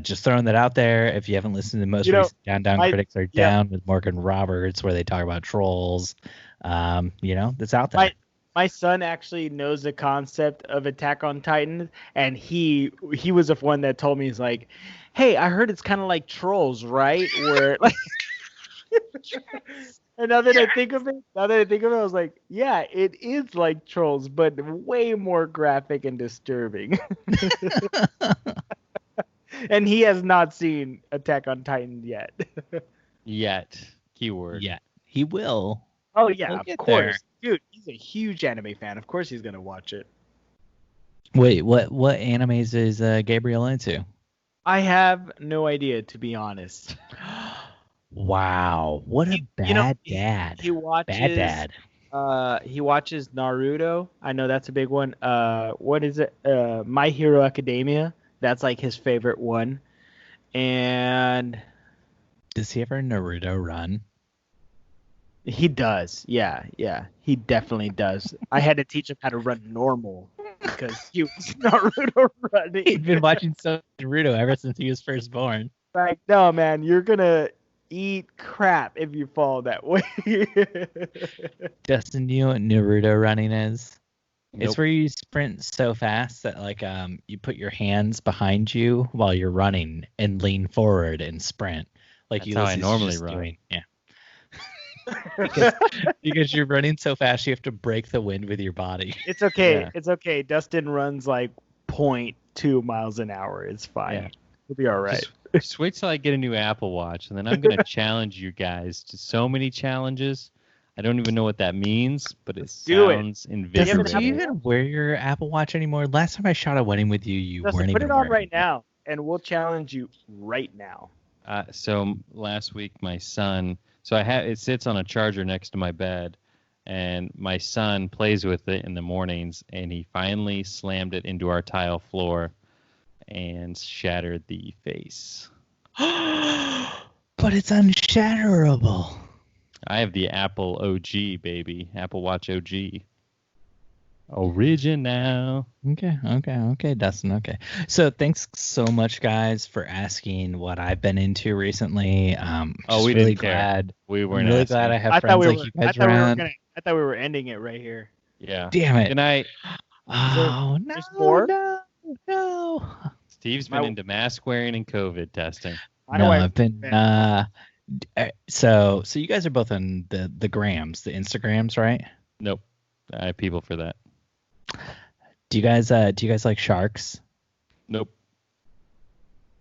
Just throwing that out there. If you haven't listened to the most recent Down Critics Are Down with Morgan Roberts, where they talk about trolls, that's out there. My son actually knows the concept of Attack on Titan, and he was the one that told me, he's like, hey, I heard it's kind of like Trolls, right? Where like. And now that I think of it, I was like, yeah, it is like Trolls, but way more graphic and disturbing. And he has not seen Attack on Titan yet. Yet. Keyword. Yeah, he will. Oh, yeah, We'll of course. there. Dude, he's a huge anime fan. Of course he's going to watch it. Wait, what animes is Gabriel into? I have no idea, to be honest. Wow, what a bad dad. He watches, bad dad. He watches Naruto. I know that's a big one. What is it? My Hero Academia. That's like his favorite one. And does he ever Naruto run? He does. Yeah. He definitely does. I had to teach him how to run normal because he was Naruto running. He'd been watching Naruto ever since he was first born. Like, no, man, you're gonna eat crap if you fall that way. Dustin, you know what Naruto running is? Nope. It's where you sprint so fast that like you put your hands behind you while you're running and lean forward and sprint. Like That's how I normally run. Doing. Yeah. because you're running so fast you have to break the wind with your body. It's okay. Yeah. It's okay. Dustin runs like 0.2 miles an hour. It's fine. Yeah. We'll be all right. Just wait till I get a new Apple Watch, and then I'm going to challenge you guys to so many challenges. I don't even know what that means, but it sounds invigorating. Do you even wear your Apple Watch anymore? Last time I shot a wedding with you, you Dustin, weren't put even it on wearing right now, and we'll challenge you right now. So last week, my son, it sits on a charger next to my bed, and my son plays with it in the mornings, and he finally slammed it into our tile floor and shattered the face. But it's unshatterable. I have the Apple OG, baby. Apple Watch OG. Original. Okay, Dustin. Okay. So thanks so much, guys, for asking what I've been into recently. We really didn't care. glad. We weren't really asking. glad I have friends like you guys around. I thought we were ending it right here. Yeah. Damn it. Good night. Oh, no, there's more? no. Steve's been into mask wearing and COVID testing. No, I've been. So you guys are both on the grams, the Instagrams, right? Nope. I have people for that. Do you guys like sharks? Nope.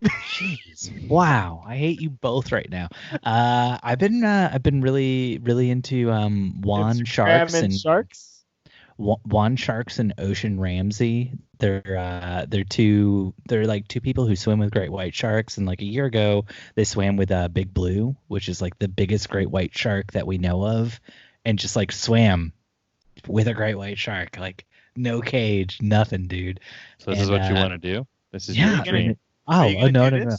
Jeez. Wow. I hate you both right now. I've been really into Juan Sharks and Sharks. Juan Sharks and Ocean Ramsey. They're like two people who swim with great white sharks, and like a year ago they swam with Big Blue, which is like the biggest great white shark that we know of, and just like swam with a great white shark, like no cage, nothing, dude. So this is what you want to do? This is yeah, your dream. No.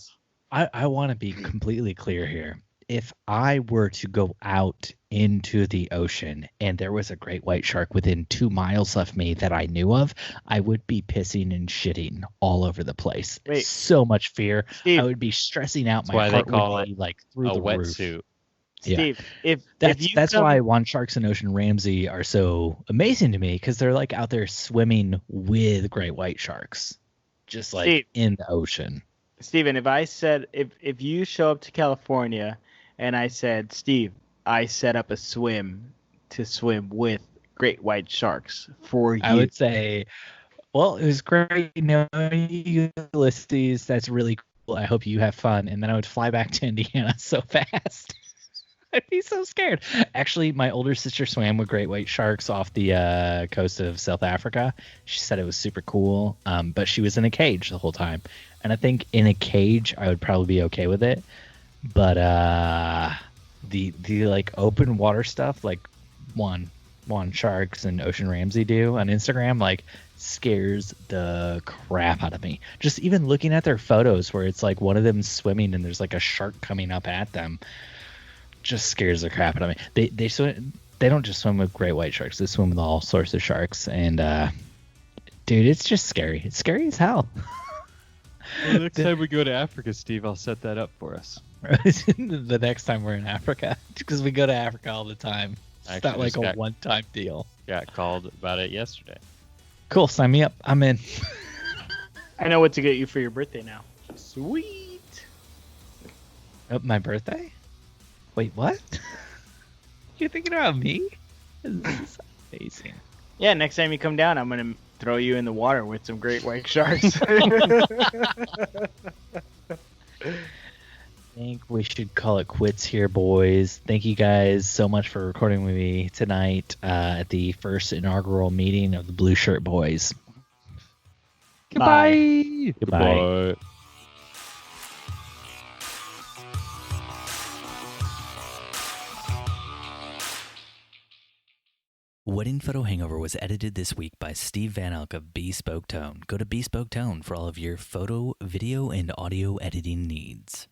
I want to be completely clear here. If I were to go out into the ocean and there was a great white shark within 2 miles of me that I knew of, I would be pissing and shitting all over the place. Wait. So much fear. Steve, I would be stressing out. That's My why heart they call would be it like through a the wetsuit. roof. Steve, That's why Juan Sharks and Ocean Ramsey are so amazing to me, because they're like out there swimming with great white sharks, just like Steve, in the ocean. Steven, if you show up to California and I said, Steve, I set up a swim to swim with great white sharks for you, I would say, well, it was great knowing you, Ulices. That's really cool. I hope you have fun. And then I would fly back to Indiana so fast. I'd be so scared. Actually, my older sister swam with great white sharks off the coast of South Africa. She said it was super cool, but she was in a cage the whole time. And I think in a cage, I would probably be okay with it. But the like open water stuff, like Juan Sharks and Ocean Ramsey do on Instagram, like scares the crap out of me. Just even looking at their photos where it's like one of them swimming and there's like a shark coming up at them, just scares the crap out of me. They swim. They don't just swim with great white sharks. They swim with all sorts of sharks. And dude, it's just scary. It's scary as hell. Well, next time we go to Africa, Steve, I'll set that up for us. The next time we're in Africa, because we go to Africa all the time. It's not like a one-time deal. Got called about it yesterday. Cool, sign me up. I'm in. I know what to get you for your birthday now. Sweet. Oh, my birthday? Wait, what? You're thinking about me? This is amazing. Yeah, next time you come down, I'm gonna throw you in the water with some great white sharks. I think we should call it quits here, boys. Thank you guys so much for recording with me tonight at the first inaugural meeting of the Blue Shirt Boys. Goodbye. Goodbye. Wedding Photo Hangover was edited this week by Steve Van Elk of Bespoke Tone. Go to Bespoke Tone for all of your photo, video, and audio editing needs.